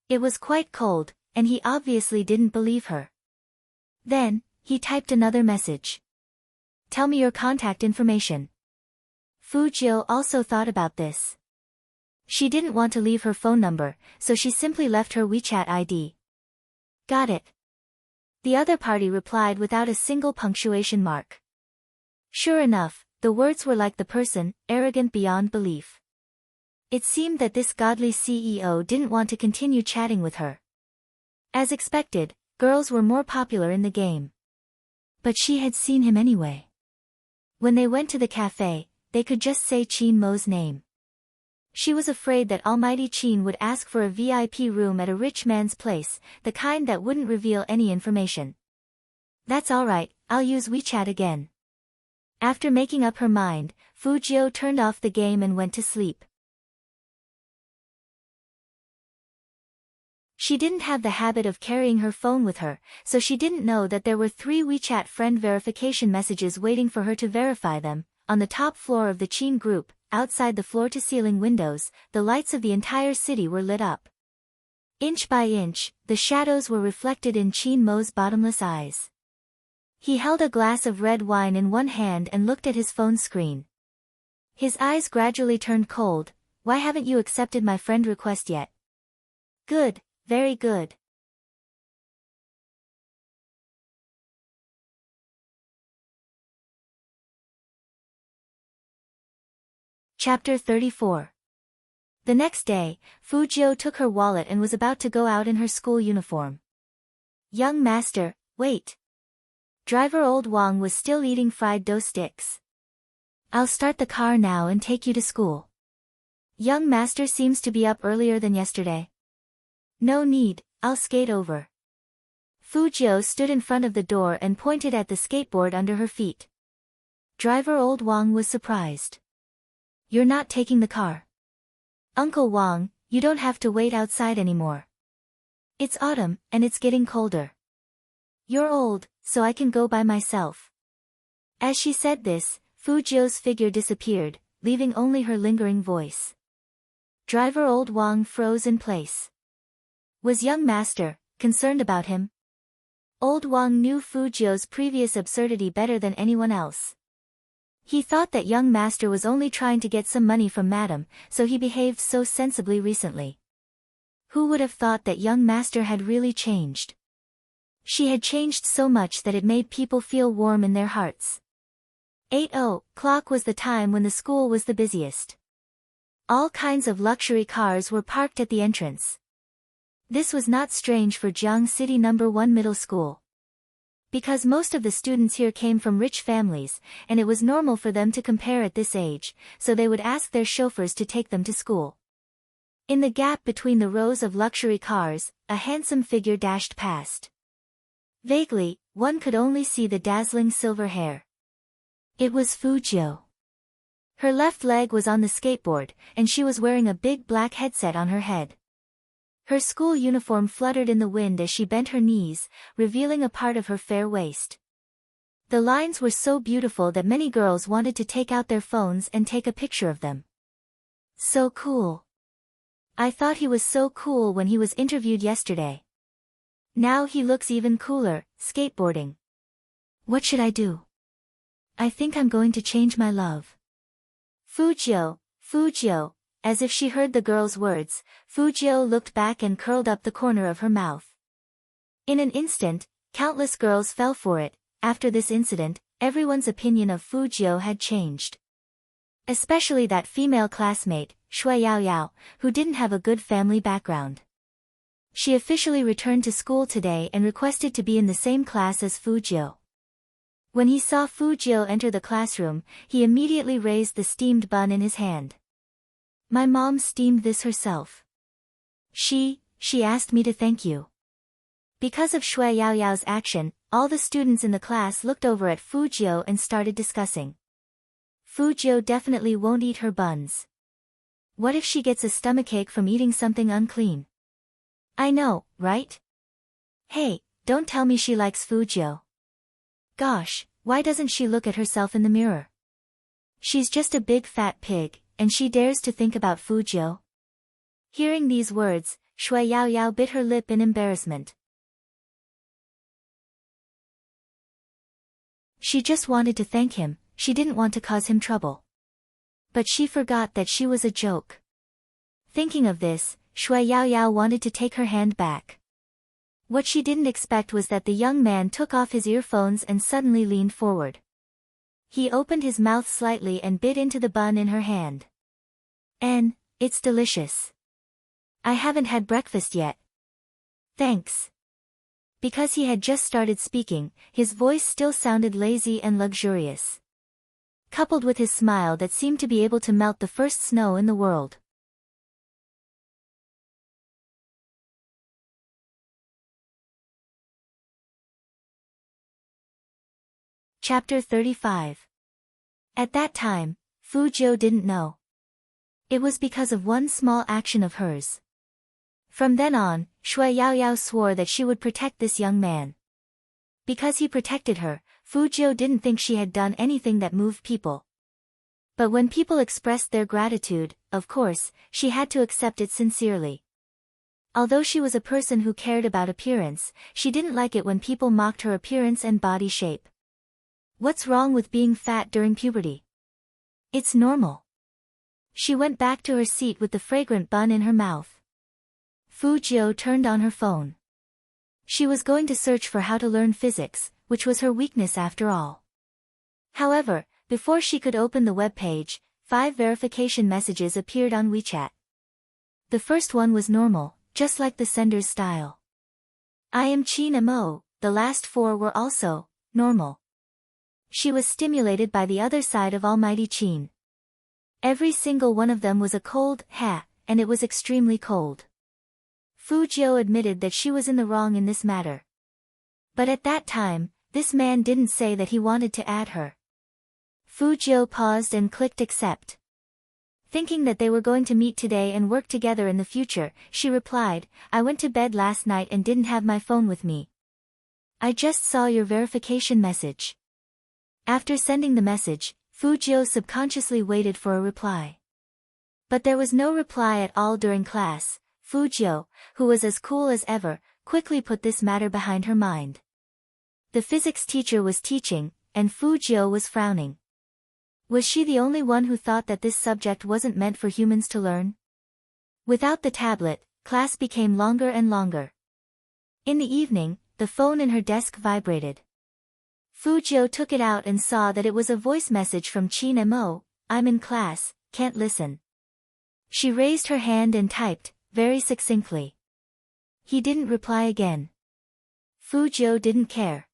A: It was quite cold, and he obviously didn't believe her. Then, he typed another message. "Tell me your contact information." Fujio also thought about this. She didn't want to leave her phone number, so she simply left her WeChat ID. "Got it." The other party replied without a single punctuation mark. Sure enough, the words were like the person, arrogant beyond belief. It seemed that this godly CEO didn't want to continue chatting with her. As expected, girls were more popular in the game. But she had seen him anyway. When they went to the cafe, they could just say Chin Mo's name. She was afraid that Almighty Chin would ask for a VIP room at a rich man's place, the kind that wouldn't reveal any information. "That's alright, I'll use WeChat again." After making up her mind, Fujio turned off the game and went to sleep. She didn't have the habit of carrying her phone with her, so she didn't know that there were 3 WeChat friend verification messages waiting for her to verify them, on the top floor of the Chin group, outside the floor-to-ceiling windows, the lights of the entire city were lit up. Inch by inch, the shadows were reflected in Chin Mo's bottomless eyes. He held a glass of red wine in one hand and looked at his phone screen. His eyes gradually turned cold. Why haven't you accepted my friend request yet? Good, very good. Chapter 34. The next day, Fujio took her wallet and was about to go out in her school uniform. Young master, wait. Driver old Wang was still eating fried dough sticks. I'll start the car now and take you to school. Young master seems to be up earlier than yesterday. No need, I'll skate over. Fujio stood in front of the door and pointed at the skateboard under her feet. Driver old Wang was surprised. You're not taking the car. Uncle Wang, you don't have to wait outside anymore. It's autumn, and it's getting colder. You're old, so I can go by myself. As she said this, Fujio's figure disappeared, leaving only her lingering voice. Driver old Wang froze in place. Was young master concerned about him? Old Wang knew Fujio's previous absurdity better than anyone else. He thought that young master was only trying to get some money from madam, so he behaved so sensibly recently. Who would have thought that young master had really changed? She had changed so much that it made people feel warm in their hearts. 8:00 was the time when the school was the busiest. All kinds of luxury cars were parked at the entrance. This was not strange for Jiang City No. 1 Middle School. Because most of the students here came from rich families, and it was normal for them to compare at this age, so they would ask their chauffeurs to take them to school. In the gap between the rows of luxury cars, a handsome figure dashed past. Vaguely, one could only see the dazzling silver hair. It was Fujio. Her left leg was on the skateboard, and she was wearing a big black headset on her head. Her school uniform fluttered in the wind as she bent her knees, revealing a part of her fair waist. The lines were so beautiful that many girls wanted to take out their phones and take a picture of them. So cool. I thought he was so cool when he was interviewed yesterday. Now he looks even cooler, skateboarding. What should I do? I think I'm going to change my love. Fujio, Fujio. As if she heard the girl's words, Fujio looked back and curled up the corner of her mouth. In an instant, countless girls fell for it. After this incident, everyone's opinion of Fujio had changed. Especially that female classmate, Shui Yaoyao, who didn't have a good family background. She officially returned to school today and requested to be in the same class as Fujio. When he saw Fujio enter the classroom, he immediately raised the steamed bun in his hand. My mom steamed this herself. She asked me to thank you. Because of Shui Yaoyao's action, all the students in the class looked over at Fujio and started discussing. Fujio definitely won't eat her buns. What if she gets a stomachache from eating something unclean? I know, right? Hey, don't tell me she likes Fujio. Gosh, why doesn't she look at herself in the mirror? She's just a big fat pig, and she dares to think about Fujio? Hearing these words, Shui Yaoyao bit her lip in embarrassment. She just wanted to thank him, she didn't want to cause him trouble. But she forgot that she was a joke. Thinking of this, Shui Yaoyao wanted to take her hand back. What she didn't expect was that the young man took off his earphones and suddenly leaned forward. He opened his mouth slightly and bit into the bun in her hand. It's delicious. I haven't had breakfast yet. Thanks. Because he had just started speaking, his voice still sounded lazy and luxurious. Coupled with his smile that seemed to be able to melt the first snow in the world. Chapter 35. At that time, Fujio didn't know. It was because of one small action of hers. From then on, Shui Yaoyao swore that she would protect this young man. Because he protected her, Fujio didn't think she had done anything that moved people. But when people expressed their gratitude, of course, she had to accept it sincerely. Although she was a person who cared about appearance, she didn't like it when people mocked her appearance and body shape. What's wrong with being fat during puberty? It's normal. She went back to her seat with the fragrant bun in her mouth. Fujio turned on her phone. She was going to search for how to learn physics, which was her weakness after all. However, before she could open the web page, 5 verification messages appeared on WeChat. The first one was normal, just like the sender's style. I am Chin Mo, the last 4 were also normal. She was stimulated by the other side of Almighty Chin. Every single one of them was a cold ha, and it was extremely cold. Fujio admitted that she was in the wrong in this matter. But at that time, this man didn't say that he wanted to add her. Fujio paused and clicked accept. Thinking that they were going to meet today and work together in the future, she replied, I went to bed last night and didn't have my phone with me. I just saw your verification message. After sending the message, Fujio subconsciously waited for a reply. But there was no reply at all during class. Fujio, who was as cool as ever, quickly put this matter behind her mind. The physics teacher was teaching, and Fujio was frowning. Was she the only one who thought that this subject wasn't meant for humans to learn? Without the tablet, class became longer and longer. In the evening, the phone in her desk vibrated. Fujio took it out and saw that it was a voice message from Chin Mo, I'm in class, can't listen. She raised her hand and typed, very succinctly. He didn't reply again. Fujio didn't care.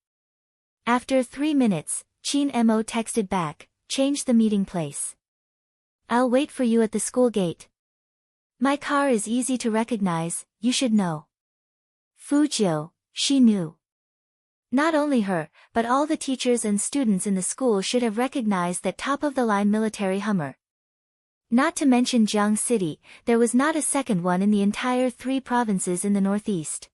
A: After 3 minutes, Chin Mo texted back, change the meeting place. I'll wait for you at the school gate. My car is easy to recognize, you should know. Fujio, she knew. Not only her, but all the teachers and students in the school should have recognized that top-of-the-line military Hummer. Not to mention Jiang City, there was not a second one in the entire 3 provinces in the northeast.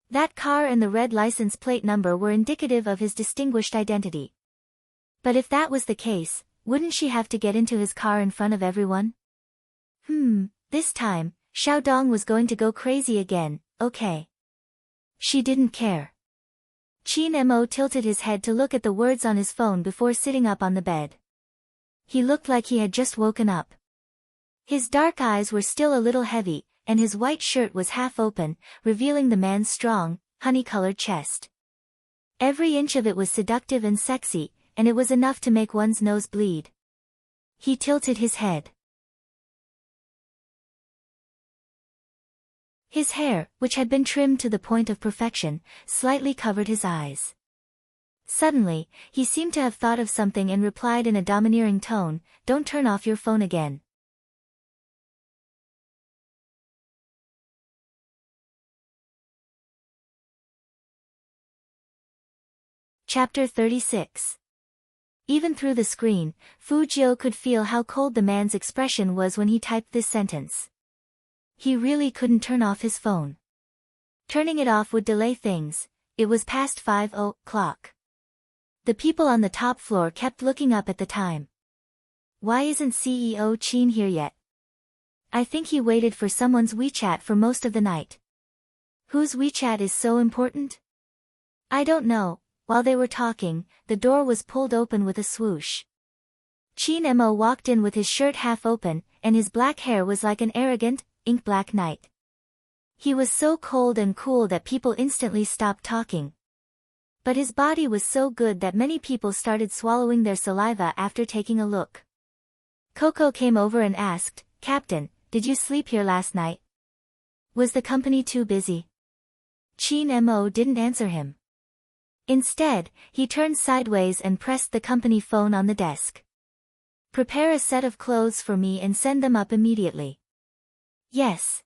A: That car and the red license plate number were indicative of his distinguished identity. But if that was the case, wouldn't she have to get into his car in front of everyone? This time, Xiaodong was going to go crazy again, okay. She didn't care. Chin Mo tilted his head to look at the words on his phone before sitting up on the bed. He looked like he had just woken up. His dark eyes were still a little heavy, and his white shirt was half open, revealing the man's strong, honey-colored chest. Every inch of it was seductive and sexy, and it was enough to make one's nose bleed. He tilted his head. His hair, which had been trimmed to the point of perfection, slightly covered his eyes. Suddenly, he seemed to have thought of something and replied in a domineering tone, don't turn off your phone again. Chapter 36. Even through the screen, Fujio could feel how cold the man's expression was when he typed this sentence. He really couldn't turn off his phone. Turning it off would delay things. It was past 5 o'clock. The people on the top floor kept looking up at the time. Why isn't CEO Chin here yet? I think he waited for someone's WeChat for most of the night. Whose WeChat is so important? I don't know. While they were talking, the door was pulled open with a swoosh. Chin Mo walked in with his shirt half open, and his black hair was like an arrogant, ink-black night. He was so cold and cool that people instantly stopped talking. But his body was so good that many people started swallowing their saliva after taking a look. Coco came over and asked, Captain, did you sleep here last night? Was the company too busy? Chin Mo didn't answer him. Instead, he turned sideways and pressed the company phone on the desk. Prepare a set of clothes for me and send them up immediately. Yes.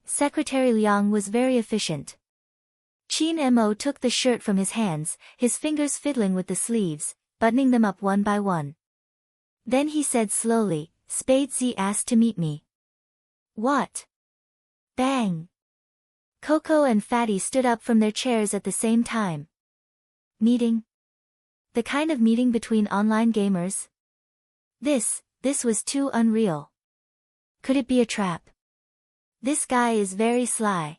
A: Secretary Liang was very efficient. Chin Mo took the shirt from his hands, his fingers fiddling with the sleeves, buttoning them up one by one. Then he said slowly, Spade Z asked to meet me. What? Bang! Coco and Fatty stood up from their chairs at the same time. Meeting? The kind of meeting between online gamers? This was too unreal. Could it be a trap? This guy is very sly.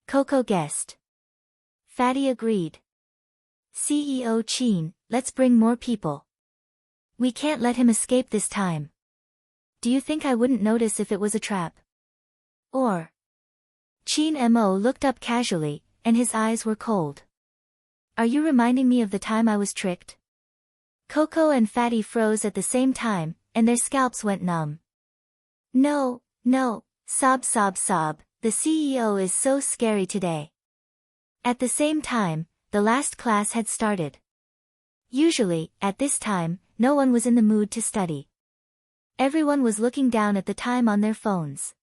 A: Coco guessed. Fatty agreed. CEO Chin, let's bring more people. We can't let him escape this time. Do you think I wouldn't notice if it was a trap? Or? Chin Mo looked up casually, and his eyes were cold. Are you reminding me of the time I was tricked? Coco and Fatty froze at the same time, and their scalps went numb. No, sob, the CEO is so scary today. At the same time, the last class had started. Usually, at this time, no one was in the mood to study. Everyone was looking down at the time on their phones.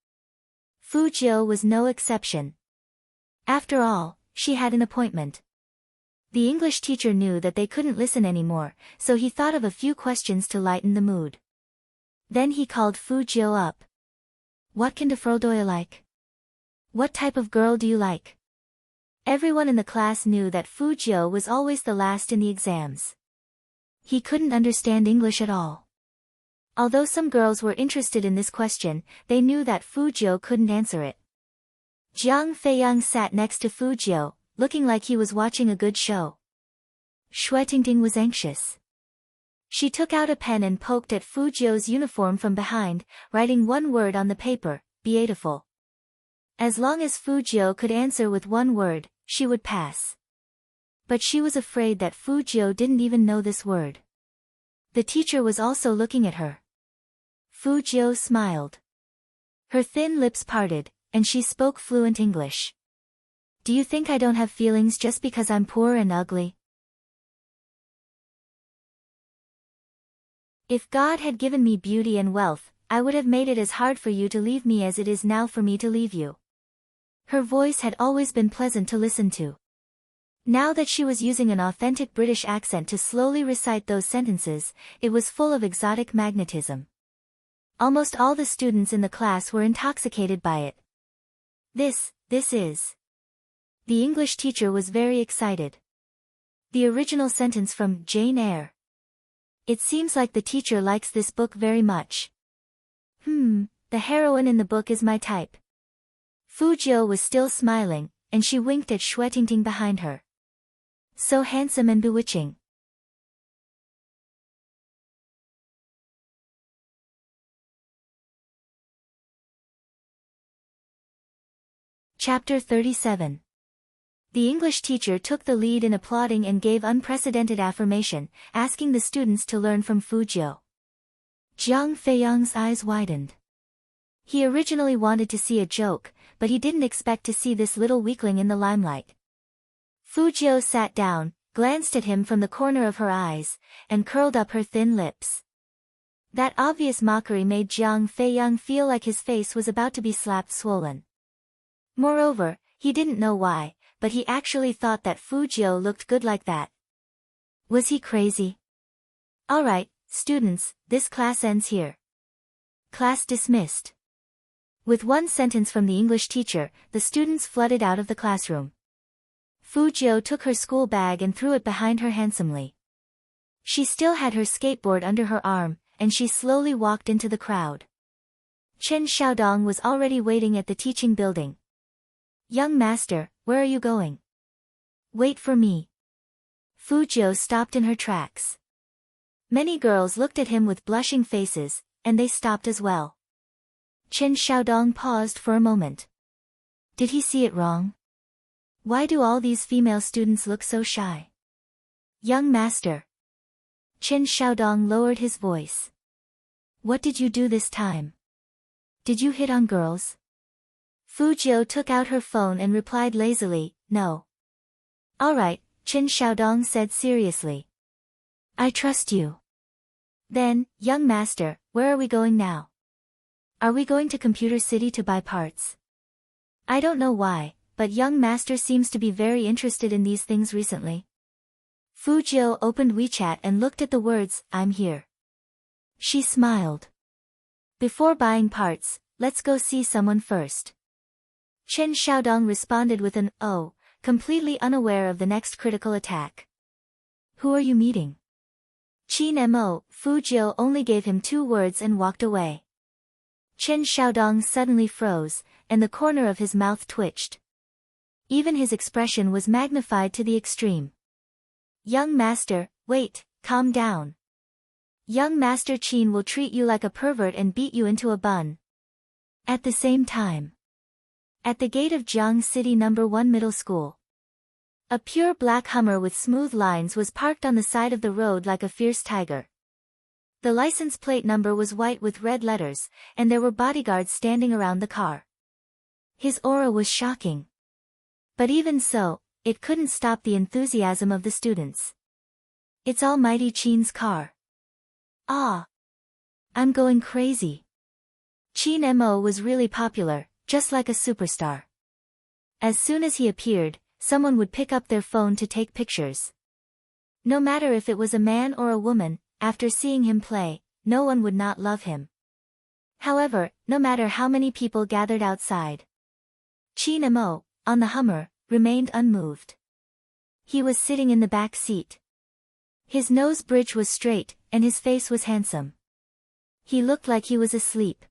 A: Fujiu was no exception. After all, she had an appointment. The English teacher knew that they couldn't listen anymore, so he thought of a few questions to lighten the mood. Then he called Fujiu up. What kind of girl do you like? What type of girl do you like? Everyone in the class knew that Fujiu was always the last in the exams. He couldn't understand English at all. Although some girls were interested in this question, they knew that Fujiu couldn't answer it. Jiang Feiyang sat next to Fujiu, looking like he was watching a good show. Xue Tingting was anxious. She took out a pen and poked at Fujiu's uniform from behind, writing one word on the paper, beautiful. As long as Fujiu could answer with one word, she would pass. But she was afraid that Fujiu didn't even know this word. The teacher was also looking at her. Fujiu smiled. Her thin lips parted, and she spoke fluent English. Do you think I don't have feelings just because I'm poor and ugly? If God had given me beauty and wealth, I would have made it as hard for you to leave me as it is now for me to leave you. Her voice had always been pleasant to listen to. Now that she was using an authentic British accent to slowly recite those sentences, it was full of exotic magnetism. Almost all the students in the class were intoxicated by it. This is. The English teacher was very excited. The original sentence from Jane Eyre. It seems like the teacher likes this book very much. The heroine in the book is my type. Fujiu was still smiling, and she winked at Xue Tingting behind her. So handsome and bewitching. Chapter 37. The English teacher took the lead in applauding and gave unprecedented affirmation, asking the students to learn from Fujiu. Jiang Feiyang's eyes widened. He originally wanted to see a joke, but he didn't expect to see this little weakling in the limelight. Fujiu sat down, glanced at him from the corner of her eyes, and curled up her thin lips. That obvious mockery made Jiang Feiyang feel like his face was about to be slapped swollen. Moreover, he didn't know why, but he actually thought that Fujiu looked good like that. Was he crazy? Alright, students, this class ends here. Class dismissed. With one sentence from the English teacher, the students flooded out of the classroom. Fujiu took her school bag and threw it behind her handsomely. She still had her skateboard under her arm, and she slowly walked into the crowd. Chen Xiaodong was already waiting at the teaching building. Young master, where are you going? Wait for me. Fujiu stopped in her tracks. Many girls looked at him with blushing faces, and they stopped as well. Chen Xiaodong paused for a moment. Did he see it wrong? Why do all these female students look so shy? Young master. Chen Xiaodong lowered his voice. What did you do this time? Did you hit on girls? Fujiu took out her phone and replied lazily, no. Alright, Chen Xiaodong said seriously. I trust you. Then, young master, where are we going now? Are we going to Computer City to buy parts? I don't know why, but young master seems to be very interested in these things recently. Fujiu opened WeChat and looked at the words, I'm here. She smiled. Before buying parts, let's go see someone first. Chen Xiaodong responded with an oh, completely unaware of the next critical attack. Who are you meeting? Qin Mo, Fujiu only gave him 2 words and walked away. Chen Xiaodong suddenly froze, and the corner of his mouth twitched. Even his expression was magnified to the extreme. Young master, wait, calm down. Young Master Qin will treat you like a pervert and beat you into a bun. At the same time. At the gate of Jiang City No. 1 Middle School. A pure black Hummer with smooth lines was parked on the side of the road like a fierce tiger. The license plate number was white with red letters, and there were bodyguards standing around the car. His aura was shocking. But even so, it couldn't stop the enthusiasm of the students. It's Almighty Qin's car. Ah! I'm going crazy. Qin Mo was really popular, just like a superstar. As soon as he appeared, someone would pick up their phone to take pictures. No matter if it was a man or a woman, after seeing him play, no one would not love him. However, no matter how many people gathered outside, Qin Mo, on the Hummer, remained unmoved. He was sitting in the back seat. His nose bridge was straight, and his face was handsome. He looked like he was asleep.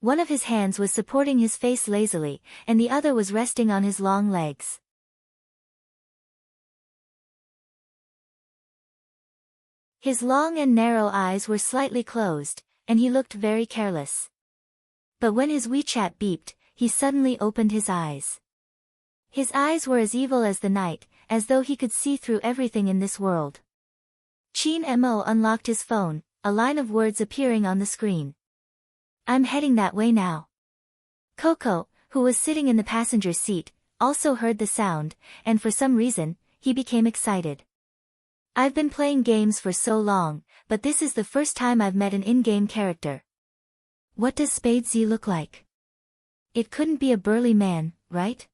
A: One of his hands was supporting his face lazily, and the other was resting on his long legs. His long and narrow eyes were slightly closed, and he looked very careless. But when his WeChat beeped, he suddenly opened his eyes. His eyes were as evil as the night, as though he could see through everything in this world. Qin Mo unlocked his phone, a line of words appearing on the screen. I'm heading that way now. Coco, who was sitting in the passenger seat, also heard the sound, and for some reason, he became excited. I've been playing games for so long, but this is the first time I've met an in-game character. What does Spadesy look like? It couldn't be a burly man, right?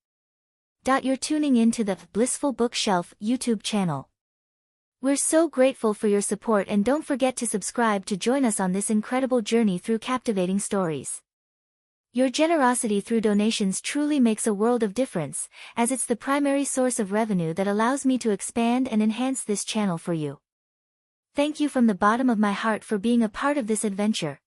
A: You're tuning in to the Blissful Bookshelf YouTube channel. We're so grateful for your support, and don't forget to subscribe to join us on this incredible journey through captivating stories. Your generosity through donations truly makes a world of difference, as it's the primary source of revenue that allows me to expand and enhance this channel for you. Thank you from the bottom of my heart for being a part of this adventure.